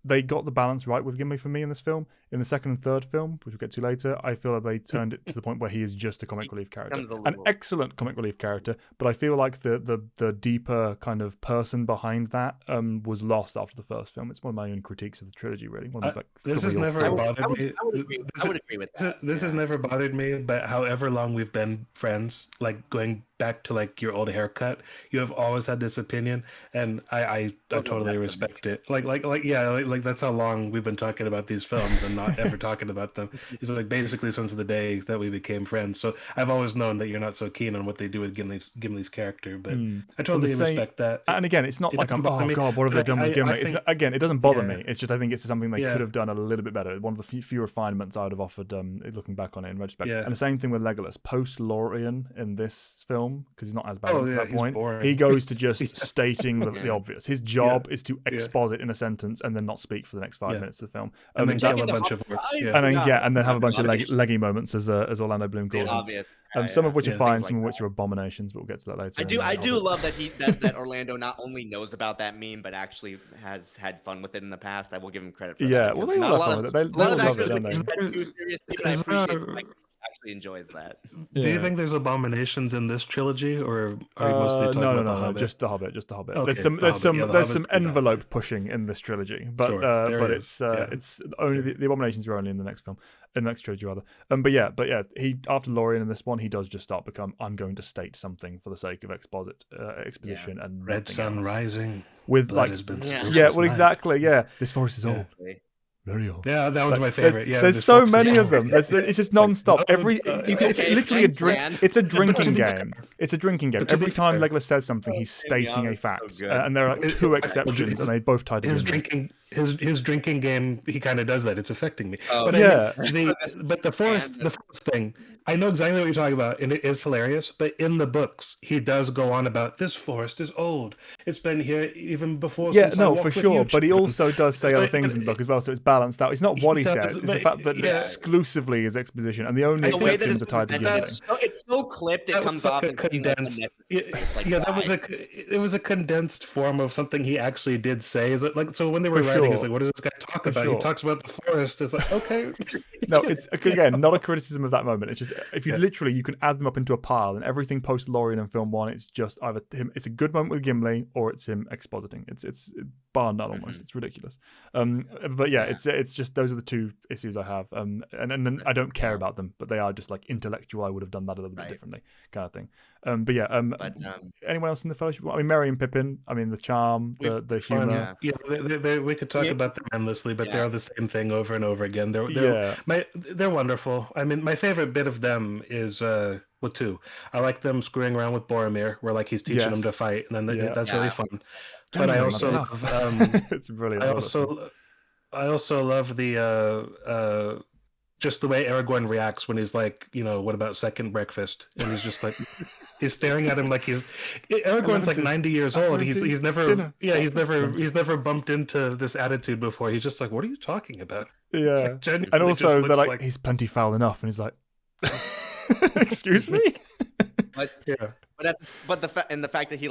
They got the balance right with Gimli for me in this film. In the second and third film, which we'll get to later, I feel that they turned it to the point where he is just a comic relief character. An excellent comic relief character, but I feel like the deeper kind of person behind that was lost after the first film. It's one of my own critiques of the trilogy, really. This has never bothered me. I would agree with that. This has never bothered me, but however long we've been friends, like going back to like your old haircut, you have always had this opinion, and I totally respect it. Like that's how long we've been talking about these films and not ever talking about them. It's like basically since the day that we became friends. So I've always known that you're not so keen on what they do with Gimli's character, but I totally respect that. And again, it's not like God, what have they done with Gimli? Again, it doesn't bother me. It's just I think it's something they could have done a little bit better. One of the few refinements I would have offered looking back on it in retrospect. And the same thing with Legolas. Post Lothlorien in this film, because he's not as bad at that point. Boring. He goes to just stating the obvious. His job is to exposit in a sentence and then not speak for the next 5 minutes of the film. And then kill a bunch of orcs. And then have a bunch of leggy moments, as Orlando Bloom calls them. Some of which are fine, some of which are abominations, but we'll get to that later. I do love that Orlando not only knows about that meme, but actually has had fun with it in the past. I will give him credit for that. Yeah, well, they all have fun with it. They all love it, don't they? Too serious, but I appreciate actually enjoys that. Do you think there's abominations in this trilogy, or are you mostly talking about the Hobbit? Just the Hobbit. Okay, there's some envelope pushing in this trilogy, but it's only the abominations are only in the next film, in the next trilogy rather. But he after Lorien in this one, he does just start become I'm going to state something for the sake of exposition and red sun rising with blood has been exactly this forest is old. Very old. Yeah, that was my favorite. There's so many of them. It's just non-stop. It's literally a drink. It's a drinking game. It's a drinking game. Every time Legolas says something, he's stating a fact, and there are two exceptions, and they both tie together. His drinking game, he kind of does that. It's affecting me. But the forest thing, I know exactly what you're talking about, and it is hilarious. But in the books, he does go on about this forest is old. It's been here even before. Yeah, no, for sure. But he also does say other things in the book as well, so it's balanced out. It's not what he says; it's the fact that exclusively is exposition, and the only exceptions are tied together. It's so clipped; it comes off and condensed. It was a condensed form of something he actually did say. Is it like so when they were writing writing is sure. like, what does this guy talk For about? He sure. talks about the forest. It's like, okay. No, it's again not a criticism of that moment. It's just if you Yeah. literally you can add them up into a pile, and everything post Lorien in film one, it's just either him. It's a good moment with Gimli, or it's him expositing. It's bar none almost. It's ridiculous. But yeah, it's just those are the two issues I have. And then I don't care about them, but they are just like intellectual. I would have done that a little bit differently, kind of thing. But yeah, anyone else in the Fellowship? I mean, Merry and Pippin. I mean, the charm, the humor. Yeah, we could talk about them endlessly, but they're the same thing over and over again. They're wonderful. I mean, my favorite bit of them is two. I like them screwing around with Boromir, where like he's teaching them to fight, and then that's really fun. But I also love, it's brilliant. I also love the just the way Aragorn reacts when he's like, what about second breakfast? And he's just like, he's staring at him like Aragorn's like 90 years old. He's never bumped into this attitude before. He's just like, what are you talking about? Yeah, like, and also they're like, he's plenty foul enough, and he's like, excuse me. But the fact that he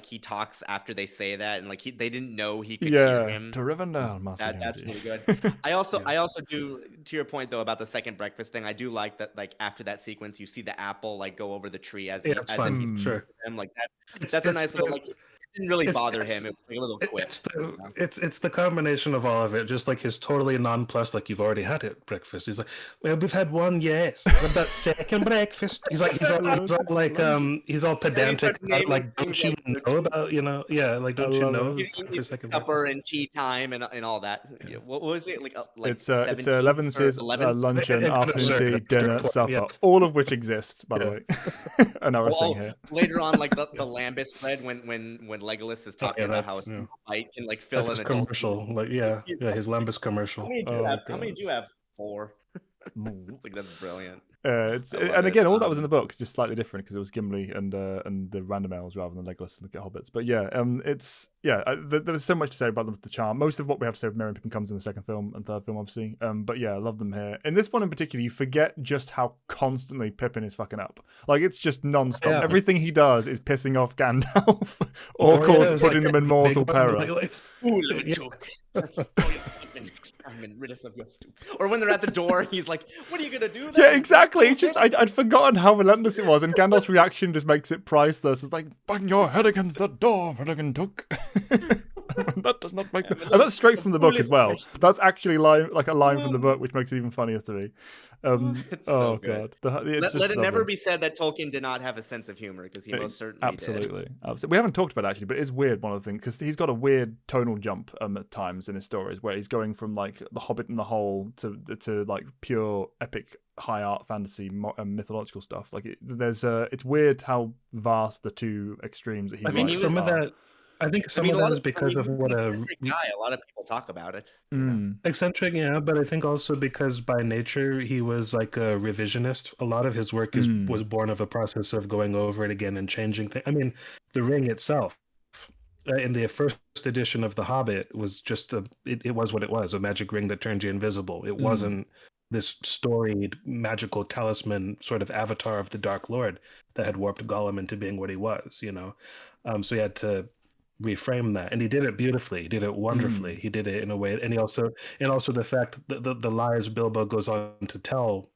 he talks after they say that, and like they didn't know he could hear him. To Rivendell, that's really good. I also do, to your point though about the second breakfast thing. I do like that. Like after that sequence, you see the apple like go over the tree as he's sure. Them like that. That's a nice little like. It didn't really bother him. It was like a little quip. It's the combination of all of it. Just like his totally nonplussed, like you've already had it breakfast. He's like, well, we've had one, yes. What about second breakfast? He's all pedantic. Like, don't you know about like don't you know for second supper and tea time and all that. Yeah. What was it like? It's 11's luncheon, afternoon tea, dinner, supper, all of which exists by the way. Another thing here. Later on, like the lambus bread when Legolas is talking about how a bite can like fill an adult commercial. Like his Lambus commercial. How many do you have? 4. Like that's brilliant. And again, all that was in the book, just slightly different because it was Gimli and the random elves rather than Legolas and the hobbits. But yeah, there's so much to say about them with the charm. Most of what we have to say with Merry and Pippin comes in the second film and third film, obviously. But yeah, I love them here. In this one in particular, you forget just how constantly Pippin is fucking up. Like it's just non-stop. Yeah. Everything he does is pissing off Gandalf or putting them in mortal peril. I'm rid of your stupid. Or when they're at the door, he's like, "What are you gonna do?" Yeah, exactly. It's just I'd forgotten how relentless it was, and Gandalf's reaction just makes it priceless. It's like, bang your head against the door, Duck. That does not make. And that's straight from the book as well. That's actually a line from the book, which makes it even funnier to me. So god! Let it never be said that Tolkien did not have a sense of humor, because he most certainly did. Absolutely. We haven't talked about it actually, but it is weird. One of the things, because he's got a weird tonal jump at times in his stories, where he's going from like The Hobbit and the Hole to like pure epic high art fantasy mythological stuff. Like it's weird how vast the two extremes that he. I mean, some of that. I think some of that is because of what a lot of people talk about it. Eccentric, yeah, but I think also because by nature he was like a revisionist. A lot of his work was born of a process of going over it again and changing things. I mean, the ring itself in the first edition of The Hobbit was just it was what it was, a magic ring that turned you invisible. It wasn't this storied magical talisman sort of avatar of the Dark Lord that had warped Gollum into being what he was, so he had to reframe that, and he did it beautifully. He did it wonderfully. He did it in a way, and also the fact that the lies Bilbo goes on to tell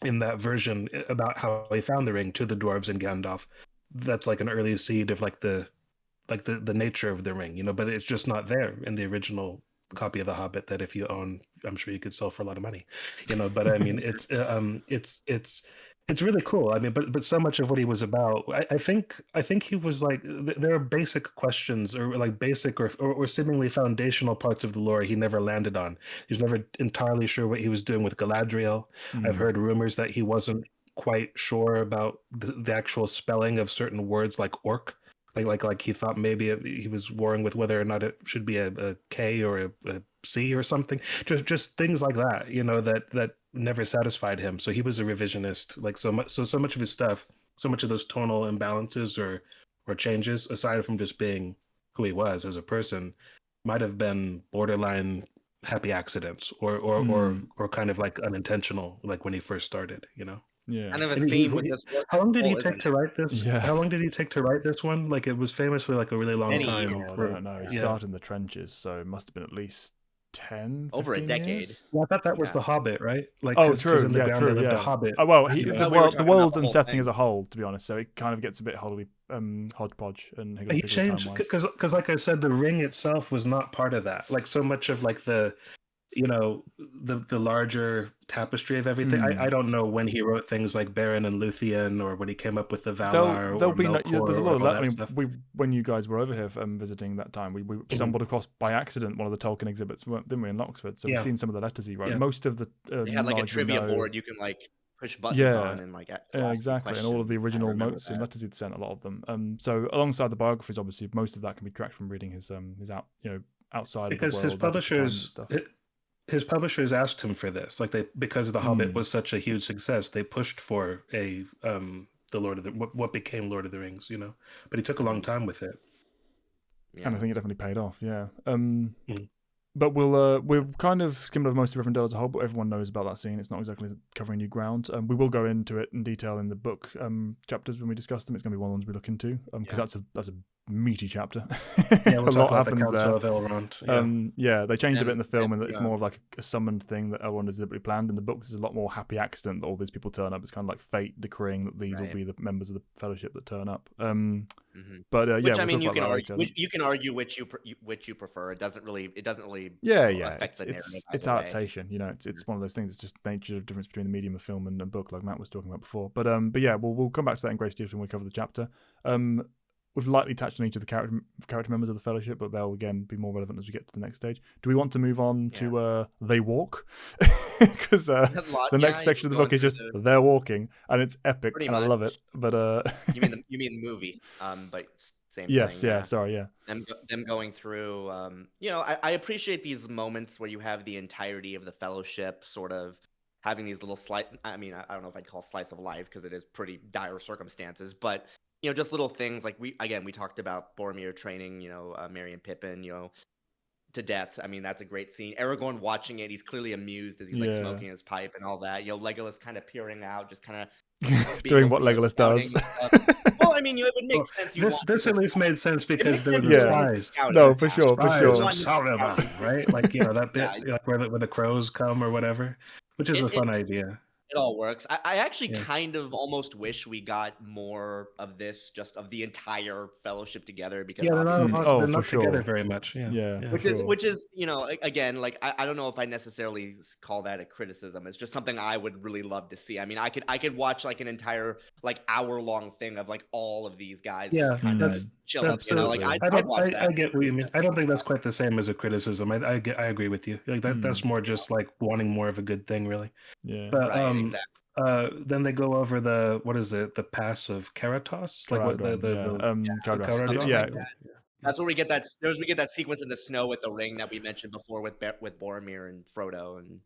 in that version about how he found the ring to the dwarves and Gandalf. That's like an early seed of like the nature of the ring, but it's just not there in the original copy of The Hobbit that if you own, I'm sure you could sell for a lot of money, but I mean, it's really cool. I mean, but so much of what he was about, I think he was like, there are basic questions or like basic or seemingly foundational parts of the lore he never landed on. He was never entirely sure what he was doing with Galadriel. I've heard rumors that he wasn't quite sure about the actual spelling of certain words like orc. Like he thought maybe he was warring with whether or not it should be a K or a C or something. Just things like that, that never satisfied him. So he was a revisionist. Like so much of his stuff, so much of those tonal imbalances or changes, aside from just being who he was as a person, might have been borderline happy accidents or kind of like unintentional, like when he first started. Yeah. Kind of a And theme with this work. how long did he isn't take to write this? Yeah. How long did he take to write this one? Like, it was famously like a really long Many time. years. God, I don't know. He Yeah. started in the trenches, so it must have been at least 10, Over a 15 decade. years? Well, I thought that was Yeah. The Hobbit, right? Like, Oh, 'cause true. in the Yeah, ground true. they lived a Yeah. hobbit. Oh, well, I the thought we were world, talking about world the and whole setting thing. as a whole, to be honest. So it kind of gets a bit hodgepodge and He higgledy-piggledy changed time-wise. because, like I said, the ring itself was not part of that. Like, so much of like the larger tapestry of everything. I don't know when he wrote things like Baron and Luthien, or when he came up with the Valar, There'll or be Melkor, there's a or lot of all that. I that mean, stuff. when you guys were over here visiting that time, we stumbled across by accident one of the Tolkien exhibits, didn't we, in Oxford? So we've Yeah. seen some of the letters he wrote. Yeah. Most of the They had like a knowledge we trivia know- board you can like push buttons Yeah. on and like ask exactly, and all of the questions. I original remember notes and that. letters he'd sent, a lot of them. So alongside the biographies, obviously, most of that can be tracked from reading his outside Because of the world, stuff. his publishers asked him for this, like because The Hobbit was such a huge success, they pushed for the what became Lord of the Rings, but he took a long time with it. Yeah. And I think it definitely paid off. Yeah. But we've kind of skimmed over most of Rivendell as a whole, but everyone knows about that scene. It's not exactly covering new ground. We will go into it in detail in the book chapters when we discuss them. It's going to be one of the ones we look into because that's a meaty chapter. Yeah, we'll a lot talk about the happens Council there. of Elrond. They changed a bit in the film, and that it's yeah. more of like a summoned thing that Elrond is deliberately planned. In the books, there's a lot more happy accident that all these people turn up. It's kind of like fate decreeing that these will be the members of the Fellowship that turn up. But Which, yeah, I mean, we'll you talk can about argue. that later. You can argue which you prefer. It doesn't really. Yeah, affect the narrative. It's either way. adaptation. It's one of those things. It's just nature of difference between the medium of film and a book, like Matt was talking about before. But yeah, we'll come back to that in greater detail when we cover the chapter. We've lightly touched on each of the character members of the Fellowship, but they'll again be more relevant as we get to the next stage. Do we want to move on to They Walk? Because the next section of the book is just they're walking, and it's epic, and I love it. But you mean the movie? But same yes, thing. yeah, sorry, yeah. Them going through. I appreciate these moments where you have the entirety of the Fellowship sort of having these little I mean, I don't know if I'd call slice of life because it is pretty dire circumstances, but just little things like we talked about Boromir training, Merry and Pippin, to death. I mean, that's a great scene. Aragorn watching it, he's clearly amused as he's like smoking his pipe and all that. Legolas kind of peering out, just kind of doing what Legolas does. Well, I mean, it would make sense. This at least made sense because there were the spies. No, for sure. Right? Like that bit, like where the crows come or whatever, which is a fun idea. It all works. I actually kind of almost wish we got more of this, just of the entire Fellowship together, because they're not sure. together very much. Which is again, like I don't know if I necessarily call that a criticism. It's just something I would really love to see. I mean, I could watch like an entire like hour-long thing of like all of these guys just kind of chilling. I get what you mean. I don't think that's quite the same as a criticism. I agree with you. Like that's more just like wanting more of a good thing, really. Yeah. But then they go over the pass of Karatos, like That's where we get that. We get that sequence in the snow with the ring that we mentioned before with Boromir and Frodo, and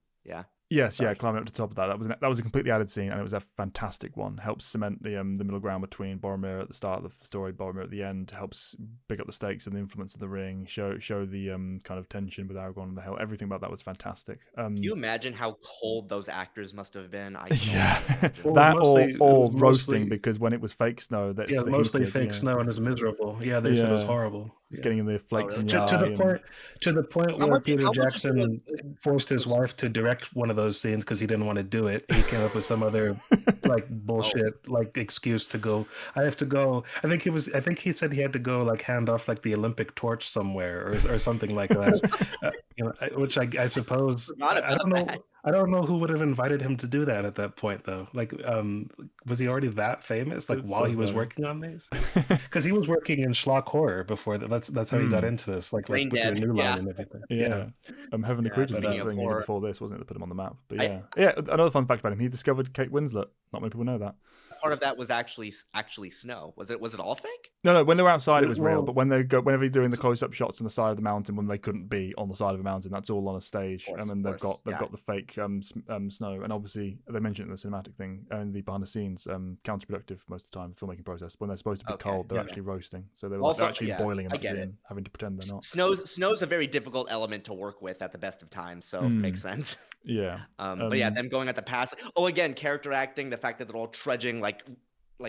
climbing up to the top of that. That was a completely added scene, and it was a fantastic one. Helps cement the middle ground between Boromir at the start of the story, Boromir at the end. Helps pick up the stakes and the influence of the ring. Show the kind of tension with Aragorn and the Hill. Everything about that was fantastic. Can you imagine how cold those actors must have been? Or roasting, because when it was fake snow, that's mostly fake snow and it was miserable. Yeah, they said it was horrible. It's getting in the flakes in your eye. To the point where Peter Jackson forced his wife to direct one of those scenes because he didn't want to do it. He came up with some other like bullshit like excuse to go. I have to go. I think he said he had to go like hand off like the Olympic torch somewhere or something like that. Which I suppose I don't know who would have invited him to do that at that point though. Like, was he already that famous? Like while he was working on these, because he was working in schlock horror before that. That's how he got into this. Like with your new line and everything. Heavenly Creatures was that thing before this, wasn't it? That put him on the map. But yeah. Another fun fact about him: he discovered Kate Winslet. Not many people know that. Part of that was actually snow. Was it all fake? No, when they were outside, it was real. Well, But when whenever you're doing the close-up shots on the side of the mountain, when they couldn't be on the side of a mountain, that's all on a stage. And they've got the fake snow, and obviously they mentioned it in the cinematic thing and the behind the scenes, counterproductive most of the time, the filmmaking process. When they're supposed to be cold, they're actually roasting. So they're Also, actually boiling in that get it. scene, having to pretend they're not. Snow's a very difficult element to work with at the best of times, so makes sense. Yeah. But yeah, them going at the pass. Oh, again, character acting, the fact that they're all trudging like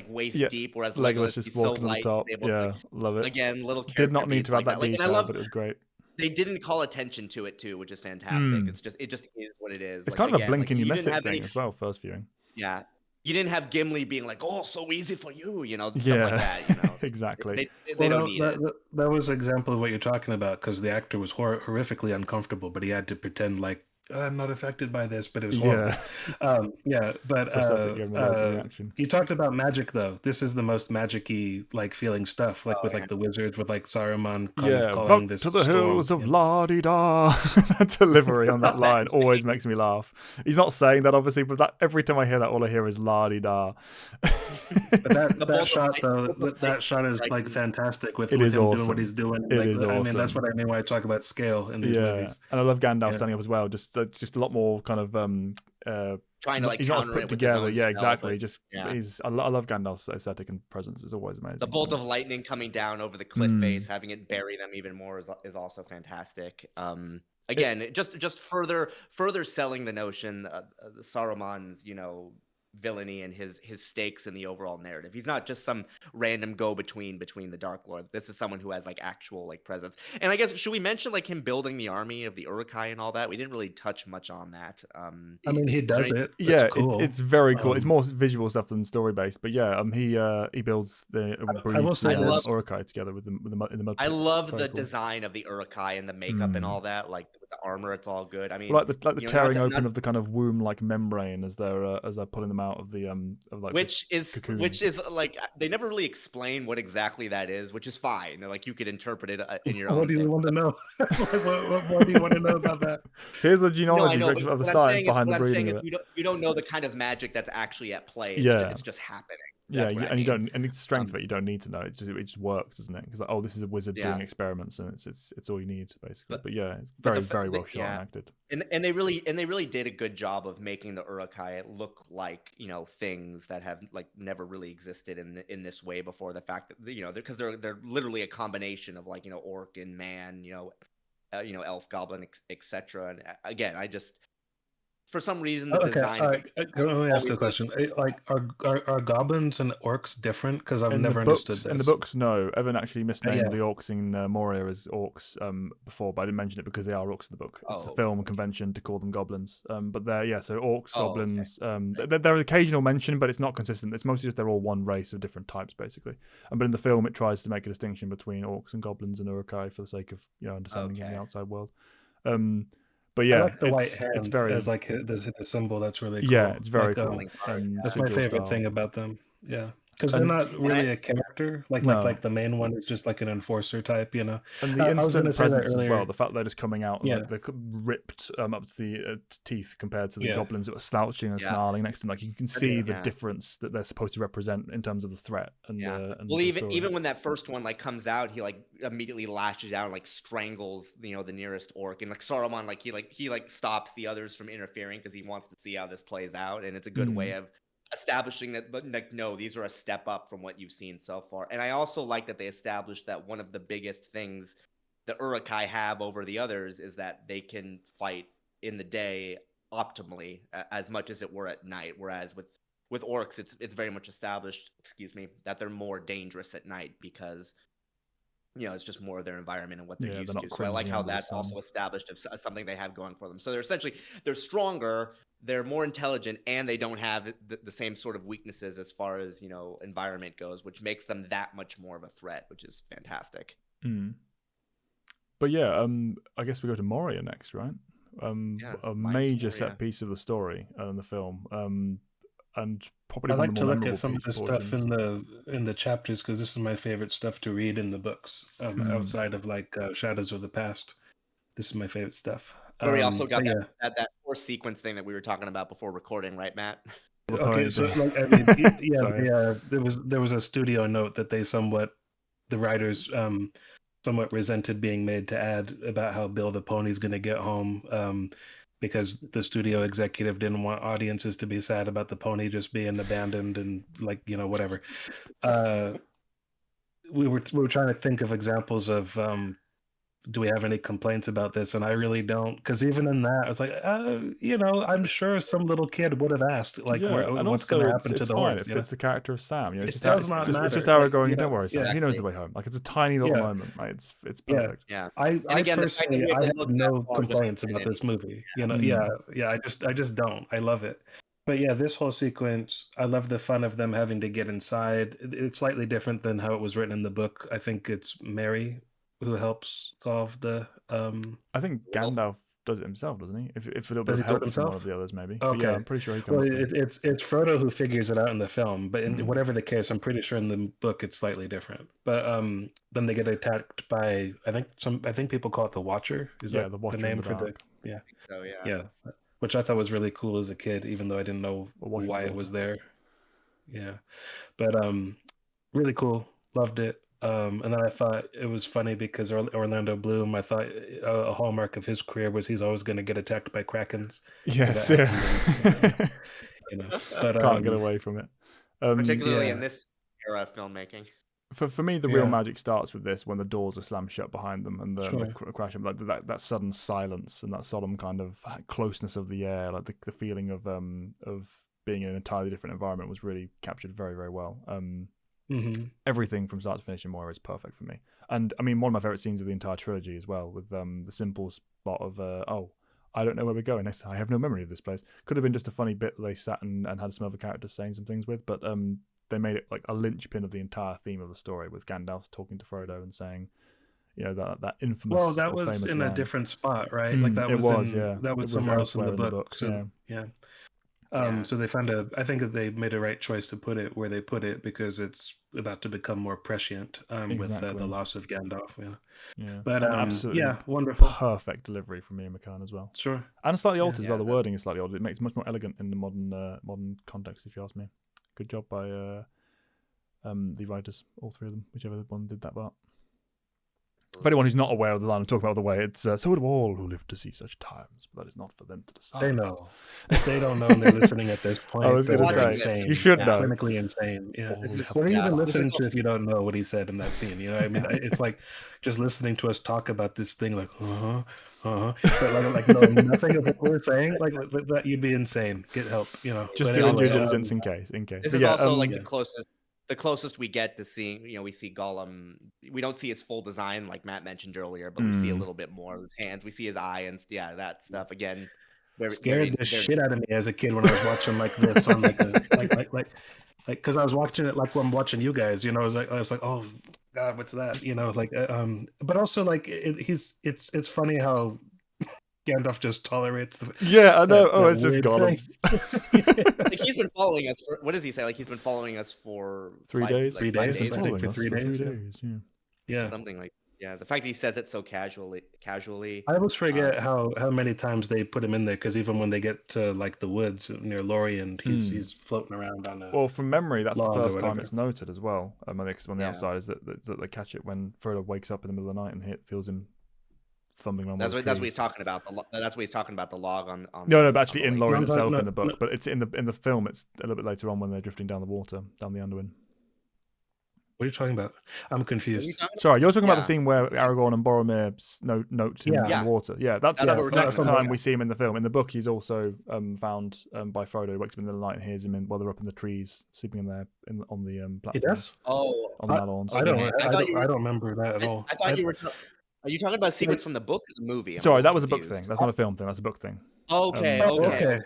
waist deep, whereas Legolas just is so walking on light. the top. Able Yeah, to, love it. Again, little character did not need to add that like, detail, but it was great. They didn't call attention to it too, which is fantastic. It just is what it is. It's kind of a blink and you miss it thing as well, first viewing. Yeah. You didn't have Gimli being like, "Oh, so easy for you," stuff like that. Exactly. They don't need it. That was an example of what you're talking about, because the actor was horrifically uncomfortable, but he had to pretend like, I'm not affected by this, but it was horrible. You talked about magic, though. This is the most magic-y feeling stuff, with the wizards, with Saruman kind of calling this to the storm. hills of La-di-da. That delivery on that line always makes me laugh. He's not saying that, obviously, but every time I hear that, all I hear is La-di-da. But that shot, though, that shot is fantastic with him awesome. doing what he's doing. It is awesome. I mean, that's what I mean when I talk about scale in these movies. And I love Gandalf standing up as well. Just a lot more kind of trying to he's not put together. Yeah, exactly. I love Gandalf's aesthetic and presence. It's always amazing. The bolt of lightning coming down over the cliff face, having it bury them even more is also fantastic. Again, just further selling the notion Saruman's villainy and his stakes in the overall narrative. He's not just some random go-between the Dark Lord. This is someone who has actual presence. And I guess, should we mention him building the army of the Uruk-hai and all that? We didn't really touch much on that. I mean, he does it. Yeah, cool. It's very cool. It's more visual stuff than story based, but yeah, he builds the Uruk-hai together with the mud. I love the design of the Uruk-hai and the makeup and all that. The armor, it's all good. I mean, the tearing open of the kind of womb-like membrane as they're pulling them out of the which is they never really explain what exactly that is, which is fine. They're you could interpret it in your own. What do you want to know? what do you want to know about that? Here's the genealogy of the science behind the breeding of it. You don't know the kind of magic that's actually at play. It's just happening. You don't, and it's strength that you don't need to know. It just works, doesn't it? Because this is a wizard doing experiments, and it's all you need basically. But it's very well shot and acted. And they really did a good job of making the Uruk-hai look like things that have never really existed in this way before. The fact that because they're literally a combination of orc and man, elf, goblin, etc. And again, for some reason, the design. All right. Let me ask you a question. Are goblins and orcs different? Because I've never understood this. In the books, no. Evan actually misnamed the orcs in Moria as orcs before, but I didn't mention it because they are orcs in the book. It's a film convention to call them goblins. But so orcs, goblins. Okay. They're an occasional mention, but it's not consistent. It's mostly just they're all one race of different types, basically. But in the film, it tries to make a distinction between orcs and goblins and Uruk-hai for the sake of understanding the outside world. But yeah, I like the white hand. It's very as the symbol. That's really cool. Yeah, it's very cool. That's my favorite thing about them. Yeah. Because they're not really a character. Like the main one is just an enforcer type, And the instant presence as well. The fact they're just coming out, they're ripped up to the teeth compared to the goblins that were slouching and snarling next to them. You can see the difference that they're supposed to represent in terms of the threat. And even when that first one comes out, he immediately lashes out and strangles the nearest orc, and Saruman he stops the others from interfering because he wants to see how this plays out, and it's a good way of establishing that, but no, these are a step up from what you've seen so far. And I also like that they established that one of the biggest things the Uruk-hai have over the others is that they can fight in the day optimally as much as it were at night, whereas with orcs it's very much established, that they're more dangerous at night because it's just more of their environment and what they're used to. So I like how that's also established as something they have going for them. So they're stronger, they're more intelligent, and they don't have the same sort of weaknesses as far as environment goes, which makes them that much more of a threat, which is fantastic. But I guess we go to Moria next, right? A major set piece of the story in the film. And probably I like to look at some of the stuff in the chapters because this is my favorite stuff to read in the books outside of Shadows of the Past. This is my favorite stuff. We also got that horse sequence thing that we were talking about before recording, right, Matt? Okay, so there was a studio note that they somewhat the writers somewhat resented being made to add about how Bill the pony's going to get home because the studio executive didn't want audiences to be sad about the pony just being abandoned and like, you know, whatever. We were trying to think of examples of do we have any complaints about this? And I really don't, because even in that, I was like, you know, I'm sure some little kid would have asked, like, and what's also going to happen to it's the fine. horse? It fits the character of Sam. You know, It it's does not it's just matter. Aragorn going, you don't know, worry, Sam. yeah. He knows the way home. Like, it's a tiny little Yeah. moment. Like, it's Yeah. perfect. Yeah. I again, the fact that personally, you have I to have look that no far just complaints in about it. this movie. You know, Mm. I just don't. I love it. But yeah, this whole sequence, I love the fun of them having to get inside. It's slightly different than how it was written in the book. I think it's Mary who helps solve the. I think Gandalf does it himself, doesn't he? If a little bit Does of he do it help from one himself? of the others, maybe. Okay. But yeah, I'm pretty sure he Well, comes. To... it's Frodo who figures it out in the film, but in Mm. whatever the case, I'm pretty sure in the book it's slightly different. But then they get attacked by I think people call it the Watcher. Is Yeah, that the Watcher the in name the for the dark. So yeah. yeah, which I thought was really cool as a kid, even though I didn't know Or Watcher why the it was Daughter. there. Yeah, but really cool, loved it. And then I thought it was funny because Orlando Bloom, I thought a hallmark of his career was he's always going to get attacked by krakens. 'cause Yes, that yeah. happened in, you know, but Can't get away from it. Particularly yeah. in this era of filmmaking. For me, the real Yeah. magic starts with this when the doors are slammed shut behind them and the Sure. crash, like that sudden silence and that solemn kind of closeness of the air, like the feeling of being in an entirely different environment was really captured very, very well. Everything from start to finish in Moria is perfect for me. And I mean, one of my favorite scenes of the entire trilogy as well, with the simple spot of I don't know where we're going next. I have no memory of this place. Could have been just a funny bit that they sat and had some other characters saying some things with, but they made it like a linchpin of the entire theme of the story, with Gandalf talking to Frodo and saying, you know, that infamous. Well, that or was famous in line. a different spot, right? Like that It was, in, yeah. that was It was somewhere else in the elsewhere book. So yeah. So they found I think that they made a right choice to put it where they put it because it's about to become more prescient with Exactly. the loss of Gandalf. Yeah. But And absolutely wonderful. perfect delivery from Ian McKellen as well. Sure. And slightly altered as well. Yeah, The wording is slightly altered. It makes it much more elegant in the modern context, if you ask me. Good job by the writers, all three of them, whichever one did that part. For anyone who's not aware of the line I'm talking about the way, it's so do all who live to see such times, but that is not for them to decide. They know. If they don't know and they're listening at this point, I was going they're to say, insane. you should know. Clinically insane. Yeah. What What are you even listening to if you don't know what he said in that scene? You know, I mean, it's like just listening to us talk about this thing, like, but like knowing nothing of what we're saying, like that, you'd be insane. Get help, you know. Just But doing anyway, due diligence in case. This But is yeah, also like the closest we get to seeing, you know, we see Gollum. We don't see his full design like Matt mentioned earlier, but we see a little bit more of his hands. We see his eye and that stuff again. Scared the shit out of me as a kid when I was watching like this on like because I was watching it like when I'm watching you guys. You know, I was like, oh God, what's that? You know, like but also like it's funny how Gandalf just tolerates the I know. It's just Gollum. Like he's been following us for what does he say? Like he's been following us for 3 days. Like 3 days. 5 days. I think for 3 days. 3 days. Yeah. Something like the fact that he says it so casually. I always forget how many times they put him in there because even when they get to like the woods near Lorien, he's floating around on a. Well, from memory, that's the log or first time whatever. it's noted as well. On the outside is that they catch it when Frodo wakes up in the middle of the night and feels him thumbing around. That's what he's talking about. That's what he's talking about. The log on. No, but actually in Lorien No, itself no, in the book, no. but it's in the film. It's a little bit later on when they're drifting down the water, down the Underwind. What are you talking about? I'm confused. Sorry, you're talking about the scene where Aragorn and Boromir note him in the water. Yeah, that's what we're the talking time about. we see him in the film. In the book, he's also found by Frodo, wakes up in the night and hears him while they're up in the trees, sleeping in there on the platform. He does? Oh, on the Malorns. I don't remember that at all. I thought you were. Are you talking about a sequence from the book or the movie? Sorry, that was a book thing. That's not a film thing. That's a book thing. Okay.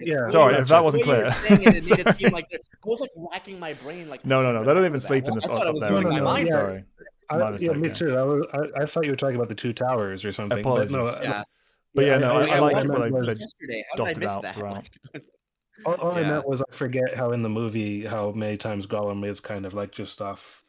Yeah. Sorry if that wasn't clear. It made it seem like I was like racking my brain. Like No. They don't even sleep in the I thought it was there. losing my mind. Sorry. Me too. I thought you were talking about the Two Towers or something. Apologies. But I like it when they yesterday. How dotted did I miss out that? throughout. All I meant was I forget how in the movie how many times Gollum is kind of like just off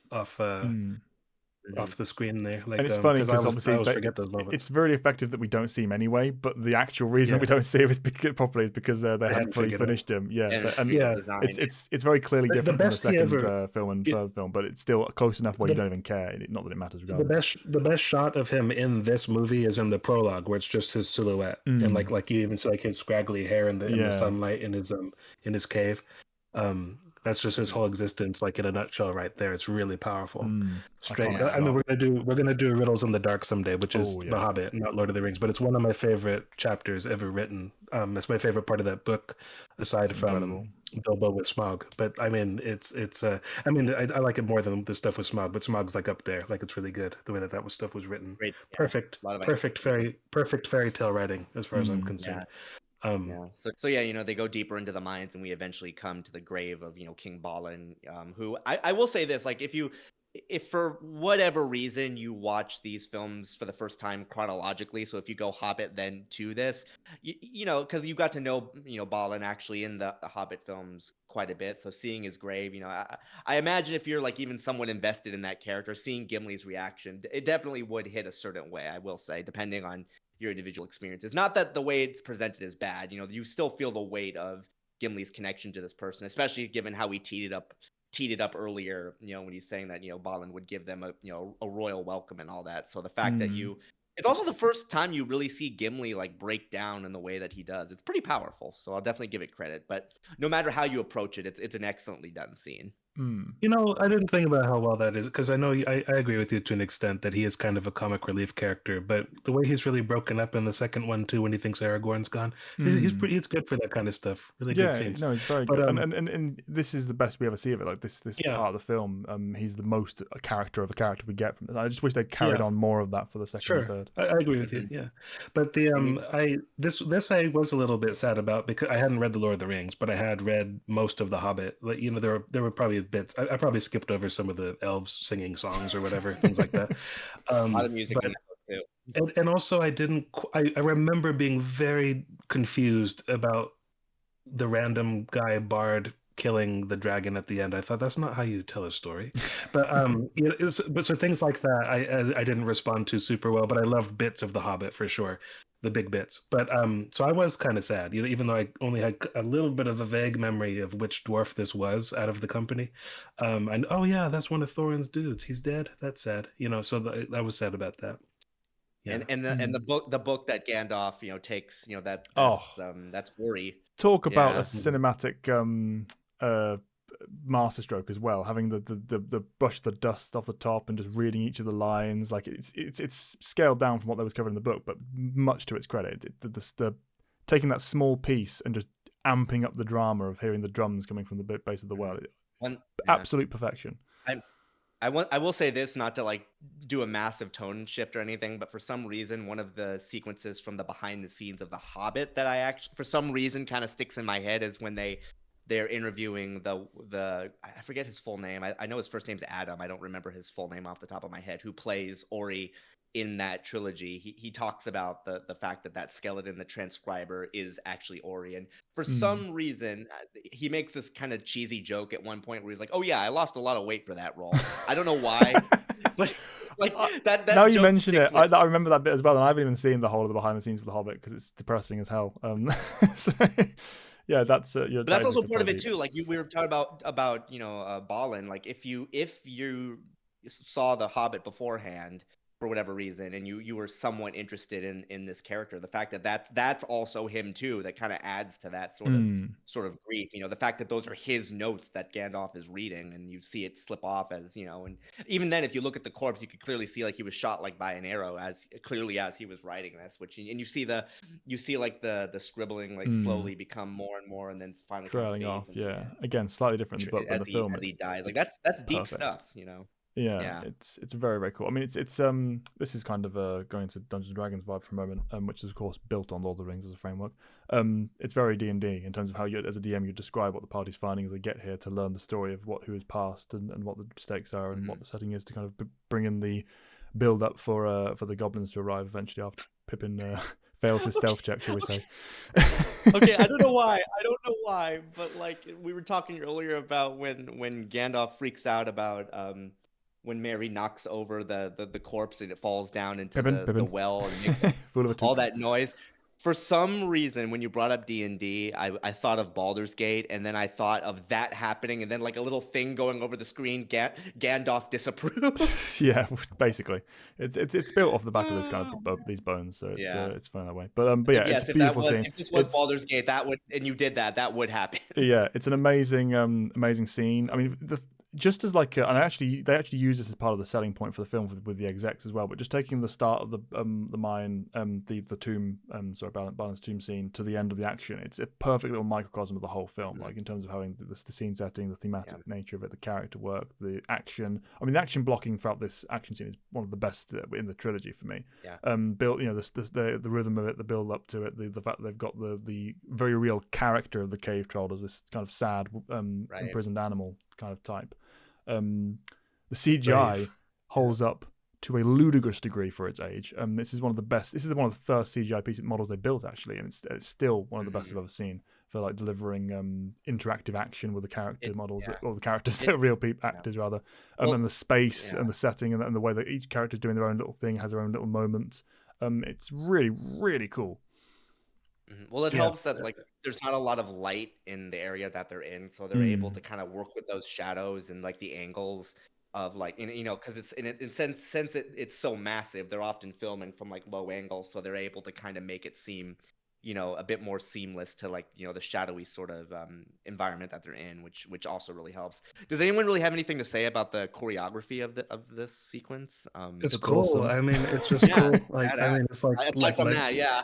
off the screen there. Like, and it's funny because because I obviously always forget those moments. it's very effective that we don't see him anyway. But the actual reason we don't see him is properly is because they hadn't fully finished him. Yeah, and it's very clearly different from the second film and third film, but it's still close enough where you don't even care. Not that it matters. Regardless. The best shot of him in this movie is in the prologue, where it's just his silhouette, and like you even see like his scraggly hair in the sunlight in his cave. That's just his whole existence, like in a nutshell, right there. It's really powerful. Straight. I mean, we're gonna do Riddles in the Dark someday, which is The Hobbit, not Lord of the Rings, but it's one of my favorite chapters ever written. It's my favorite part of that book, aside from Bilbo with Smaug. But I mean, it's. I mean, I like it more than the stuff with Smaug, but Smaug's like up there. Like it's really good the way that stuff was written. Great. Perfect fairy tale writing, as far as I'm concerned. So yeah, you know, they go deeper into the mines, and we eventually come to the grave of, you know, King Balin, who I will say this, like, if for whatever reason you watch these films for the first time chronologically, so if you go Hobbit then to this, you know, because you got to know, you know, Balin actually in the Hobbit films quite a bit, so seeing his grave, you know, I imagine if you're like even somewhat invested in that character, seeing Gimli's reaction, it definitely would hit a certain way, I will say, depending on your individual experiences. Not that the way it's presented is bad, you know, you still feel the weight of Gimli's connection to this person, especially given how he teed it up earlier, you know, when he's saying that, you know, Balin would give them a royal welcome and all that. So the fact that it's also the first time you really see Gimli like break down in the way that he does. It's pretty powerful. So I'll definitely give it credit, but no matter how you approach it, it's an excellently done scene. You know, I didn't think about how well that is, because I know I agree with you to an extent that he is kind of a comic relief character, but the way he's really broken up in the second one too, when he thinks Aragorn's gone, he's good for that kind of stuff. Really good scenes. No, he's very good. And this is the best we ever see of it. Like this part of the film, he's the most a character we get from this. I just wish they'd carried on more of that for the second and third. I agree with you. Yeah, but the this I was a little bit sad about, because I hadn't read the Lord of the Rings, but I had read most of the Hobbit. Like, you know, there were probably bits. I probably skipped over some of the elves singing songs or whatever, things like that. A lot of music in that book too. And also I remember being very confused about the random guy bard killing the dragon at the end. I thought that's not how you tell a story. But you know, so things like that I didn't respond to super well, but I loved bits of The Hobbit for sure. The big bits. But so I was kind of sad, you know, even though I only had a little bit of a vague memory of which dwarf this was out of the company. And oh yeah, that's one of Thorin's dudes. He's dead. That's sad, you know. So I was sad about that. Yeah. And the book that Gandalf, you know, takes, you know, that's Ori. Talk about a cinematic masterstroke as well, having the brush the dust off the top and just reading each of the lines. Like it's scaled down from what they was covering in the book, but much to its credit, the taking that small piece and just amping up the drama of hearing the drums coming from the base of the world. Absolute perfection. I will say this, not to like do a massive tone shift or anything, but for some reason, one of the sequences from the behind the scenes of The Hobbit that I actually, for some reason, kind of sticks in my head is when they're interviewing the I forget his full name. I know his first name's Adam. I don't remember his full name off the top of my head. Who plays Ori in that trilogy? He talks about the fact that skeleton, the transcriber, is actually Ori, and for some reason he makes this kind of cheesy joke at one point where he's like, "Oh yeah, I lost a lot of weight for that role." I don't know why, but like that. Now you mention it, I remember that bit as well, and I haven't even seen the whole of the behind the scenes for The Hobbit because it's depressing as hell. So, yeah, that's but that's also part of it too. Like we were talking about you know, Balin. Like if you saw The Hobbit beforehand for whatever reason, and you were somewhat interested in this character, the fact that that's also him too, that kind of adds to that sort of grief. You know, the fact that those are his notes that Gandalf is reading, and you see it slip off as, you know, and even then, if you look at the corpse, you could clearly see like he was shot like by an arrow as clearly as he was writing this. And you see like the scribbling like slowly become more and more, and then finally trailing off. Yeah, again, slightly different in the book, but the film as he dies. Like that's deep stuff, you know. Yeah, it's very, very cool. I mean, it's this is kind of going into Dungeons and Dragons vibe for a moment, which is of course built on Lord of the Rings as a framework. It's very D&D in terms of how you, as a DM, you describe what the party's finding as they get here to learn the story of who is past and what the stakes are and what the setting is to kind of bring in the build up for the goblins to arrive eventually after Pippin fails his stealth check, shall we say. Okay, I don't know why, but like we were talking earlier about when Gandalf freaks out about when Mary knocks over the corpse and it falls down into the Pippin. well and makes Full of a all toot. that noise. For some reason, when you brought up D&D, I thought of Baldur's Gate, and then I thought of that happening, and then like a little thing going over the screen. Gandalf disapproves. Yeah, basically, it's built off the back of this kind of these bones, so it's fun that way. But yeah, Yes, it's a beautiful scene. if this was Baldur's Gate, that would, and you did that would happen. Yeah, it's an amazing scene. I mean, just as like, and they actually use this as part of the selling point for the film with the execs as well. But just taking the start of the mine, the tomb, Balin's tomb scene to the end of the action, it's a perfect little microcosm of the whole film. Like in terms of having the scene setting, the thematic nature of it, the character work, the action. I mean, the action blocking throughout this action scene is one of the best in the trilogy for me. Yeah. Built, the rhythm of it, the build up to it, the fact that they've got the very real character of the cave troll as this kind of sad imprisoned animal kind of type. The CGI holds up to a ludicrous degree for its age. This is one of the best. This is one of the first CGI models they built actually, and it's still one of the best I've ever seen for like delivering interactive action with the character models or the characters, real actors rather, and the space and the setting and the way that each character is doing their own little thing, has their own little moments. It's really really cool. Well, it helps that like there's not a lot of light in the area that they're in, so they're able to kind of work with those shadows and like the angles of like, because it's since it's so massive, they're often filming from like low angles, so they're able to kind of make it seem, a bit more seamless to like the shadowy sort of environment that they're in, which also really helps. Does anyone really have anything to say about the choreography of this sequence? It's cool. Awesome. I mean, it's just cool. Like I mean, it's like from that, yeah.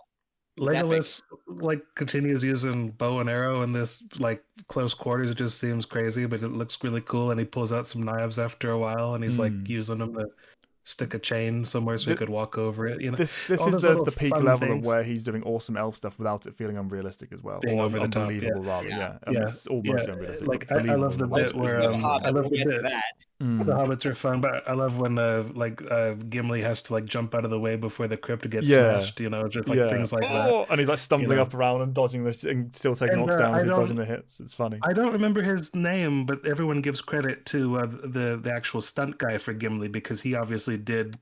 Legolas like continues using bow and arrow in this like close quarters. It just seems crazy, but it looks really cool. And he pulls out some knives after a while, and he's like using them to stick a chain somewhere so he could walk over it. This is the peak level of where he's doing awesome elf stuff without it feeling unrealistic as well, being or over the top, unbelievable rather. It's almost unrealistic. Like I love the bit where I love the bit. The hobbits are fun, but I love when Gimli has to like jump out of the way before the crypt gets smashed. Just like things like that. And he's like stumbling up around and dodging and still taking knocks down as he's dodging the hits. It's funny. I don't remember his name, but everyone gives credit to the actual stunt guy for Gimli because he obviously did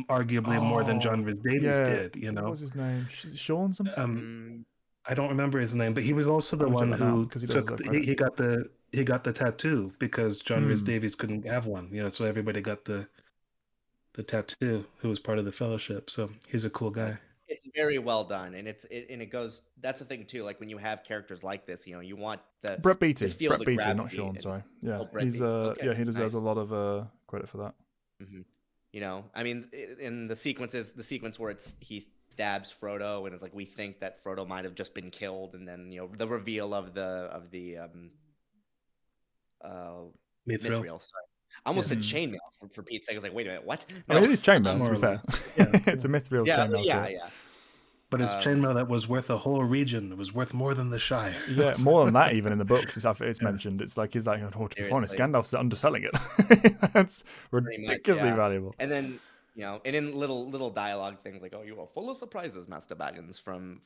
arguably more than John Rhys Davies did. What was his name? Sean something. I don't remember his name, but he was also the one who took. He got the tattoo because John Rhys Davies couldn't have one. So everybody got the tattoo who was part of the Fellowship. So he's a cool guy. It's very well done, and it goes. That's the thing too. Like when you have characters like this, you want the Brett Beatty, not Sean. Sorry, he deserves a lot of credit for that. I mean, in the sequence where he stabs Frodo, and it's like we think that Frodo might have just been killed, and then the reveal of the Mithril. Sorry. I almost said chainmail for Pete's sake. I was like, wait a minute, what? No. I mean, it is chainmail, to be fair. It's a Mithril chainmail. Yeah. But it's chainmail that was worth a whole region. It was worth more than the Shire. Yeah, more than that even in the books. It's mentioned. It's like, to be honest, Gandalf's underselling it. That's ridiculously valuable. And then, and in little dialogue things like, oh, you are full of surprises, Master Baggins, from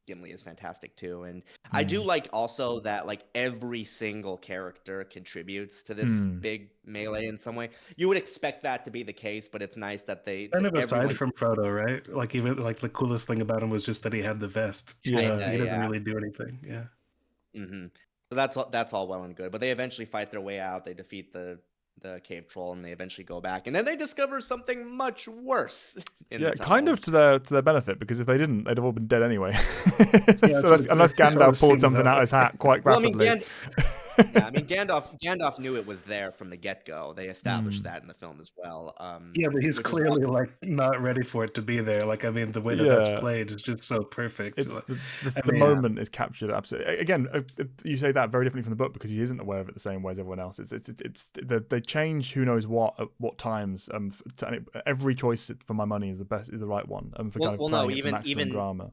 Gimli is fantastic too. And I do like also that like every single character contributes to this big melee in some way. You would expect that to be the case, but it's nice that they kind of aside from Frodo, right? Like even like the coolest thing about him was just that he had the vest. He doesn't really do anything. So that's all well and good, but they eventually fight their way out. They defeat the cave troll, and they eventually go back, and then they discover something much worse. Kind of to their benefit, because if they didn't, they'd have all been dead anyway. So unless Gandalf pulled something out of his hat quite rapidly. Gandalf knew it was there from the get-go. They established that in the film as well. But he's clearly like not ready for it to be there. Like, I mean, the way that's played is just so perfect. It's the moment is captured absolutely. Again, you say that very differently from the book because he isn't aware of it the same way as everyone else. They change who knows what at what times. Every choice for my money is the right one. For kind of playing it to maximum drama.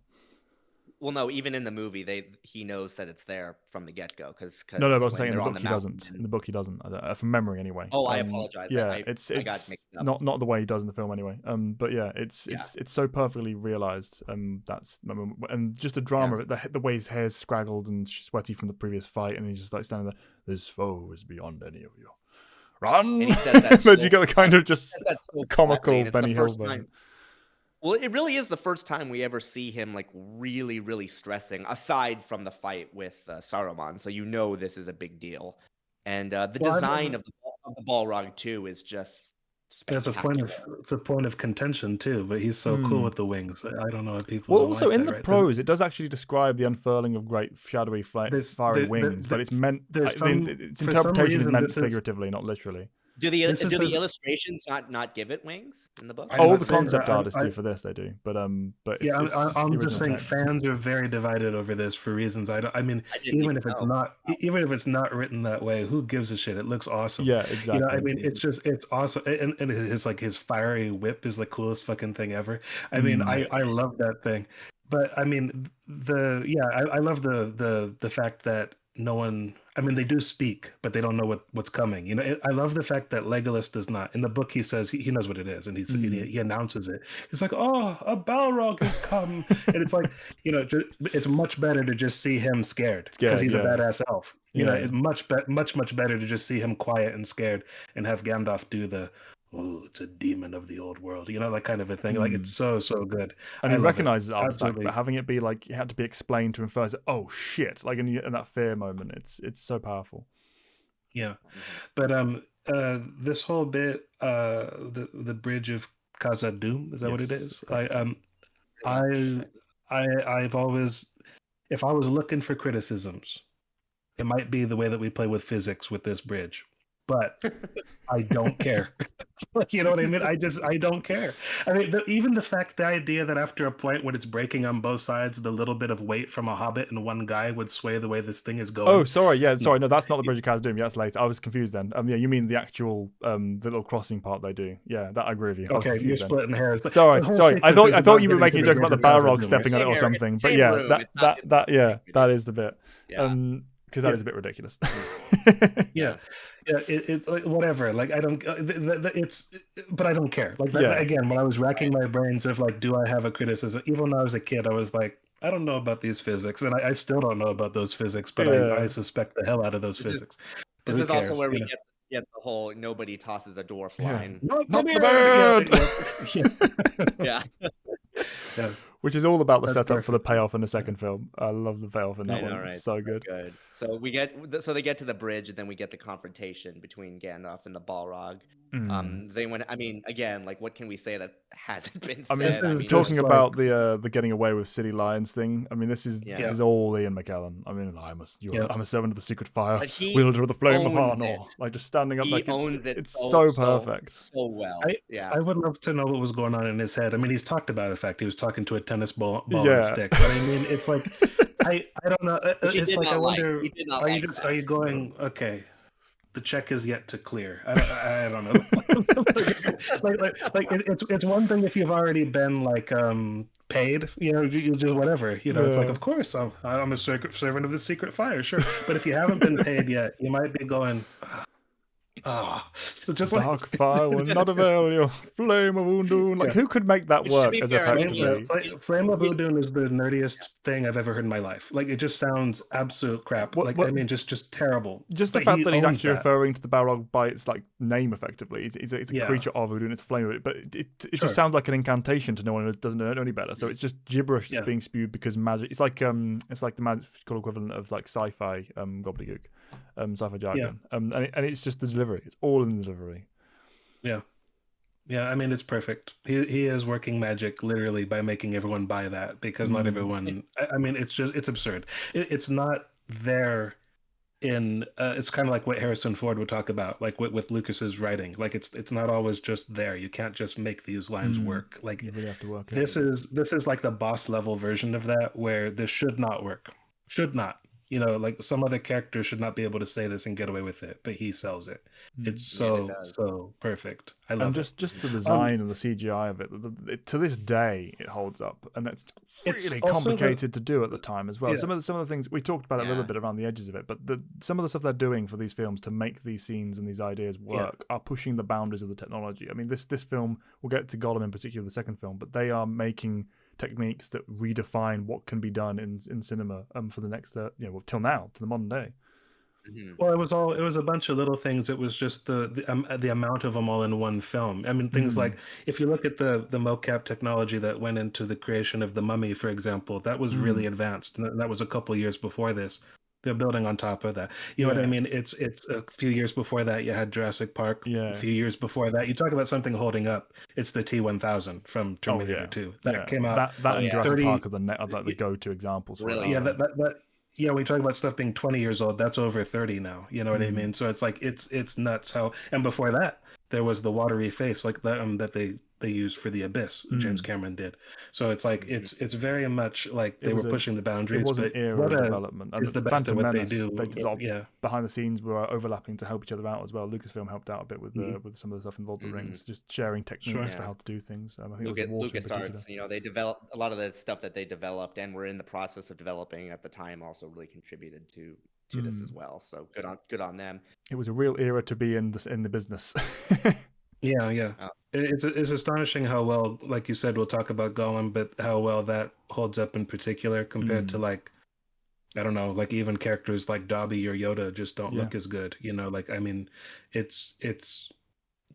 Well, no, even in the movie, he knows that it's there from the get-go. No, but I'm saying in the book he doesn't. In the book he doesn't, from memory anyway. Oh, I apologize. Yeah, it's not the way he does in the film anyway. But yeah, it's so perfectly realized. That's and just the drama of it, the way his hair's scraggled and sweaty from the previous fight, and he's just like standing there. This foe is beyond any of your run. And he says that But you get the kind of just so comical Benny Benny Hill Hill. moment. Well, it really is the first time we ever see him like really, really stressing, aside from the fight with Saruman. So this is a big deal. And the design of the Balrog too is just spectacular. It's a point of contention too. But he's so cool with the wings. I don't know if people. Well, don't also like in that, the right? prose, it does actually describe the unfurling of great shadowy fiery wings, but it's meant. Its interpretation is meant figuratively, not literally. Do the illustrations not give it wings in the book? All the concept artists do for this, they do, but I'm just saying fans are very divided over this for reasons even if it's not written that way, who gives a shit? It looks awesome. Yeah, exactly. It's awesome, and his fiery whip is the coolest fucking thing ever. I love that thing, but I love the fact that no one. They do speak, but they don't know what's coming. I love the fact that Legolas does not. In the book, he says he knows what it is, and he announces it. He's like, "Oh, a Balrog has come," and it's like, it's much better to just see him scared because he's a badass elf. It's much better to just see him quiet and scared and have Gandalf do the. Oh, it's a demon of the old world, that kind of a thing. Like, it's so good. And he recognizes it after the fact, but having it be like it had to be explained to him first. Oh shit! Like in that fear moment, it's so powerful. Yeah, but this whole bit, the bridge of Khazad-dûm, is that what it is? I've always, if I was looking for criticisms, it might be the way that we play with physics with this bridge, but I don't care. You know what I mean? I don't care. Even the idea that after a point when it's breaking on both sides, the little bit of weight from a hobbit and one guy would sway the way this thing is going. Oh, sorry. Yeah, sorry. No, that's not the Bridge of Khazad-dûm. Yeah, that's later. I was confused then. Yeah, you mean the actual the little crossing part they do? Yeah, that I agree with you. Okay, you're splitting hairs. Sorry. I thought you were making a joke about the Balrog stepping on it or something. But yeah, that is the bit. Because that is a bit ridiculous. It's like, whatever. Like, I don't. But I don't care. Like, again, when I was racking my brains of like, do I have a criticism? Even when I was a kid, I was like, I don't know about these physics, and I still don't know about those physics, but I suspect the hell out of those physics. But this is also where we get the whole nobody tosses a dwarf line. Not the bird. Yeah. Which is all about the setup for the payoff in the second film. I love the payoff in that one. Right. It's so good. So they get to the bridge, and then we get the confrontation between Gandalf and the Balrog. Does anyone? Again, like, what can we say that hasn't been said? Talking about the getting away with city lions thing. This is all Ian McKellen. I'm a servant of the secret fire, wielder of the flame of Arnor. Like, just standing up, he owns it. It's so perfect, so well. I would love to know what was going on in his head. He's talked about the fact he was talking to a tennis ball and stick. But it's like, I don't know. It's like, I wonder, are you going, okay, the check is yet to clear? I don't know. It's one thing if you've already been like paid, you do whatever. It's like, of course, I'm a servant of the secret fire, sure. But if you haven't been paid yet, you might be going, just dark fire will not avail your flame of Undun. Like, who could make that work as effectively? Flame of Undun is the nerdiest thing I've ever heard in my life. Like, it just sounds absolute crap. Just terrible. Just the fact that he's actually referring to the Balrog by its like name effectively. It's a creature of Undun. It's a flame of it, but it just sounds like an incantation to no one who doesn't know any better. So it's just gibberish that's being spewed because magic. It's like the magical equivalent of like sci-fi gobbledygook. Sci-fi jargon, and it's just the delivery. It's all in the delivery. Yeah. It's perfect. He is working magic literally by making everyone buy that, because not everyone. It's absurd. It's not there. It's kind of like what Harrison Ford would talk about, like with Lucas's writing. Like, it's not always just there. You can't just make these lines work. Like, you really have to work. This is like the boss level version of that, where this should not work. Should not. Like, some other character should not be able to say this and get away with it, but he sells it. It's so perfect. I love it. Just the design and the CGI of it. To this day, it holds up, and it's really complicated to do at the time as well. Yeah. Some of the things we talked about a little bit around the edges of it, but some of the stuff they're doing for these films to make these scenes and these ideas work are pushing the boundaries of the technology. This film, we'll get to Gollum in particular, the second film, but they are making techniques that redefine what can be done in cinema for the next till now, to the modern day. Well, it was a bunch of little things. It was just the amount of them all in one film. I mean, things like if you look at the mocap technology that went into the creation of the Mummy, for example, that was really advanced, and that was a couple years before this. They're building on top of that. You know what I mean? It's a few years before that you had Jurassic Park. Yeah. A few years before that, you talk about something holding up. It's the T-1000 from Terminator 2 that came out. That and Jurassic 30, Park are the go-to examples. Really? Yeah, that yeah, we talk about stuff being 20 years old. That's over 30 now. You know what I mean? So it's like it's nuts how. And before that, there was the watery face like that that they used for the Abyss. James Cameron did. So it's like it's very much like they were pushing the boundaries. It was an era of development. Is the best of what they do. They did a lot of behind the scenes were overlapping to help each other out as well. Lucasfilm helped out a bit with some of the stuff in Lord of the Rings, just sharing techniques for how to do things. I think LucasArts, you know, they developed a lot of the stuff that they developed and were in the process of developing at the time. Also, really contributed to this as well. So good on them. It was a real era to be in the business. Yeah. It's astonishing how well, like you said, we'll talk about Gollum, but how well that holds up in particular compared to like, I don't know, like even characters like Dobby or Yoda just don't look as good. You know, like I mean, it's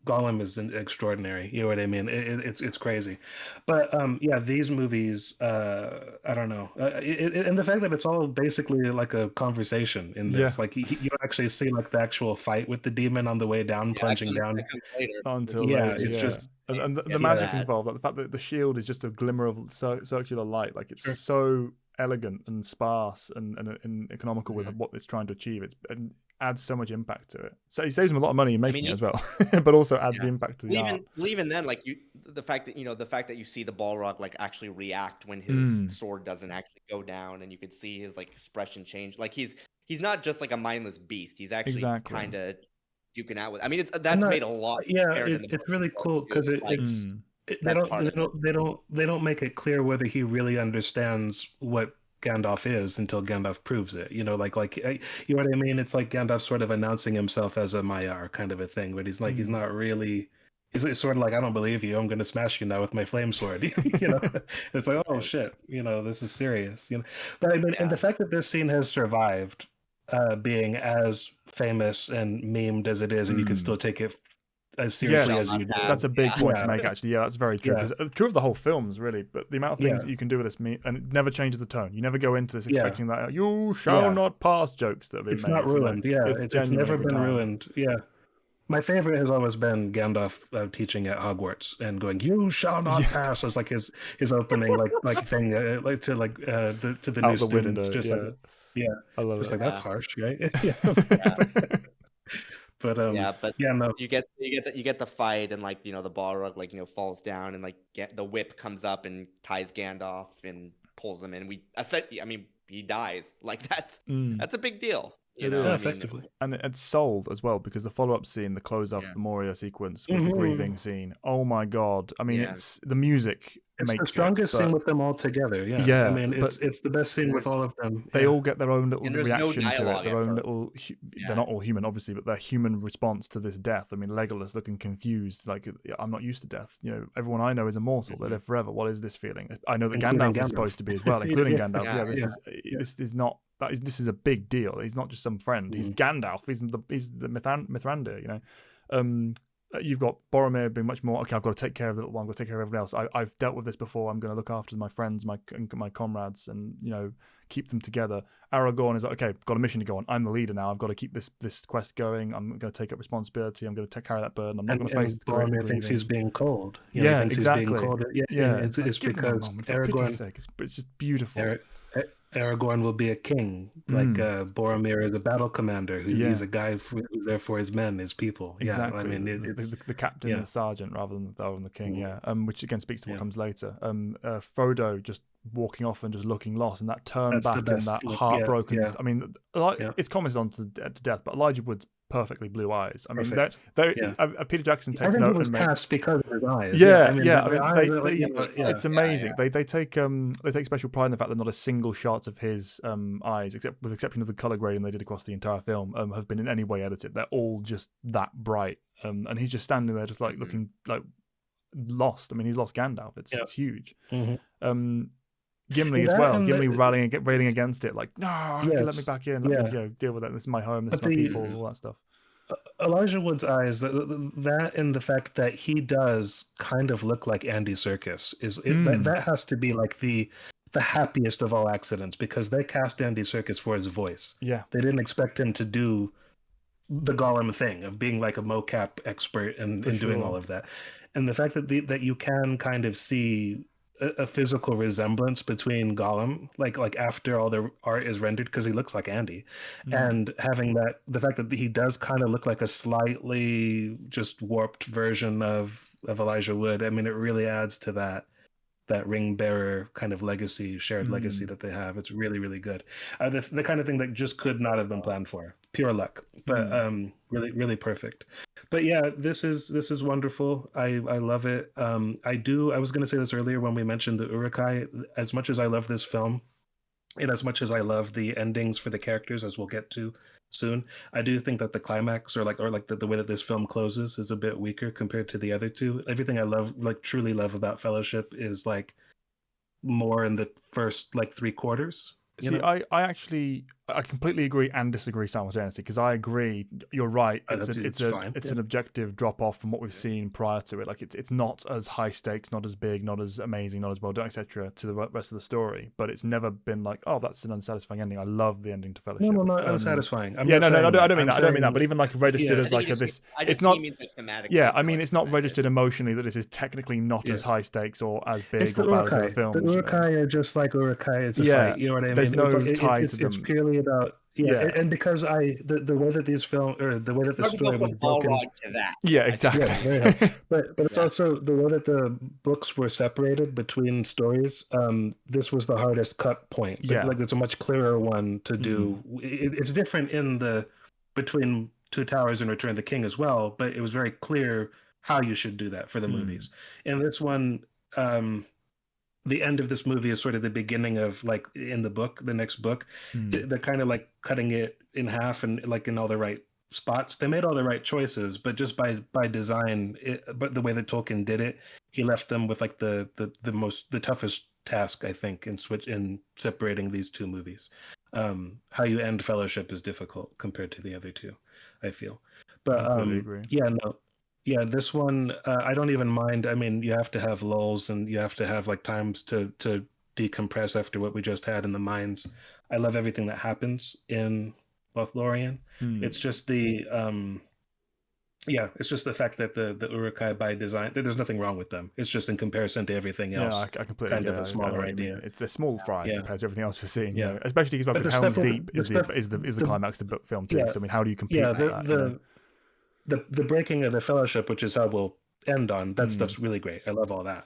Gollum is extraordinary. You know what I mean? It's crazy, but yeah, these movies, I don't know, and the fact that it's all basically like a conversation in this, like you don't actually see like the actual fight with the demon on the way down, plunging down. Until later, it's just and the magic involved, like the fact that the shield is just a glimmer of circular light, like it's so elegant and sparse and economical with what it's trying to achieve. It adds so much impact to it. So he saves him a lot of money in making it as well, but also adds the impact to the art. Even then, like the fact that you see the Balrog like actually react when his sword doesn't actually go down, and you could see his like expression change. Like he's not just like a mindless beast. He's actually kind of duking out with. I mean, that's made a lot. Yeah, it's really cool because they don't make it clear whether he really understands what Gandalf is until Gandalf proves it. You know, like you know what I mean? It's like Gandalf sort of announcing himself as a Maiar kind of a thing, but he's like he's not really. He's sort of like, I don't believe you. I'm going to smash you now with my flame sword. You know, it's like, oh shit, you know, this is serious. You know, but I mean, and the fact that this scene has survived being as famous and memed as it is, and you can still take it as seriously as you do. That's a big point to make, actually. Yeah, that's very true. Because true of the whole films, really. But the amount of things that you can do with this, and it never changes the tone. You never go into this expecting that you shall not pass jokes that have been It's made. not ruined. It's never been ruined. Yeah. My favorite has always been Gandalf teaching at Hogwarts and going, "You shall not pass," as like his opening like thing to the new students. Window, I love it. Like that's harsh, right? But you get the fight, and like the Balrog falls down, and like the whip comes up and ties Gandalf and pulls him in. He dies. Like that's a big deal. Effectively. And it's sold as well, because the follow-up scene, the close off the Moria sequence with the grieving scene. Oh my god! I mean, it's the music. It's the strongest scene with them all together. I mean, it's the best scene with all of them. They all get their own little reaction to it. Their own little. Yeah. They're not all human, obviously, but their human response to this death. I mean, Legolas looking confused, like, I'm not used to death. You know, everyone I know is immortal. They live forever. What is this feeling? I know that Gandalf is supposed to be as well, including Gandalf. This is not. This is a big deal. He's not just some friend. He's Gandalf. He's the Mithrandir. You know, you've got Boromir being much more. Okay, I've got to take care of the little one. I've got to take care of everyone else. I've dealt with this before. I'm going to look after my friends, my comrades, and keep them together. Aragorn is like, okay, I've got a mission to go on. I'm the leader now. I've got to keep this quest going. I'm going to take up responsibility. I'm going to carry that burden. I'm not going to face. Boromir thinks he's being cold. Exactly. He's being cold. It's because Aragorn. It's just beautiful. Aragorn will be a king, like Boromir is a battle commander. He's a guy who's there for his men, his people. Exactly. I mean, it's the captain and the sergeant rather than the king. Which again speaks to what comes later. Frodo just walking off and just looking lost, and that turn back and that heartbrokenness. I mean, it's commented on to death, but Elijah Wood's perfectly blue eyes. I mean, Peter Jackson takes note. I think he was cast because of his eyes. It's amazing. They take special pride in the fact that not a single shot of his eyes, except with the exception of the color grading they did across the entire film, have been in any way edited. They're all just that bright, and he's just standing there, just like looking like lost. I mean, he's lost Gandalf. It's huge. Gimli as That well. and Gimli railing against it, like, no, let me yes, back in. Let me deal with it. This is my home. This is but my people. All that stuff. Elijah Wood's eyes, that and the fact that he does kind of look like Andy Serkis that has to be like the happiest of all accidents, because they cast Andy Serkis for his voice. Yeah, they didn't expect him to do the Gollum thing of being like a mocap expert and doing all of that, and the fact that that you can kind of see a physical resemblance between Gollum, like after all the art is rendered, because he looks like Andy, and having that, the fact that he does kind of look like a slightly just warped version of Elijah Wood. I mean, it really adds to that ring bearer kind of legacy, shared legacy that they have. It's really, really good. The kind of thing that just could not have been planned for. Pure luck, but really, really perfect. But yeah, this is wonderful. I love it. I was going to say this earlier when we mentioned the Uruk-hai. As much as I love this film, and as much as I love the endings for the characters, as we'll get to soon, I do think that the climax, or the way that this film closes, is a bit weaker compared to the other two. Everything I love, like truly love about Fellowship, is like more in the first like 3/4. See, I completely agree and disagree simultaneously, because I agree, you're right. It's an objective drop off from what we've seen prior to it. Like it's not as high stakes, not as big, not as amazing, not as well done, etc. to the rest of the story. But it's never been like, oh, that's an unsatisfying ending. I love the ending to Fellowship. No, not unsatisfying. I don't mean that. But even like registered as like this, it's not. Yeah, I mean, it's not registered emotionally that this is technically not as high stakes or as big or bad as other films. The Uruk-hai are just like Uruk-hai. It's a fight. You know what I mean? There's no tie to them. It's purely about and because the way that these film, or the way that the story was broken to that. Yeah, exactly. But it's also the way that the books were separated between stories. This was the hardest cut point. Like it's a much clearer one to do. It's different in the between Two Towers and Return of the King as well, but it was very clear how you should do that for the movies. And this one, the end of this movie is sort of the beginning of, like, in the book, the next book. They're kind of like cutting it in half and like in all the right spots. They made all the right choices, but just by design, but the way that Tolkien did it, he left them with like the toughest task, I think, in separating these two movies. How you end Fellowship is difficult compared to the other two, I feel. But agree. Yeah, this one, I don't even mind. I mean, you have to have lulls and you have to have like times to decompress after what we just had in the mines. I love everything that happens in Lothlorien. It's just it's just the fact that the Uruk-hai by design, there's nothing wrong with them. It's just in comparison to everything else. Yeah, I completely kind of a smaller idea. It's a small fry compared to everything else we're seeing. Yeah, especially because Helm's Deep is the climax of the book film too. So I mean, how do you compete with that? The breaking of the Fellowship, which is how we'll end on, that stuff's really great. I love all that.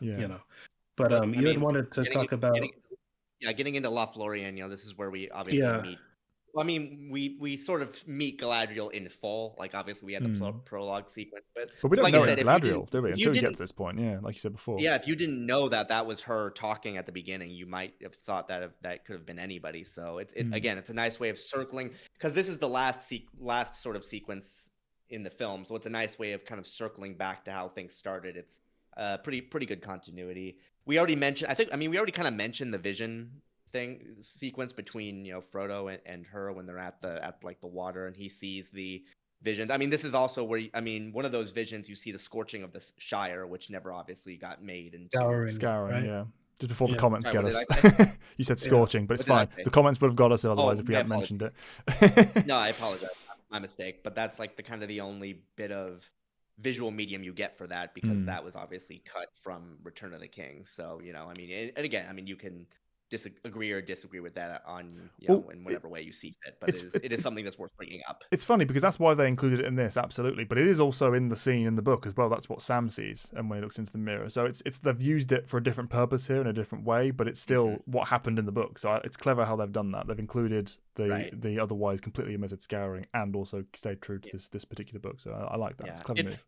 But you had wanted to talk about getting into Lothlorien. This is where we obviously meet. Well, I mean, we sort of meet Galadriel in full. Like, obviously, we had the prologue sequence, but we don't like know it's Galadriel, do we? Until we get to this point, like you said before. Yeah, if you didn't know that was her talking at the beginning, you might have thought that could have been anybody. So again, it's a nice way of circling, because this is the last sort of sequence in the film, so it's a nice way of kind of circling back to how things started. It's pretty good continuity. We already mentioned, we already kind of mentioned the vision sequence between Frodo and her when they're at the water and he sees the visions. I mean, this is also where one of those visions, you see the scorching of the Shire, which never obviously got made into Scouring, right? Yeah. Just before the comments get us. You said scorching, but it's fine. The comments would have got us otherwise if we hadn't mentioned it. No, I apologize. My mistake. But that's like the only bit of visual medium you get for that, because that was obviously cut from Return of the King. So, and again, you can agree or disagree with that on in whatever way you see fit, but it is something that's worth bringing up. It's funny because that's why they included it in this, absolutely, but it is also in the scene in the book as well. That's what Sam sees, and when he looks into the mirror, so it's they've used it for a different purpose here in a different way, but it's still what happened in the book. So it's clever how they've done that. They've included the otherwise completely omitted scouring and also stayed true to this particular book. So I like that. It's clever move.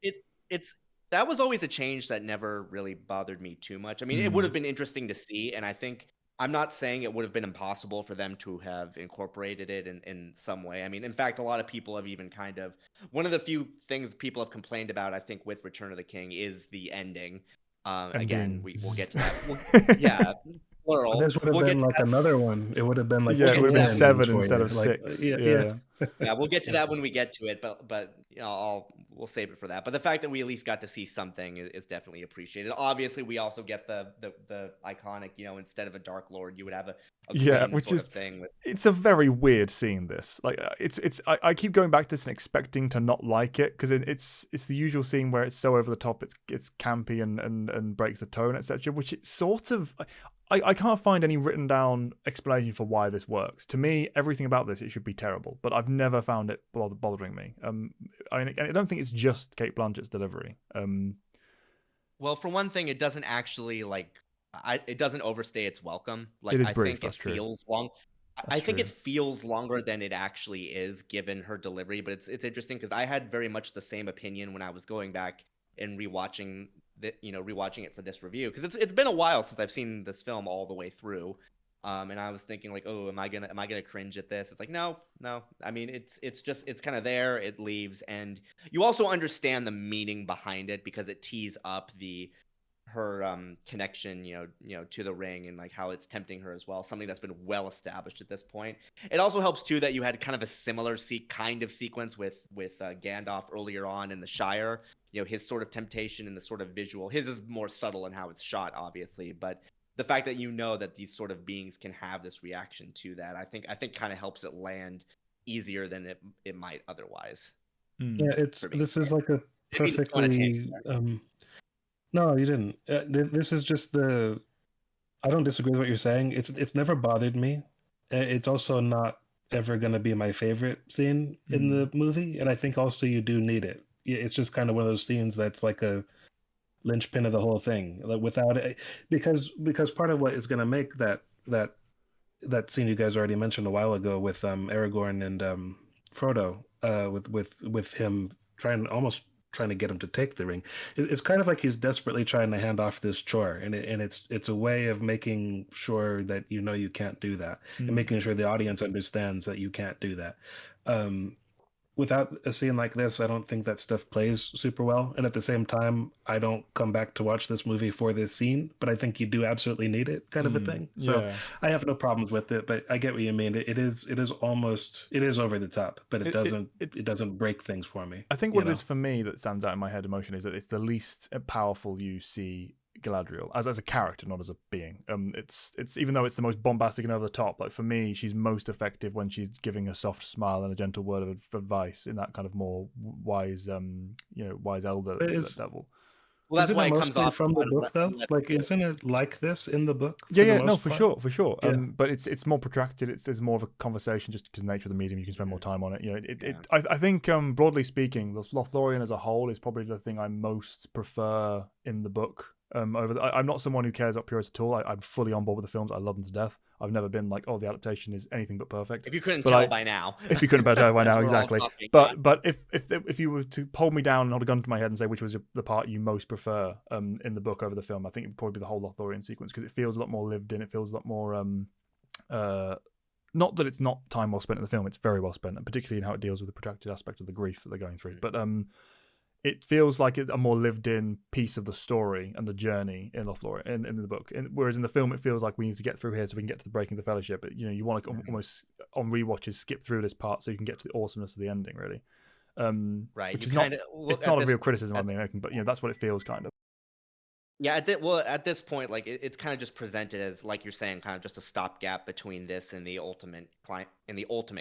It's that was always a change that never really bothered me too much. It would have been interesting to see, and I think, I'm not saying it would have been impossible for them to have incorporated it in some way. In fact, a lot of people have even kind of, one of the few things people have complained about, I think, with Return of the King is the ending. Again, we'll get to that. plural. This would have We'll get been to like that. another one. It would have been like Yeah, it We'll would get have to been that. 7 for instead you. of Like, 6. yeah, Yeah. yes. Yeah, we'll get to that when we get to it, but you know, we'll save it for that. But the fact that we at least got to see something is definitely appreciated. Obviously, we also get the iconic, you know, instead of a Dark Lord, you would have a Yeah, crane which sort is of thing with. it's a very weird scene. This like I keep going back to this and expecting to not like it because it's the usual scene where it's so over the top, it's campy and breaks the tone, etc. Which it sort of I can't find any written down explanation for why this works. To me, everything about this it should be terrible, but I've never found it bothering me. I don't think it's just Kate Blanchett's delivery. Well, for one thing, it doesn't actually it doesn't overstay its welcome. It Like is I brief. think it That's true. feels long. I That's think true. it feels longer than it actually is given her delivery, but it's interesting because I had very much the same opinion when I was going back and rewatching rewatching it for this review because it's been a while since I've seen this film all the way through. And I was thinking like, oh, am I gonna cringe at this? It's like, no. I mean, it's kind of there. It leaves, and you also understand the meaning behind it because it tees up her connection, to the ring and like how it's tempting her as well. Something that's been well established at this point. It also helps too that you had kind of a similar kind of sequence with Gandalf earlier on in the Shire. You know, his sort of temptation and the sort of visual. His is more subtle in how it's shot, obviously, but the fact that that these sort of beings can have this reaction to that, I think kind of helps it land easier than it might otherwise. Yeah, this is like a Maybe it's on a tangent perfectly no, you didn't. This is just I don't disagree with what you're saying. It's never bothered me. It's also not ever going to be my favorite scene in the movie, and I think also you do need it. It's just kind of one of those scenes that's like a linchpin of the whole thing. Like without it, because part of what is going to make that scene you guys already mentioned a while ago with Aragorn and Frodo, with him trying to get him to take the ring. It's kind of like he's desperately trying to hand off this chore, and it's a way of making sure that you can't do that, and making sure the audience understands that you can't do that. Without a scene like this, I don't think that stuff plays super well. And at the same time, I don't come back to watch this movie for this scene, but I think you do absolutely need it, kind of a thing. So Yeah. I have no problems with it, but I get what you mean. It is over the top, but it doesn't break things for me. I think what it is for me that stands out in my head emotion is that it's the least powerful you see Galadriel as a character, not as a being. It's even though it's the most bombastic and over the top, like for me, she's most effective when she's giving a soft smile and a gentle word of advice in that kind of more wise, wise elder level. Well, that's why it comes off from the book, though. Like, isn't it like this in the book? For sure. Yeah. But it's more protracted. There's more of a conversation just because of the nature of the medium. You can spend more time on it. I think broadly speaking, Lothlorien as a whole is probably the thing I most prefer in the book. I'm not someone who cares about purists at all. I'm fully on board with the films. I love them to death. I've never been like, oh, the adaptation is anything but perfect. If you couldn't tell by now. If you couldn't tell by now, exactly. But if you were to hold me down and hold a gun to my head and say which was the part you most prefer in the book over the film, I think it would probably be the whole Lothlorien sequence because it feels a lot more lived in. It feels a lot more not that it's not time well spent in the film. It's very well spent, and particularly in how it deals with the protracted aspect of the grief that they're going through. But it feels like a more lived-in piece of the story and the journey in Lothlorien in the book. Whereas in the film, it feels like we need to get through here so we can get to the breaking of the Fellowship. But you want to almost on rewatches skip through this part so you can get to the awesomeness of the ending, really. Right. Which is not. It's not a real criticism I'm making, but that's what it feels kind of. Yeah, at this point, like it's kind of just presented as, like you're saying, kind of just a stopgap between this and the ultimate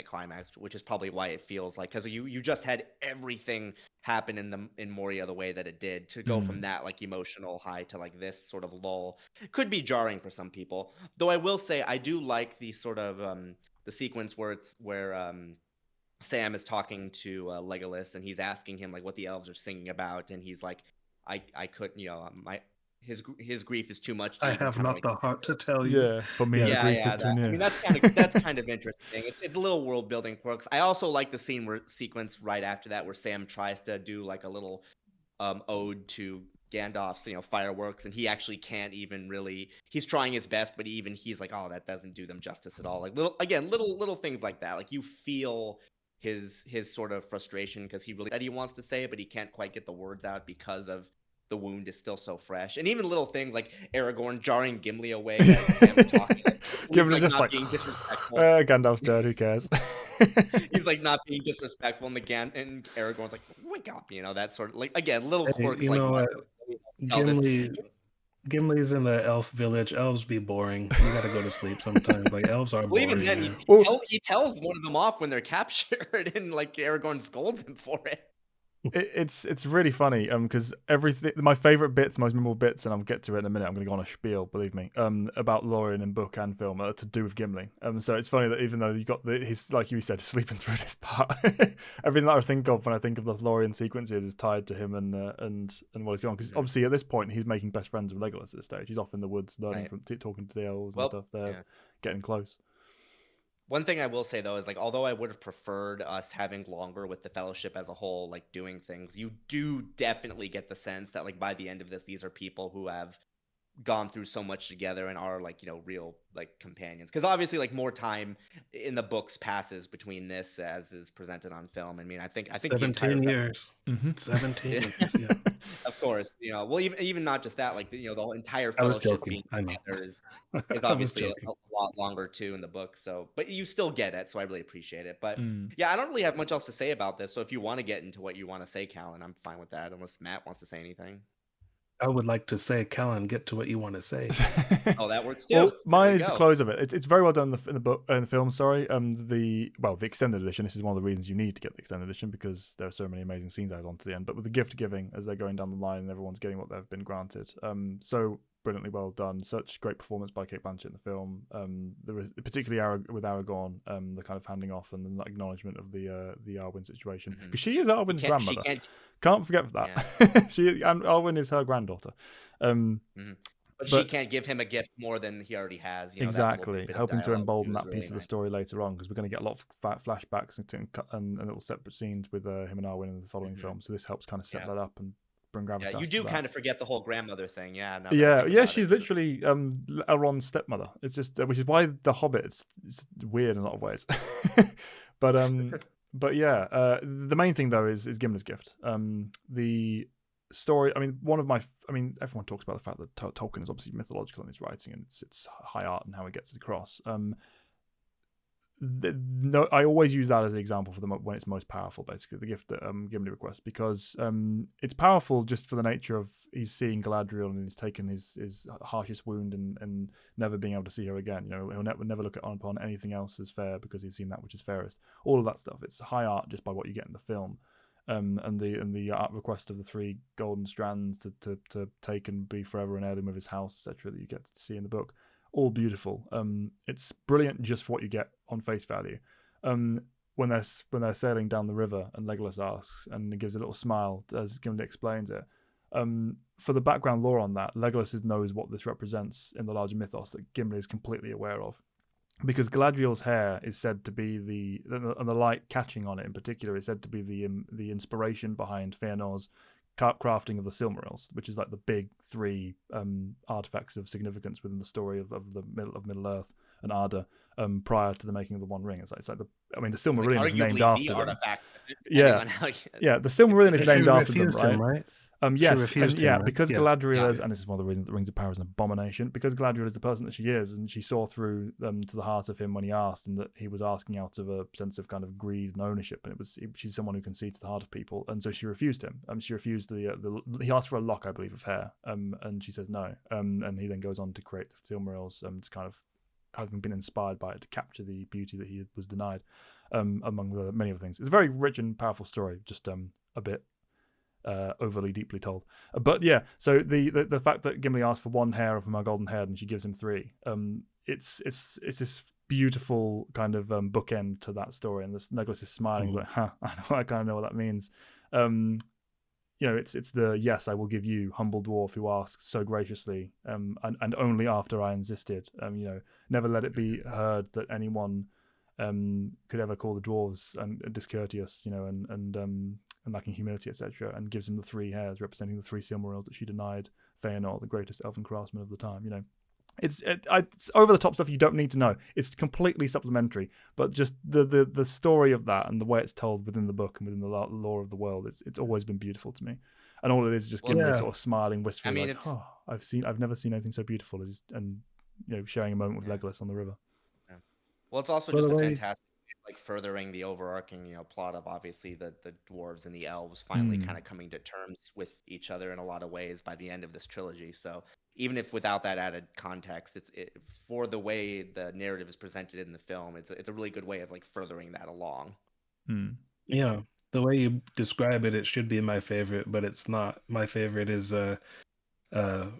climax, which is probably why it feels like, because you just had everything happen in Moria the way that it did. To go from that like emotional high to like this sort of lull could be jarring for some people. Though I will say I do like the sort of the sequence where Sam is talking to Legolas and he's asking him like what the elves are singing about, and he's like, I couldn't, his grief is too much. I have not the heart to tell you. Yeah, for me, the grief is too near. I mean, that's kind of interesting. It's a little world building quirks. I also like the sequence right after that where Sam tries to do like a little ode to Gandalf's fireworks, and he actually can't even really. He's trying his best, but he's like, oh, that doesn't do them justice at all. Like little things like that. Like you feel his sort of frustration because he wants to say it, but he can't quite get the words out because of the wound is still so fresh, and even little things like Aragorn jarring Gimli away as Sam's talking. Gimli's just not like, being disrespectful. Gandalf's dead. Who cares? He's like not being disrespectful, and and Aragorn's like, wake up, that sort of like again little quirks you like know that. what? Gimli's in the elf village. Elves be boring. You gotta go to sleep sometimes. Like elves are Well, boring. even then, Man. he tells one of them off when they're captured, and like Aragorn scolds him for it. It's really funny because everything, my favorite bits, most memorable bits, and I'll get to it in a minute. I'm going to go on a spiel, believe me, about Lorien in book and film to do with Gimli. So it's funny that even though you got he's like you said sleeping through this part, everything that I think of when I think of the Lorien sequences is tied to him and what he's going on. Because obviously at this point he's making best friends with Legolas at this stage. He's off in the woods learning from talking to the elves and stuff. They're getting close. One thing I will say though is like, although I would have preferred us having longer with the Fellowship as a whole, like doing things, you do definitely get the sense that like by the end of this, these are people who have gone through so much together and are like, real like companions. Because obviously like more time in the books passes between this as is presented on film. I mean, I think 17 years. 17 years, yeah. Of course, well, even not just that, like the whole entire Fellowship being together is obviously a lot longer too in the book. So, but you still get it, so I really appreciate it. But yeah, I don't really have much else to say about this. So if you want to get into what you want to say, Callan, I'm fine with that. Unless Matt wants to say anything. I would like to say, Callan, get to what you want to say. Oh, that works too. Well, mine is the close of it. It's very well done in the book, in the film. Sorry, the extended edition. This is one of the reasons you need to get the extended edition because there are so many amazing scenes added on to the end. But with the gift giving as they're going down the line and everyone's getting what they've been granted, so brilliantly well done. Such great performance by Kate Blanchett in the film. There was particularly with Aragorn, the kind of handing off and the acknowledgement of the Arwen situation because she is Arwen's grandmother. Can't forget that. Yeah. And Arwen is her granddaughter. But she can't give him a gift more than he already has. Exactly, helping to embolden that piece of the story later on because we're going to get a lot of flashbacks and little separate scenes with him and Arwen in the following film. So this helps kind of set that up and bring gravitas. Yeah, you do kind of forget the whole grandmother thing. She's literally Elrond's stepmother. It's just which is why the Hobbit is weird in a lot of ways. But yeah, the main thing though is Gimli's gift. The story. Everyone talks about the fact that Tolkien is obviously mythological in his writing, and it's high art and how he gets it across. I always use that as an example for when it's most powerful, basically, the gift that Gimli requests, because it's powerful just for the nature of he's seeing Galadriel and he's taken his harshest wound and never being able to see her again. He'll never look upon anything else as fair because he's seen that which is fairest. All of that stuff. It's high art just by what you get in the film. And the art request of the 3 golden strands to take and be forever an heirloom of his house, etc., that you get to see in the book. All beautiful. It's brilliant just for what you get on face value. When they're sailing down the river and Legolas asks and he gives a little smile as Gimli explains it. For the background lore on that, Legolas knows what this represents in the larger mythos that Gimli is completely aware of. Because Galadriel's hair is said to be and the light catching on it in particular is said to be the inspiration behind Fëanor's crafting of the Silmarils, which is like the big 3 artifacts of significance within the story of the Middle Earth and Arda prior to the making of the One Ring. It's like the Silmarillion is named after them. The Silmarillion is named after them, right? Yes, because Galadriel is, and this is one of the reasons that Rings of Power is an abomination, because Galadriel is the person that she is, and she saw through to the heart of him when he asked, and that he was asking out of a sense of kind of greed and ownership, and she's someone who can see to the heart of people, and so she refused him. She refused he asked for a lock, I believe, of hair, and she said no, and he then goes on to create the Silmarils, to kind of having been inspired by it to capture the beauty that he was denied, among the many other things. It's a very rich and powerful story, just a bit overly deeply told, but yeah. So the fact that Gimli asked for 1 hair of my golden head and she gives him 3, it's this beautiful kind of bookend to that story, and this Legolas is smiling. He's like, I kind of know what that means. It's the yes, I will give you, humble dwarf who asks so graciously, and only after I insisted. Never let it be heard that anyone could ever call the dwarves discourteous, and lacking humility, etc., and gives him the 3 hairs representing the 3 Silmarils that she denied Fëanor, the greatest elven craftsman of the time. It's over the top stuff you don't need to know. It's completely supplementary, but just the story of that and the way it's told within the book and within the lore of the world, it's always been beautiful to me. and all it is just Gimli Yeah. sort of smiling wistfully, I mean, like, it's- "Oh, I've never seen anything so beautiful," and sharing a moment with Yeah. Legolas on the river. Yeah. Well, it's also By just the a way- fantastic, like furthering the overarching, plot of obviously the dwarves and the elves finally kind of coming to terms with each other in a lot of ways by the end of this trilogy. So even if without that added context, for the way the narrative is presented in the film, it's a really good way of like furthering that along. Yeah, the way you describe it, it should be my favorite, but it's not. My favorite is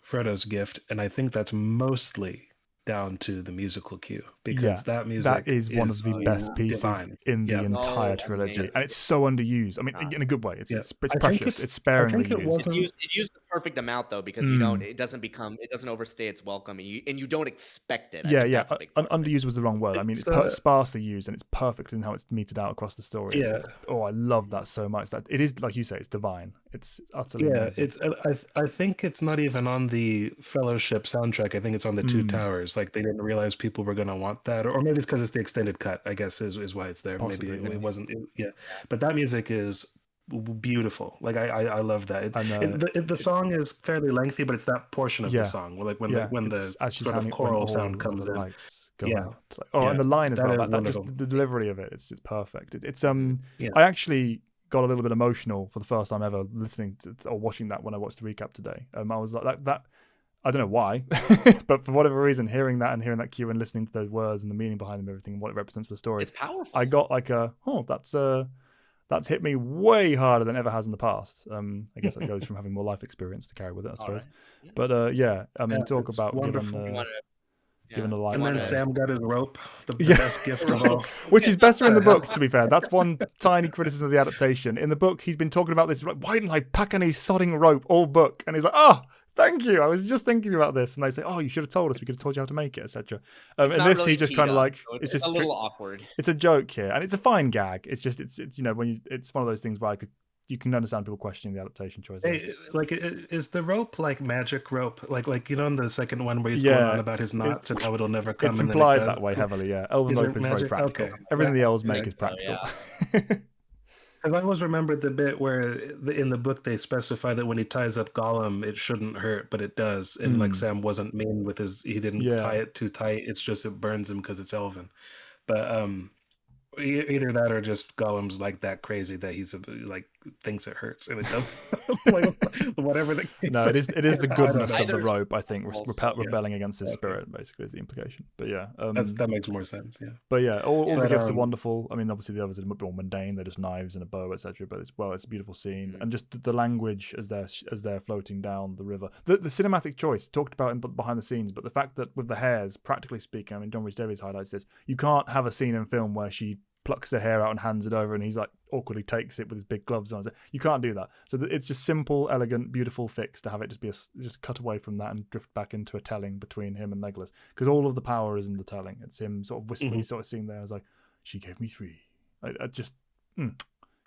Frodo's gift, and I think that's mostly down to the musical cue, because that music that is one of the best pieces divine. in the Yeah. entire Oh, trilogy, amazing. and it's so underused. I mean, Ah. in a good way. It's Yeah. it's I think precious. It's sparingly I think it used. wasn't. It's used the perfect amount though, because it doesn't overstay its welcome, and you don't expect it. I think that's a big part of it. Underused was the wrong word. I mean, it's It's, sparsely used, and it's perfect in how it's meted out across the story. Yeah. I love that so much. That it is, like you say, it's divine. It's utterly amazing. It's. I think it's not even on the Fellowship soundtrack. I think it's on the Two Towers. Like they didn't realize people were gonna want that, or maybe it's because it's the extended cut. I guess is why it's there. Possibly, maybe yeah. it wasn't. But that music is beautiful. Like I love that. The song is fairly lengthy, but it's that portion of the song, like when the as she's sort of having it, choral when sound all comes the in. lights go Yeah. out. And the line as That well. is That just wonderful. the delivery of it. It's perfect. It's Yeah. I actually got a little bit emotional for the first time ever listening to or watching that when I watched the recap today. I was like that. I don't know why, but for whatever reason, hearing that cue and listening to those words and the meaning behind them, everything, what it represents for the story, It's powerful. I got like that's hit me way harder than ever has in the past. I guess it goes from having more life experience to carry with it, I suppose. Right. But I mean, talk it's about wonderful. given a life. And then Sam got his rope, the Yeah. best gift of all. Which is better in the books, to be fair. That's one tiny criticism of the adaptation. In the book, he's been talking about this. Like, why didn't I pack any sodding rope all book? And he's like, oh, thank you. I was just thinking about this. And they say, oh, you should have told us. We could have told you how to make it, etc. And this, really he's just kind of like, it's just a little awkward. It's a joke here, and it's a fine gag. It's just, it's when it's one of those things where you can understand people questioning the adaptation choice. Hey, like, is the rope like magic rope? Like in the second one where he's going on about his knots and how it'll never come. It's and implied then it that way heavily. Yeah, elven rope is very practical. Okay. Everything the elves make is practical. Because I always remembered the bit where in the book they specify that when he ties up Gollum, it shouldn't hurt, but it does. And like Sam wasn't mean with he didn't tie it too tight. It's just it burns him because it's elven. But either that or just Gollum's like that crazy that he's like thinks it hurts and it doesn't. Whatever the case. No, it is the goodness of the Either- rope. I think Also, rebelling against his spirit basically is the implication. But yeah, that makes more sense. Yeah. But yeah, all the But, gifts are wonderful. I mean, obviously the others are a bit more mundane. They're just knives and a bow, etc. But it's a beautiful scene, and just the language as they're floating down the river. The cinematic choice talked about in behind the scenes, but the fact that with the hairs, practically speaking, I mean, John Rhys Davies highlights this. You can't have a scene in film where she plucks the hair out and hands it over, and he's like awkwardly takes it with his big gloves on. You can't do that. So it's just simple, elegant, beautiful fix to have it just be just cut away from that and drift back into a telling between him and Legolas, because all of the power is in the telling. It's him sort of wistfully sort of seeing there. I was like, she gave me 3. I just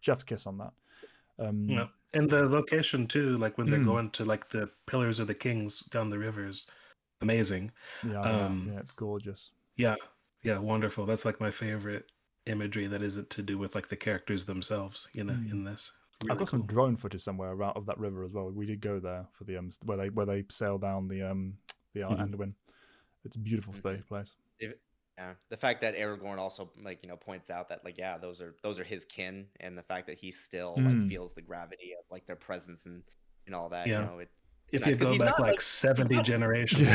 chef's kiss on that. Yeah. And the location too, like when they're going to like the Pillars of the Kings down the rivers, amazing. Yeah, it's gorgeous. Yeah, wonderful. That's like my favorite imagery that isn't to do with like the characters themselves, in this. Really I've got some drone footage somewhere around of that river as well. We did go there for the where they sail down the Anduin. It's a beautiful place. Yeah, the fact that Aragorn also points out that those are his kin, and the fact that he still feels the gravity of like their presence and all that. Yeah. If nice, you go back like 70 generations.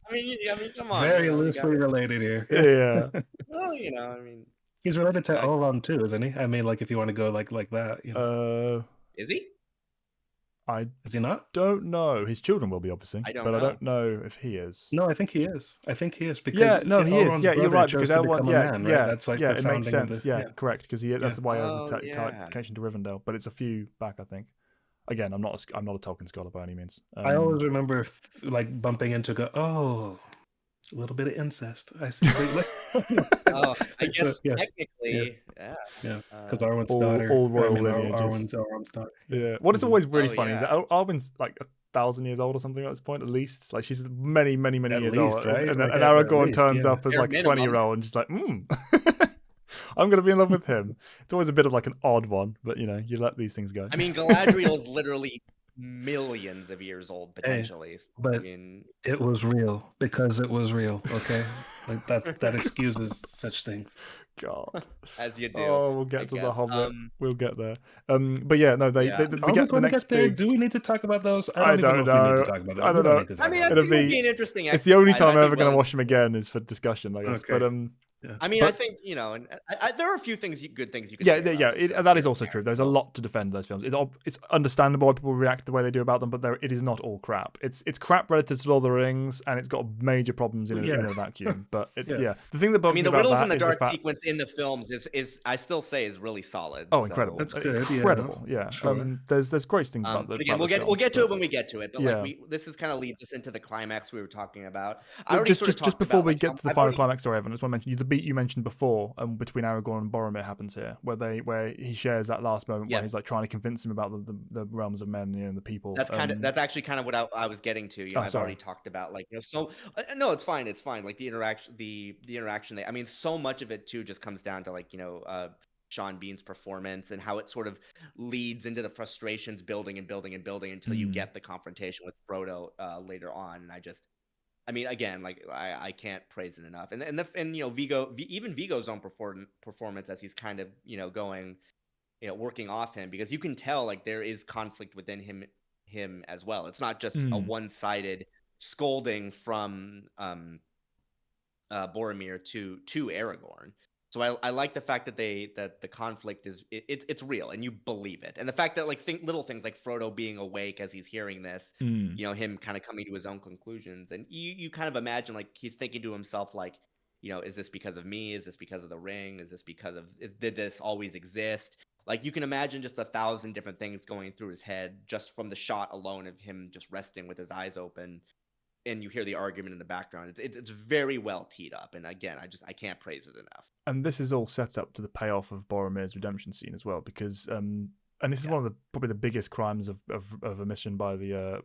I mean, come on. Very loosely related here. Yeah. Well, I mean, he's related to Elrond too, isn't he? I mean, like if you want to go like that, Is he? Is he not? Don't know. His children will be, obviously, I don't know if he is. No, I think he is. Because he is. Yeah, you're right. Because Elrond, that's like it makes sense. Correct. Because that's why he has the yeah. connection to Rivendell. But it's a few back, I think. Again, I'm not a Tolkien scholar by any means. I always remember like bumping into a little bit of incest. I see. I guess technically, yeah. Because Arwen's daughter, all royal lineages. Arwen's daughter. Yeah. What is always really funny is that Arwen's like 1,000 years old or something at this point, at least. Like she's many years old, right? and like Aragorn least, turns up as like a 20-year-old and just like, I'm gonna be in love with him. It's always a bit of like an odd one, but you know, you let these things go. I mean, Galadriel's literally millions of years old potentially. But it was real because it was real. Okay, like that excuses such things. God, as you do. Oh, we'll get to the Hobbit. We'll get there. But yeah, no, they Are we get the next get there? big. Do we need to talk about those? I don't know. If we need to talk about those. I don't know. I mean, I think it'd be an interesting. It's the only time I'm ever going to willing... watch him again is for discussion, I guess. Okay. But yeah. I mean, I think, you know, and there are a few things, good things you can say. Yeah, that is also true. There's a lot to defend those films. It's understandable why people react the way they do about them, but it is not all crap. It's crap relative to Lord of the Rings, and it's got major problems in a vacuum. But the thing that bugs me the about riddles that in the is dark sequence in the films is I still say is really solid. Oh, incredible! That's good. Incredible. Yeah. Sure. There's great things about that. Again, we'll get to it when we get to it. But this is kind of leads us into the climax we were talking about. Just before we get to the final climax, sorry, Evan, I just want to mention the beat you mentioned before. Between Aragorn and Boromir happens here, where he shares that last moment where he's like trying to convince him about the realms of men, and the people. That's actually kind of what I was getting to. I've already talked about so no, it's fine. Like the interaction. I mean, so much of it too just comes down to Sean Bean's performance and how it sort of leads into the frustrations building until you get the confrontation with Frodo later on, and I mean, again, I can't praise it enough. And Viggo, even Viggo's own performance as he's kind of, going, working off him, because you can tell there is conflict within him as well. It's not just a one-sided scolding from Boromir to Aragorn. So I like the fact that the conflict it's real and you believe it, and the fact that little things like Frodo being awake as he's hearing this, him kind of coming to his own conclusions, and you kind of imagine he's thinking to himself is this because of me? Is this because of the ring? Is this because of did this always exist? You can imagine just 1,000 different things going through his head just from the shot alone of him just resting with his eyes open. And you hear the argument in the background. It's very well teed up, and again, I can't praise it enough. And this is all set up to the payoff of Boromir's redemption scene as well, because and this is one of probably the biggest crimes of omission by the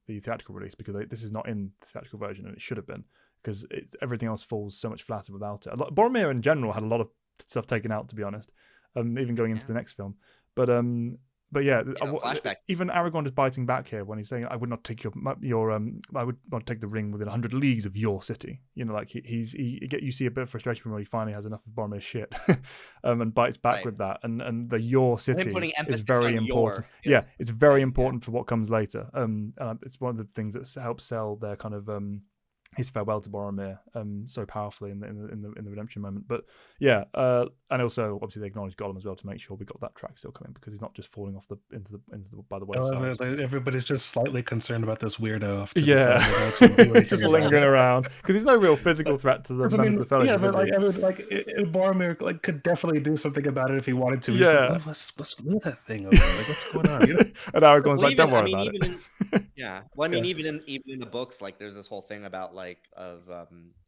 theatrical release, because this is not in the theatrical version, and it should have been, because everything else falls so much flatter without it. Boromir in general had a lot of stuff taken out, to be honest, even going into the next film, But yeah, even Aragorn is biting back here when he's saying, "I would not take I would not take the ring within 100 leagues of your city." You see a bit of frustration when he finally has enough of Boromir's shit, and bites back with that. And the your city is very important. It's very important for what comes later. And it's one of the things that helps sell their kind of his farewell to Boromir so powerfully in the redemption moment. But yeah, and also obviously they acknowledge Gollum as well to make sure we got that track still coming, because he's not just falling off by the wayside. Everybody's just slightly concerned about this weirdo. Just lingering around, because he's no real physical threat to the members of the Fellowship. Yeah, but Boromir could definitely do something about it if he wanted to. Yeah, what's with that thing over there? What's going on? And Aragorn's don't worry about it. Even in the books, there's this whole thing about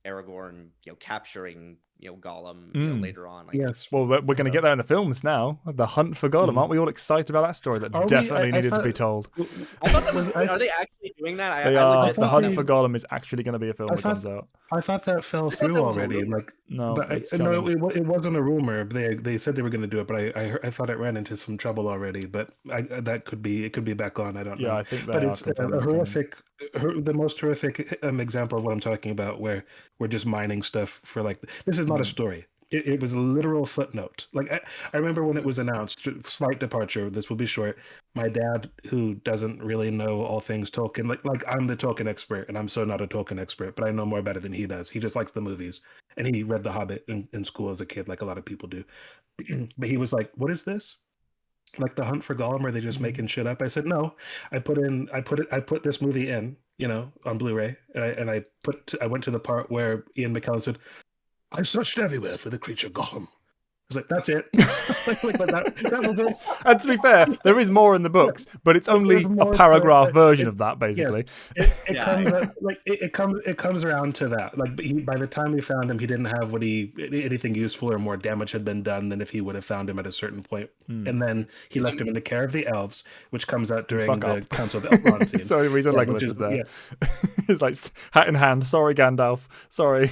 Aragorn, capturing Gollum later on. Yes. Well, we're going to get there in the films now. The hunt for Gollum. Aren't we all excited about that story? That definitely needed to be told. I thought are they actually doing that? They are. The hunt for Gollum is actually going to be a film that comes out. I thought that fell through already. No, it wasn't a rumor. They said they were going to do it, but I thought it ran into some trouble already. But that could be back on. I don't know. Yeah, I think but it's a horrific, the most horrific example of what I'm talking about, where we're just mining stuff for this is not a story. It was a literal footnote. I remember when it was announced, slight departure, this will be short. My dad, who doesn't really know all things Tolkien, I'm the Tolkien expert, and I'm so not a Tolkien expert, but I know more about it than he does. He just likes the movies, and he read The Hobbit in school as a kid, like a lot of people do. But he was like, "What is this? The hunt for Gollum? Are they just making shit up?" I said, "No, I put this movie in, on Blu-ray, and I went to the part where Ian McKellen said, 'I searched everywhere for the creature Gollum.'" I was like, "That's it." that was it. And to be fair, there is more in the books, but it's only a paragraph version of that, basically. Yes, it comes around to that. By the time he found him, he didn't have anything useful, or more damage had been done than if he would have found him at a certain point. And then he left him in the care of the elves, which comes out during the Council of Elrond scene. Sorry, Legolas is there. It's hat in hand. Sorry, Gandalf. Sorry.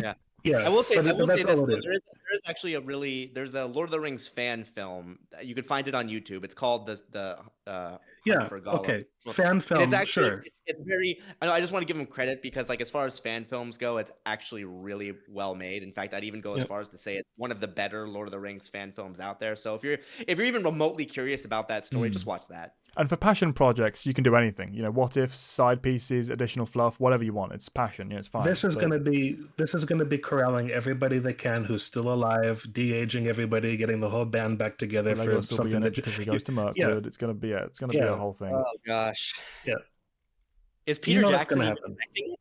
Yeah. Yeah, I will say that's this all though. it is. There's actually there's a Lord of the Rings fan film. You could find it on YouTube. It's called the Hunt Yeah, for Gollum. okay. Fan And it's film, actually sure. it's very. I just want to give him credit because like as far as fan films go, it's actually really well made. In fact, I'd even go as Yep. far as to say it's one of the better Lord of the Rings fan films out there. So if you're even remotely curious about that story, just watch that. And for passion projects, you can do anything. You know, what ifs, side pieces, additional fluff, whatever you want. It's passion. It's fine. This is gonna be corralling everybody they can who's still alive, de-aging everybody, getting the whole band back together for Legolas will be something in it that because he goes to Mirkwood. It's gonna be a whole thing. Oh gosh. Yeah. Is Peter that's Jackson gonna even happen. directing it?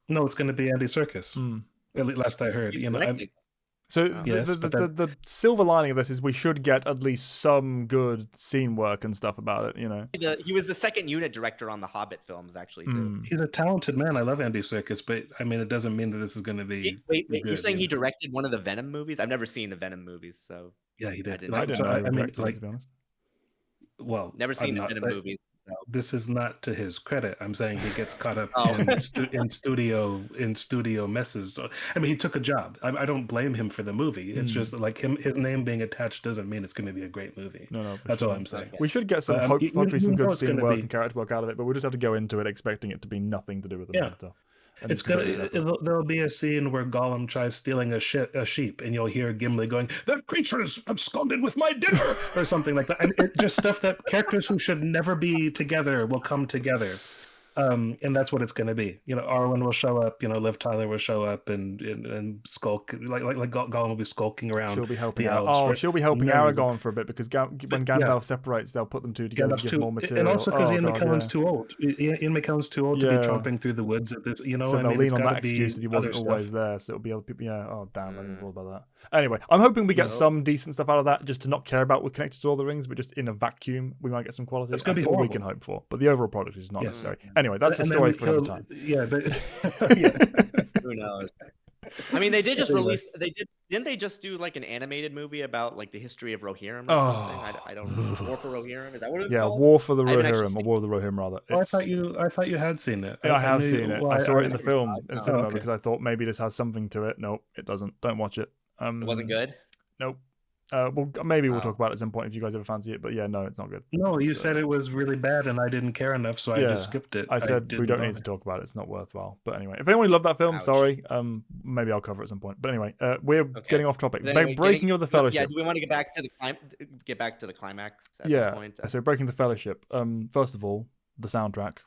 No, it's gonna be Andy Serkis. At least last I heard. He's You know, directing. So Yes, the silver lining of this is we should get at least some good scene work and stuff about it. You know, He was the second unit director on the Hobbit films, actually, too. he's a talented man. I love Andy Serkis, but I mean, it doesn't mean that this is going to be. Wait, good, you're saying you he know? directed one of the Venom movies? I've never seen the Venom movies, so Yeah, he did. didn't I didn't know he I mean, directed it, to be honest. well, never seen the Venom movies. So. This is not to his credit. I'm saying he gets caught up Oh. in studio messes. I mean, he took a job. I don't blame him for the movie. It's just like his name being attached doesn't mean it's going to be a great movie. No, that's sure. all I'm saying. Okay. We should get some hopefully some good scene work and character work out of it, but we'll just have to go into it expecting it to be nothing to do with the main stuff. It's there'll be a scene where Gollum tries stealing a sheep, and you'll hear Gimli going, "That creature has absconded with my dinner," or something like that. And just stuff that characters who should never be together will come together. And that's what it's going to be. You know, Arwen will show up. You know, Liv Tyler will show up and skulk like Gollum will be skulking around. She'll be helping the out. elves She'll be helping Aragorn for a bit because when Gandalf separates, they'll put them two together to give more material. And also because Ian McKellen's too old. Ian McKellen's too old to be tromping through the woods at this. You know, so they'll lean on that be excuse that he wasn't always there. So it'll be other people. Yeah. Oh damn, I didn't thought about that. Anyway, I'm hoping we get some decent stuff out of that. Just to not care about what connected to all the rings, but just in a vacuum, we might get some quality. It's going to be all horrible. we can hope for. But the overall product is not necessary. Anyway, that's the story for another time. Yeah, but who knows? I mean, they did just release. Didn't they just do like an animated movie about like the history of Rohirrim or something? I don't know. War for Rohirrim. Is that what it's called? Yeah, War for the Rohirrim, or War of the Rohirrim rather. I thought you had seen it. I have seen it. I saw it in the film in cinema okay. because I thought maybe this has something to it. Nope, it doesn't. Don't watch it. It wasn't good. Nope. Well, maybe we'll talk about it at some point if you guys ever fancy it. But yeah, no, it's not good. No, you said it was really bad, and I didn't care enough, so I just skipped it. I said we don't need to talk about it. It's not worthwhile. But anyway, if anyone loved that film, sorry. Maybe I'll cover it at some point. But anyway, we're getting off topic. Breaking of the Fellowship. Yeah, do we want to get back to the climax at this point? So Breaking the Fellowship. First of all, the soundtrack.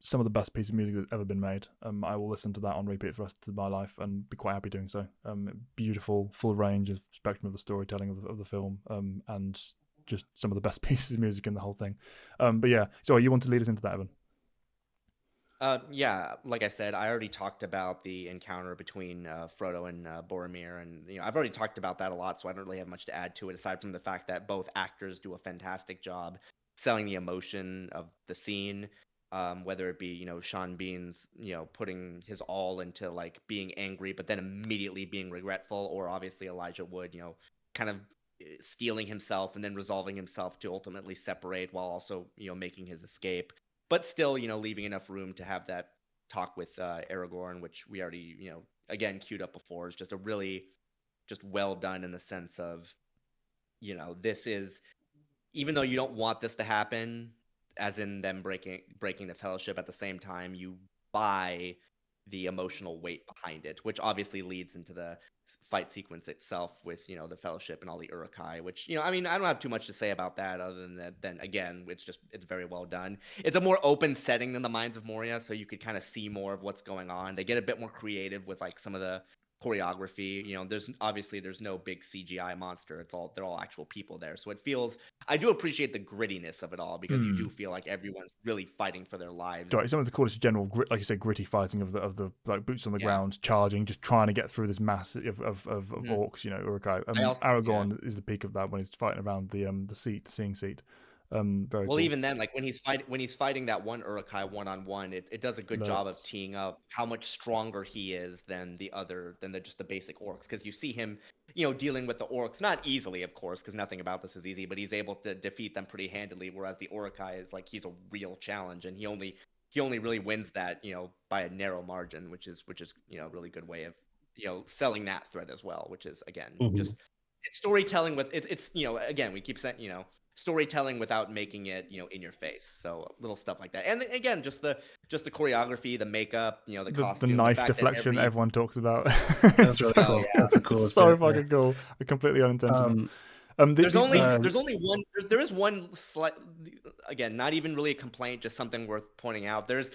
Some of the best piece of music that's ever been made. I will listen to that on repeat for the rest of my life and be quite happy doing so. Beautiful, full range of spectrum of the storytelling of the film, and just some of the best pieces of music in the whole thing. But yeah, so you want to lead us into that, Evan? Yeah, like I said, I already talked about the encounter between Frodo and Boromir, and I've already talked about that a lot, so I don't really have much to add to it aside from the fact that both actors do a fantastic job selling the emotion of the scene. Whether it be Sean Bean's putting his all into like being angry but then immediately being regretful, or obviously Elijah Wood kind of stealing himself and then resolving himself to ultimately separate while also making his escape, but still leaving enough room to have that talk with Aragorn, which we already again queued up before, is just a really just well done in the sense of this is, even though you don't want this to happen, as in them breaking the Fellowship, at the same time you buy the emotional weight behind it, which obviously leads into the fight sequence itself with the Fellowship and all the Uruk-hai, which I mean, I don't have too much to say about that other than that. Then again, it's very well done. It's a more open setting than the Mines of Moria, so you could kind of see more of what's going on. They get a bit more creative with like some of the choreography. There's no big CGI monster. They're all actual people there. So it feels, I do appreciate the grittiness of it all, because you do feel like everyone's really fighting for their lives. Right, some of the coolest general grit, like you said, gritty fighting of the like boots on the ground, charging, just trying to get through this mass of orcs, Uruk-hai. Aragorn is the peak of that when he's fighting around the seeing seat. Very cool. Even then, like when he's fighting that one Uruk-hai one-on-one, it does a good job of teeing up how much stronger he is than just the basic orcs, because you see him dealing with the orcs, not easily of course, because nothing about this is easy, but he's able to defeat them pretty handily, whereas the Uruk-hai is like, he's a real challenge, and he only really wins that by a narrow margin, which is a really good way of selling that thread as well, which is again Mhm. just it's storytelling with it's again we keep saying storytelling without making it in your face. So little stuff like that, and again just the choreography, the makeup, the The costume, the knife fact that deflection that everyone talks about. That's really oh cool. yeah. That's the It's coolest so bit. fucking cool. Completely unintentional. There's only one. There is one slight. Again, not even really a complaint, just something worth pointing out. This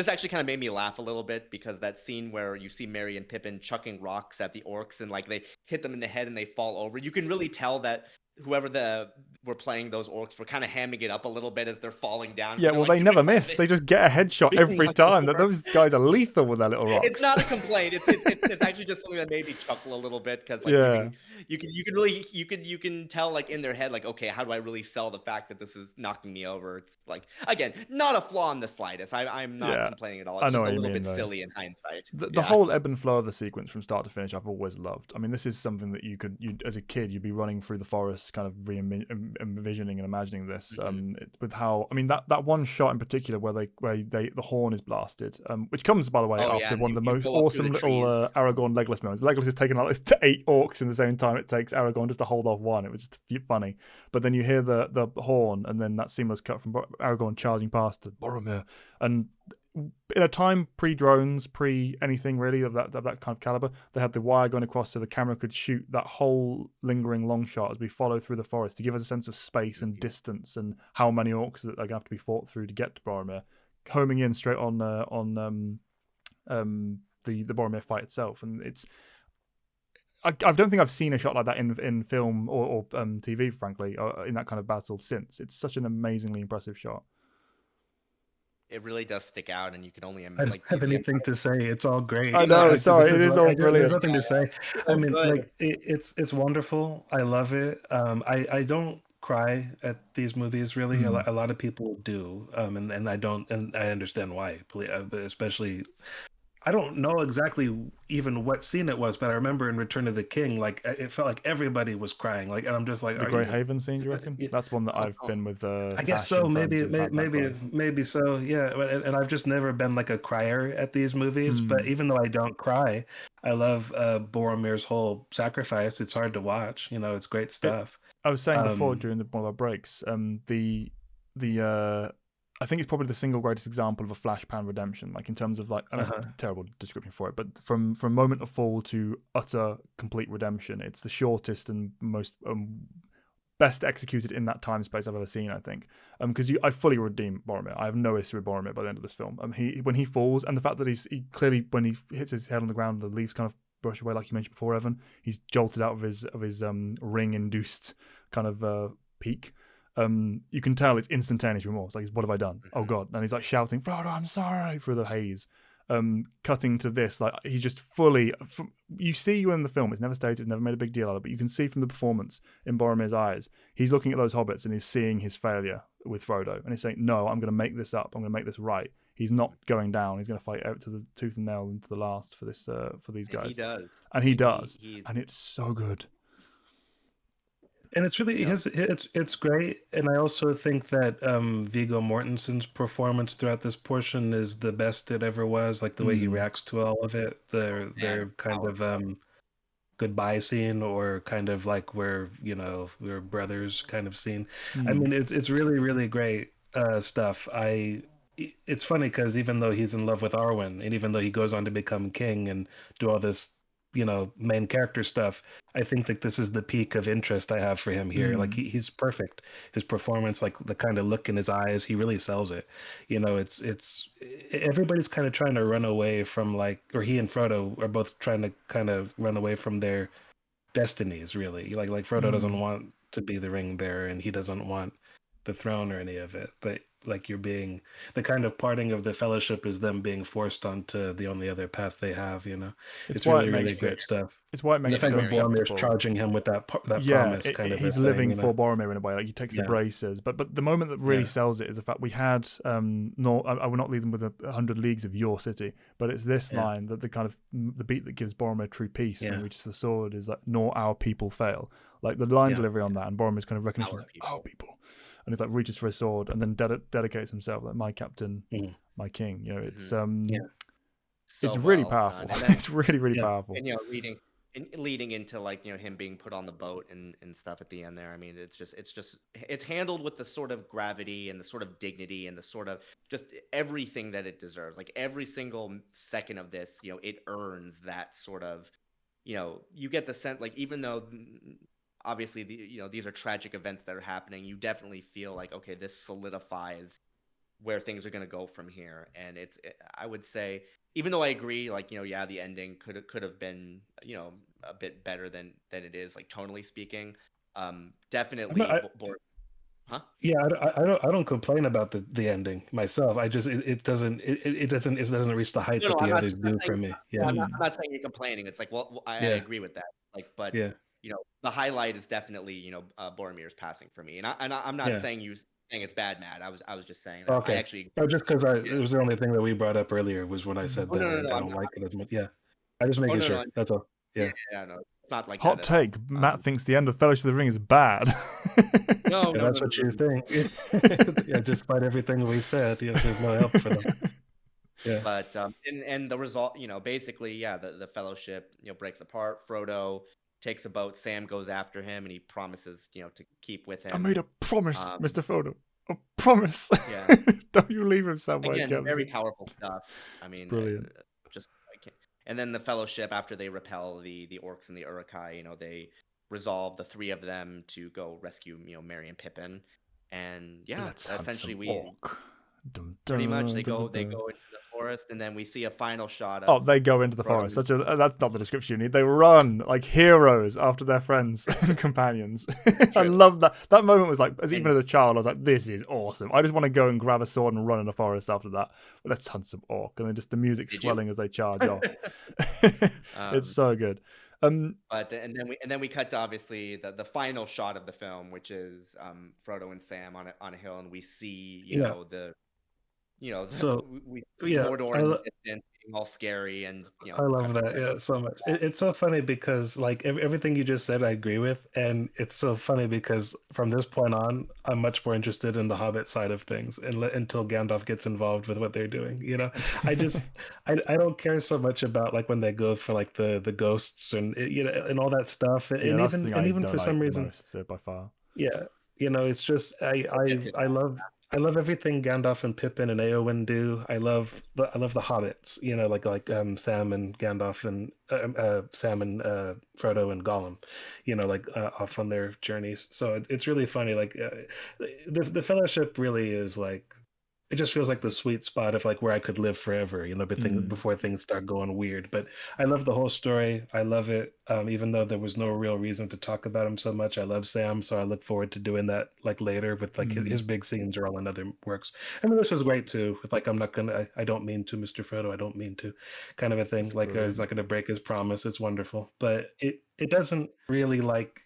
actually kind of made me laugh a little bit because that scene where you see Merry and Pippin chucking rocks at the orcs and like they hit them in the head and they fall over. You can really tell that whoever were playing those orcs were kind of hamming it up a little bit as they're falling down. Yeah, well, they never miss. They just get a headshot every time. That those guys are lethal with their little rocks. It's not a complaint. It's actually just something that made me chuckle a little bit because like you can really you can tell like in their head like, okay, how do I really sell the fact that this is knocking me over? It's like, again, not a flaw in the slightest. I'm not complaining at all. It's just a little bit silly in hindsight. The whole ebb and flow of the sequence from start to finish, I've always loved. I mean, this is something that you as a kid, you'd be running through the forest, kind of envisioning and imagining this. With how, I mean, that one shot in particular where the horn is blasted, which comes, by the way, after one of the most awesome little Aragorn Legolas moments. Legolas is taking like 8 orcs in the same time it takes Aragorn just to hold off one. It was just funny. But then you hear the horn, and then that seamless cut from Aragorn charging past to Boromir, and in a time pre-drones, pre-anything really of that kind of caliber, they had the wire going across so the camera could shoot that whole lingering long shot as we follow through the forest to give us a sense of space and distance and how many orcs that are going to have to be fought through to get to Boromir, homing in straight on the Boromir fight itself. And it's I don't think I've seen a shot like that in film or TV, frankly, in that kind of battle since. It's such an amazingly impressive shot. It really does stick out, and you can only I don't have anything to say. It's all great. I know. Sorry, it is all brilliant. There's nothing to say. I mean, like it's wonderful. I love it. I don't cry at these movies really. A lot of people do, and I don't, and I understand why. Especially, I don't know exactly even what scene it was, but I remember in Return of the King, like it felt like everybody was crying. Like, and I'm just like, the Grey Haven scene. Do you reckon? That's one that I've been with. I guess so. Maybe so. Yeah, and I've just never been like a crier at these movies. But even though I don't cry, I love Boromir's whole sacrifice. It's hard to watch. It's great stuff. I was saying before during one of our breaks, I think it's probably the single greatest example of a flashpan redemption, like in terms of like, and that's a terrible description for it, but from moment of fall to utter complete redemption, it's the shortest and most best executed in that time space I've ever seen, I think. Because I fully redeem Boromir. I have no issue with Boromir by the end of this film. When he falls, and the fact that he clearly, when he hits his head on the ground, the leaves kind of brush away, like you mentioned before, Evan. He's jolted out of his ring-induced kind of peak. You can tell it's instantaneous remorse. Like, what have I done? Oh God! And he's like shouting, "Frodo, I'm sorry!" through the haze. Cutting to this, like he's just fully. You see in the film, it's never stated, it's never made a big deal out of it, but you can see from the performance in Boromir's eyes, he's looking at those hobbits and he's seeing his failure with Frodo, and he's saying, "No, I'm going to make this up. I'm going to make this right." He's not going down. He's going to fight out to the tooth and nail and to the last for this for these guys. And he does. And it's so good. And it's really it's great, and I also think that Viggo Mortensen's performance throughout this portion is the best it ever was. Like the way he reacts to all of it, their kind of goodbye scene, or kind of like where we're brothers kind of scene. I mean, it's really really great stuff. It's funny because even though he's in love with Arwen, and even though he goes on to become king and do all this main character stuff, I think that this is the peak of interest I have for him here. Like he's perfect. His performance, like the kind of look in his eyes, he really sells it. It's everybody's kind of trying to run away from, like, or he and Frodo are both trying to kind of run away from their destinies, really. Like Frodo doesn't want to be the ring bearer, and he doesn't want the throne or any of it, but like you're being, the kind of parting of the fellowship is them being forced onto the only other path they have. It's really really great stuff. It's why it makes the fact that Boromir's charging him with that promise kind of he's thing, living for Boromir in a way. Like he takes the braces, but the moment that really sells it is the fact we had I will not leave them with 100 leagues of your city, but it's this line that the kind of the beat that gives Boromir true peace when he reaches for the sword is like, "Nor our people fail." Like the line delivery on that, and Boromir's kind of recognition, our people. And he like reaches for a sword and then dedicates himself, like, "My captain, my king." It's so It's really well powerful. done. And then It's really, really Yeah. powerful. and leading into like him being put on the boat and stuff at the end there. I mean, it's handled with the sort of gravity and the sort of dignity and the sort of just everything that it deserves. Like every single second of this, it earns that sort of, you get the sense, like, even though obviously these are tragic events that are happening, you definitely feel like, okay, this solidifies where things are going to go from here. And I would say, even though I agree, like, yeah, the ending could have been, a bit better than it is, like, tonally speaking. Definitely. Huh? Yeah, I don't complain about the ending myself. I just it doesn't reach the heights No, that no, the others I'm not do saying, for me. no, Yeah, I'm not saying you're complaining. It's like, well, I yeah, agree with that. Like, but yeah, the highlight is definitely, Boromir's passing for me. And I'm not yeah. saying it's bad, Matt. I was just saying that I Okay. actually. Oh, just because Yeah. it was the only thing that we brought up earlier was when I said Oh, that no, no, no. I I'm don't not. like it as much. Yeah, I just Oh, making no, sure. no. That's all. Yeah, Yeah. yeah, no, it's not like Hot that at all. take: Matt thinks the end of Fellowship of the Ring is bad. No, Yeah, no, that's no, no, what no, you no. think. Yeah, despite everything we said, there's no help for them. Yeah. But and the result, basically, yeah, the fellowship, breaks apart. Frodo takes a boat. Sam goes after him, and he promises, to keep with I him. made a promise, Um, Mr. Frodo. A promise. yeah, Don't you leave him somewhere, again, very Kelsey. powerful stuff. I It's mean, brilliant. just I can't. And then the fellowship, after they repel the orcs and the Uruk-hai, they resolve, the three of them, to go rescue, Merry and Pippin. And yeah, Let's hunt essentially some we orc. Dun, pretty much dun, they dun, go dun, they dun. go into the forest, and then we see a final shot Oh, of they go into the Frodo forest. and That's not the description you need. They run like heroes after their friends and companions. I True. love that. That moment was like, even And as a child, I was like, "This is awesome." I just want to go and grab a sword and run in the forest after that. Let's hunt some orc, and then just the music did you? swelling as they charge off. It's um, so good. but and then we cut to, obviously, the final shot of the film, which is Frodo and Sam on a hill, and we see, Yeah. So we see yeah, Mordor in the distance, being all scary, and I love cut to that. credits. Yeah, so much. It's so funny because like everything you just said, I agree with, and it's so funny because from this point on, I'm much more interested in the Hobbit side of things, and until Gandalf gets involved with what they're doing. I just I don't care so much about like when they go for like the ghosts and and all that stuff, Yeah, and that's the thing I even don't for some like the reason, most by far. yeah, it's just We'll get to that. I love everything Gandalf and Pippin and Eowyn do. I love the hobbits, like Sam and Gandalf and Sam and Frodo and Gollum, like off on their journeys. So it's really funny. Like the Fellowship really is like it just feels like the sweet spot of like where I could live forever, before things start going weird. But I love the whole story. I love it. Even though there was no real reason to talk about him so much. I love Sam, so I look forward to doing that like later with like his big scenes are all in other works. I mean, this was great too. With like I don't mean to, Mr. Frodo. I don't mean to, kind of a thing. It's Like he's brilliant. not going to break his promise. It's wonderful, but it doesn't really like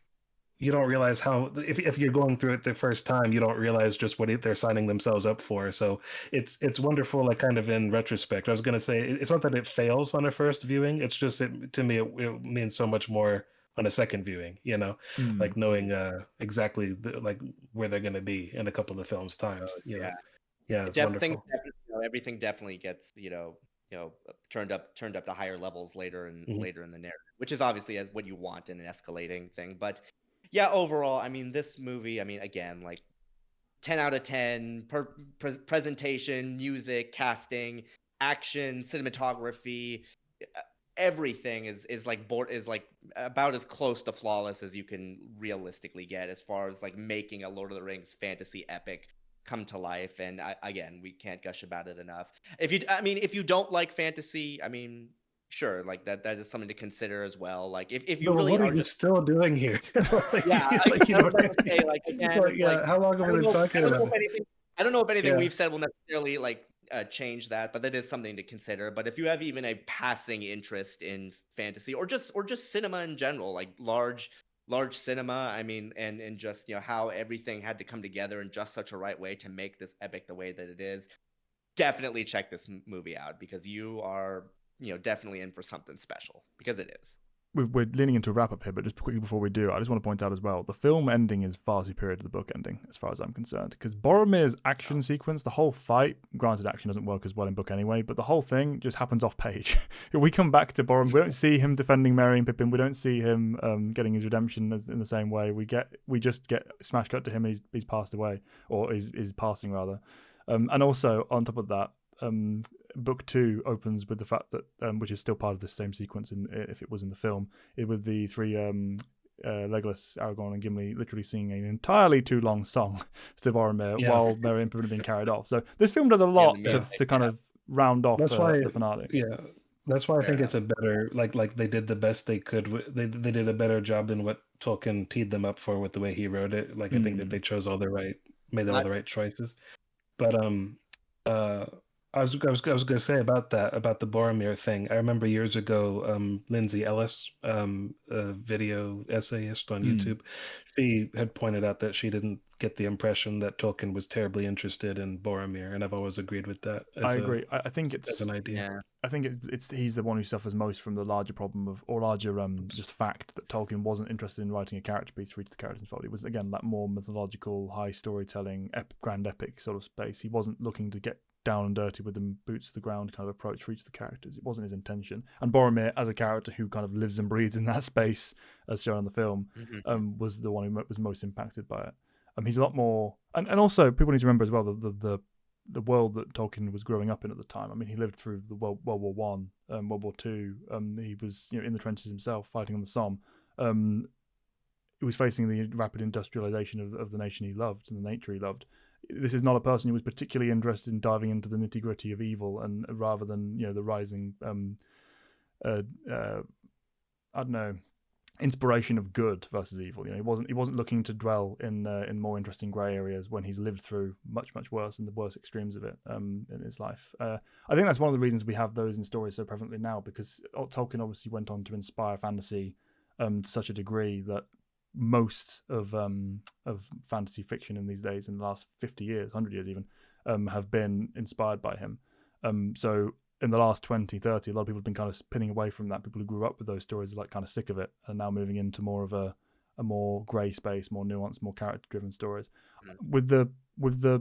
you don't realize how if you're going through it the first time you don't realize just what they're signing themselves up for. So it's wonderful, like kind of in retrospect. I was going to say it's not that it fails on a first viewing, it's just to me it means so much more on a second viewing, like knowing exactly like where they're going to be in a couple of films times, Yeah, yeah, it's wonderful. everything definitely gets, turned up to higher levels later Mhm. in the narrative, which is obviously as what you want in an escalating thing. But yeah, overall, I mean, this movie, I mean, again, like 10 out of 10, presentation, music, casting, action, cinematography, everything is like about as close to flawless as you can realistically get, as far as like making a Lord of the Rings fantasy epic come to life. And again, we can't gush about it enough. If you don't like fantasy, I mean, sure, like that is something to consider as well. Like if you No, but really what are are you just, still doing here? yeah, Like, I was about to say, like, again, it's like, yeah, how long have we been I talking don't know about if it? anything I don't know if anything Yeah. we've said will necessarily like change that, but that is something to consider. But if you have even a passing interest in fantasy, or just cinema in general, like large cinema, I mean, and just, how everything had to come together in just such a right way to make this epic the way that it is, definitely check this movie out, because you are, definitely in for something special, because it is. we're leaning into a wrap up here, but just quickly before we do, I just want to point out as well, the film ending is far superior to the book ending, as far as I'm concerned. Because Boromir's action sequence, the whole fight, granted, action doesn't work as well in book anyway, but the whole thing just happens off page. We come back to Boromir, we don't see him defending Merry and Pippin, we don't see him getting his redemption in the same way. We just get smash cut to him. He's passed away, or is passing rather. And also on top of that, book 2 opens with the fact that, which is still part of the same sequence if it was in the film, with the three Legolas, Aragorn, and Gimli literally singing an entirely too long song to Boromir while Merry and Pippin are being carried off. So this film does a lot to kind of round off the finale. Yeah, that's why I think it's a better like they did the best they could. They did a better job than what Tolkien teed them up for with the way he wrote it. Like I think that they chose all the right choices. But I was going to say about the Boromir thing. I remember years ago, Lindsay Ellis, a video essayist on YouTube, she had pointed out that she didn't get the impression that Tolkien was terribly interested in Boromir, and I've always agreed with that. I agree. I think it's an idea. Yeah. I think he's the one who suffers most from the larger problem just fact that Tolkien wasn't interested in writing a character piece for each of the characters involved. It was, again, that more mythological, high storytelling, grand epic sort of space. He wasn't looking to get down and dirty with them boots to the ground kind of approach for each of the characters. It wasn't his intention. And Boromir, as a character who kind of lives and breathes in that space, as shown in the film, was the one who was most impacted by it. He's a lot more, and also people need to remember as well the world that Tolkien was growing up in at the time. I mean, he lived through the World War One, World War Two. He was in the trenches himself, fighting on the Somme. He was facing the rapid industrialization of the nation he loved and the nature he loved. This is not a person who was particularly interested in diving into the nitty gritty of evil, and rather than the rising, I don't know, inspiration of good versus evil. He wasn't looking to dwell in more interesting grey areas when he's lived through much worse and the worst extremes of it in his life. I think that's one of the reasons we have those in stories so prevalently now, because Tolkien obviously went on to inspire fantasy to such a degree that most of fantasy fiction in these days, in the last 50 years, 100 years even, have been inspired by him. So in the last 20, 30, a lot of people have been kind of spinning away from that. People who grew up with those stories are like kind of sick of it and now moving into more of a more grey space, more nuanced, more character-driven stories. With the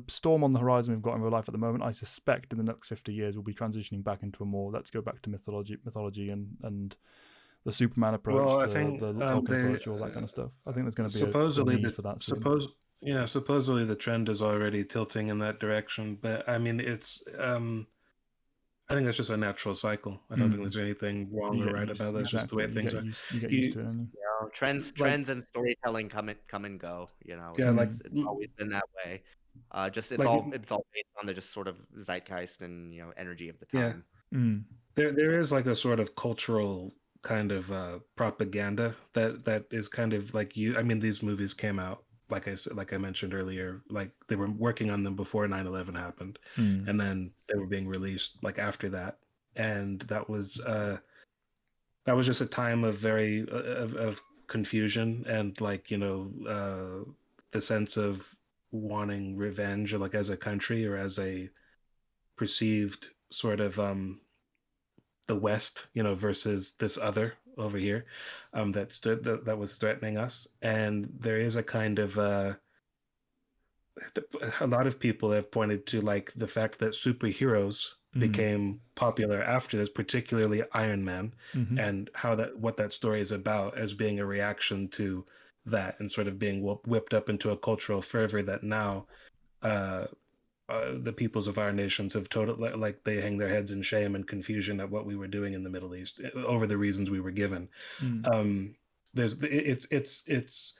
storm on the horizon we've got in real life at the moment, I suspect in the next 50 years we'll be transitioning back into a more, let's go back to mythology and the Superman approach, the Tolkien approach, all that kind of stuff. I think there's going to be a need for that soon. Supposedly the trend is already tilting in that direction, but I mean, it's I think that's just a natural cycle. I don't think there's anything wrong or right about that. It's just the way things are. You get used to it, don't you? Trends and storytelling come and go. It's always been that way. It's all based on the just sort of zeitgeist and energy of the time. Yeah. There is like a sort of cultural kind of propaganda that is kind of like I mean, these movies came out, like I mentioned earlier, like they were working on them before 9/11 happened, and then they were being released like after that, and that was just a time of very of confusion and like the sense of wanting revenge, or like as a country or as a perceived sort of the West, versus this other over here, that was threatening us. And there is a kind of a lot of people have pointed to like the fact that superheroes became popular after this, particularly Iron Man, and what that story is about as being a reaction to that, and sort of being whipped up into a cultural fervor that now the peoples of our nations have totally, like, they hang their heads in shame and confusion at what we were doing in the Middle East over the reasons we were given. It's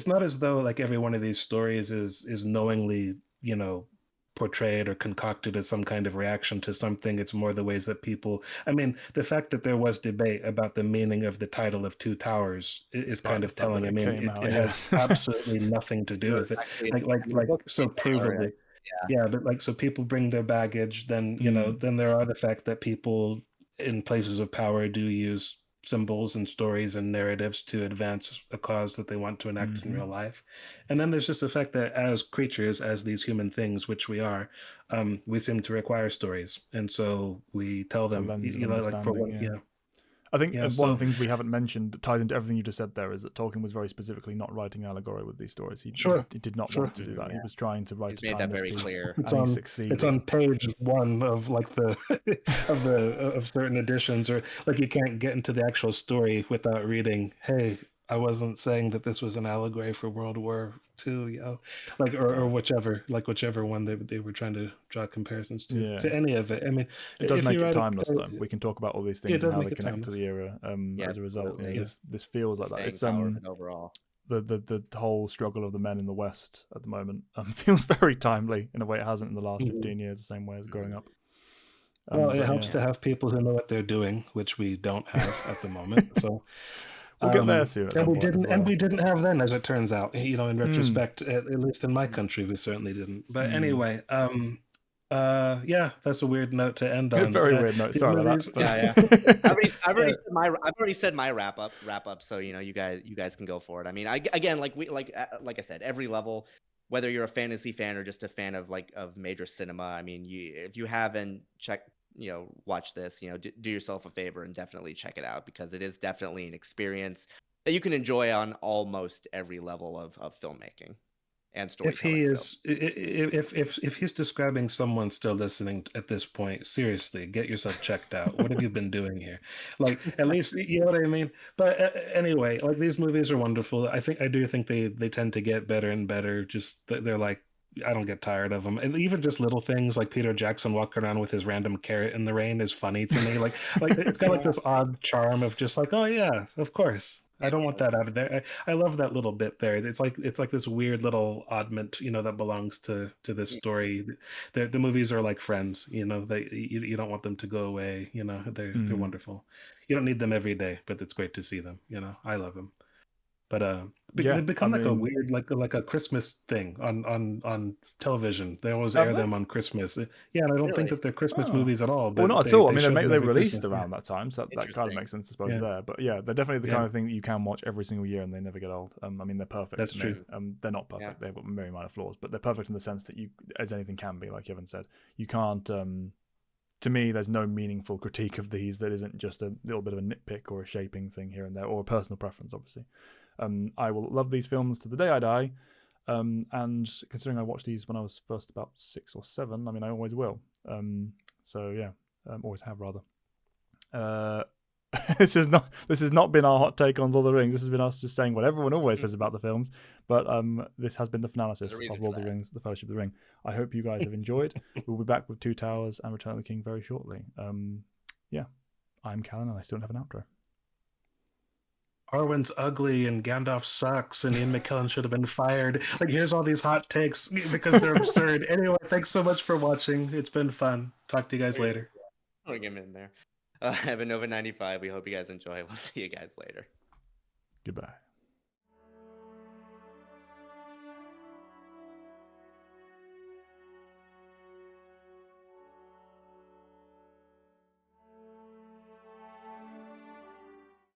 not as though like every one of these stories is knowingly portrayed or concocted as some kind of reaction to something. It's more the ways that people, I mean, the fact that there was debate about the meaning of the title of Two Towers is kind of telling. I mean, it has absolutely nothing to do with it. Like so provably. Yeah, but like, so people bring their baggage, then then there are the fact that people in places of power do use symbols and stories and narratives to advance a cause that they want to enact in real life. And then there's just the fact that as creatures, as these human things, which we are, we seem to require stories, and so we tell them, like, for one, I think Yeah, one of the things we haven't mentioned that ties into everything you just said there is that Tolkien was very specifically not writing allegory with these stories. He did not want to do that. He was trying to write He's a made that timeless very piece, clear. and he succeeded. It's on page 1 of like of certain editions, or like you can't get into the actual story without reading, hey, I wasn't saying that this was an allegory for World War II, like or whichever one they were trying to draw comparisons to any of it. I mean, it does if make you it write timeless, though. We can talk about all these things and how they connect to the era. As a result, this feels like that. It's overall. The whole struggle of the men in the West at the moment feels very timely in a way it hasn't in the last 15 years, the same way as growing up. Well, it helps to have people who know what they're doing, which we don't have at the moment. So we'll get there soon. And we didn't have then, as it turns out. In retrospect, at least in my country, we certainly didn't. But anyway, yeah, that's a weird note to end on. Very weird note. Sorry about that. I've already said my wrap up. So you guys can go for it. I mean, again, like I said, every level, whether you're a fantasy fan or just a fan of major cinema. I mean, if you haven't watch this, do yourself a favor and definitely check it out, because it is definitely an experience that you can enjoy on almost every level of filmmaking and storytelling. If he's describing someone still listening at this point, seriously, get yourself checked out. What have you been doing here? Like, at least, you know what I mean? But anyway, like, these movies are wonderful. I do think they tend to get better and better. Just they're like, I don't get tired of them. And even just little things like Peter Jackson walking around with his random carrot in the rain is funny to me. Like it's got like this odd charm of just like, oh yeah, of course. I don't want that out of there. I love that little bit there. It's like this weird little oddment, that belongs to this story. The movies are like friends, you don't want them to go away. They're wonderful. You don't need them every day, but it's great to see them. I love them. But they become a weird, like a Christmas thing on television. They always air them on Christmas. Yeah, and I don't think that they're Christmas movies at all. But not at all. I mean, they released around that time, so that kind of makes sense, I suppose. There, but yeah, they're definitely the kind of thing that you can watch every single year and they never get old. I mean, they're perfect. That's true. They're not perfect. They've got very minor flaws, but they're perfect in the sense that as anything can be, like Evan said, you can't. To me, there's no meaningful critique of these that isn't just a little bit of a nitpick or a shaping thing here and there, or a personal preference, obviously. I will love these films to the day I die, and considering I watched these when I was first about 6 or 7, I mean, I always will. So yeah, always have rather. This has not been our hot take on Lord of the Rings. This has been us just saying what everyone always says about the films. But this has been the Fanalysis of Lord of the Rings, The Fellowship of the Ring. I hope you guys have enjoyed. We'll be back with Two Towers and Return of the King very shortly. Yeah, I'm Callan, and I still don't have an outro. Arwen's ugly and Gandalf sucks and Ian McKellen should have been fired. Like, here's all these hot takes because they're absurd. Anyway, thanks so much for watching. It's been fun. Talk to you guys later. I'll get him in there. Evan Nova 95. We hope you guys enjoy. We'll see you guys later. Goodbye.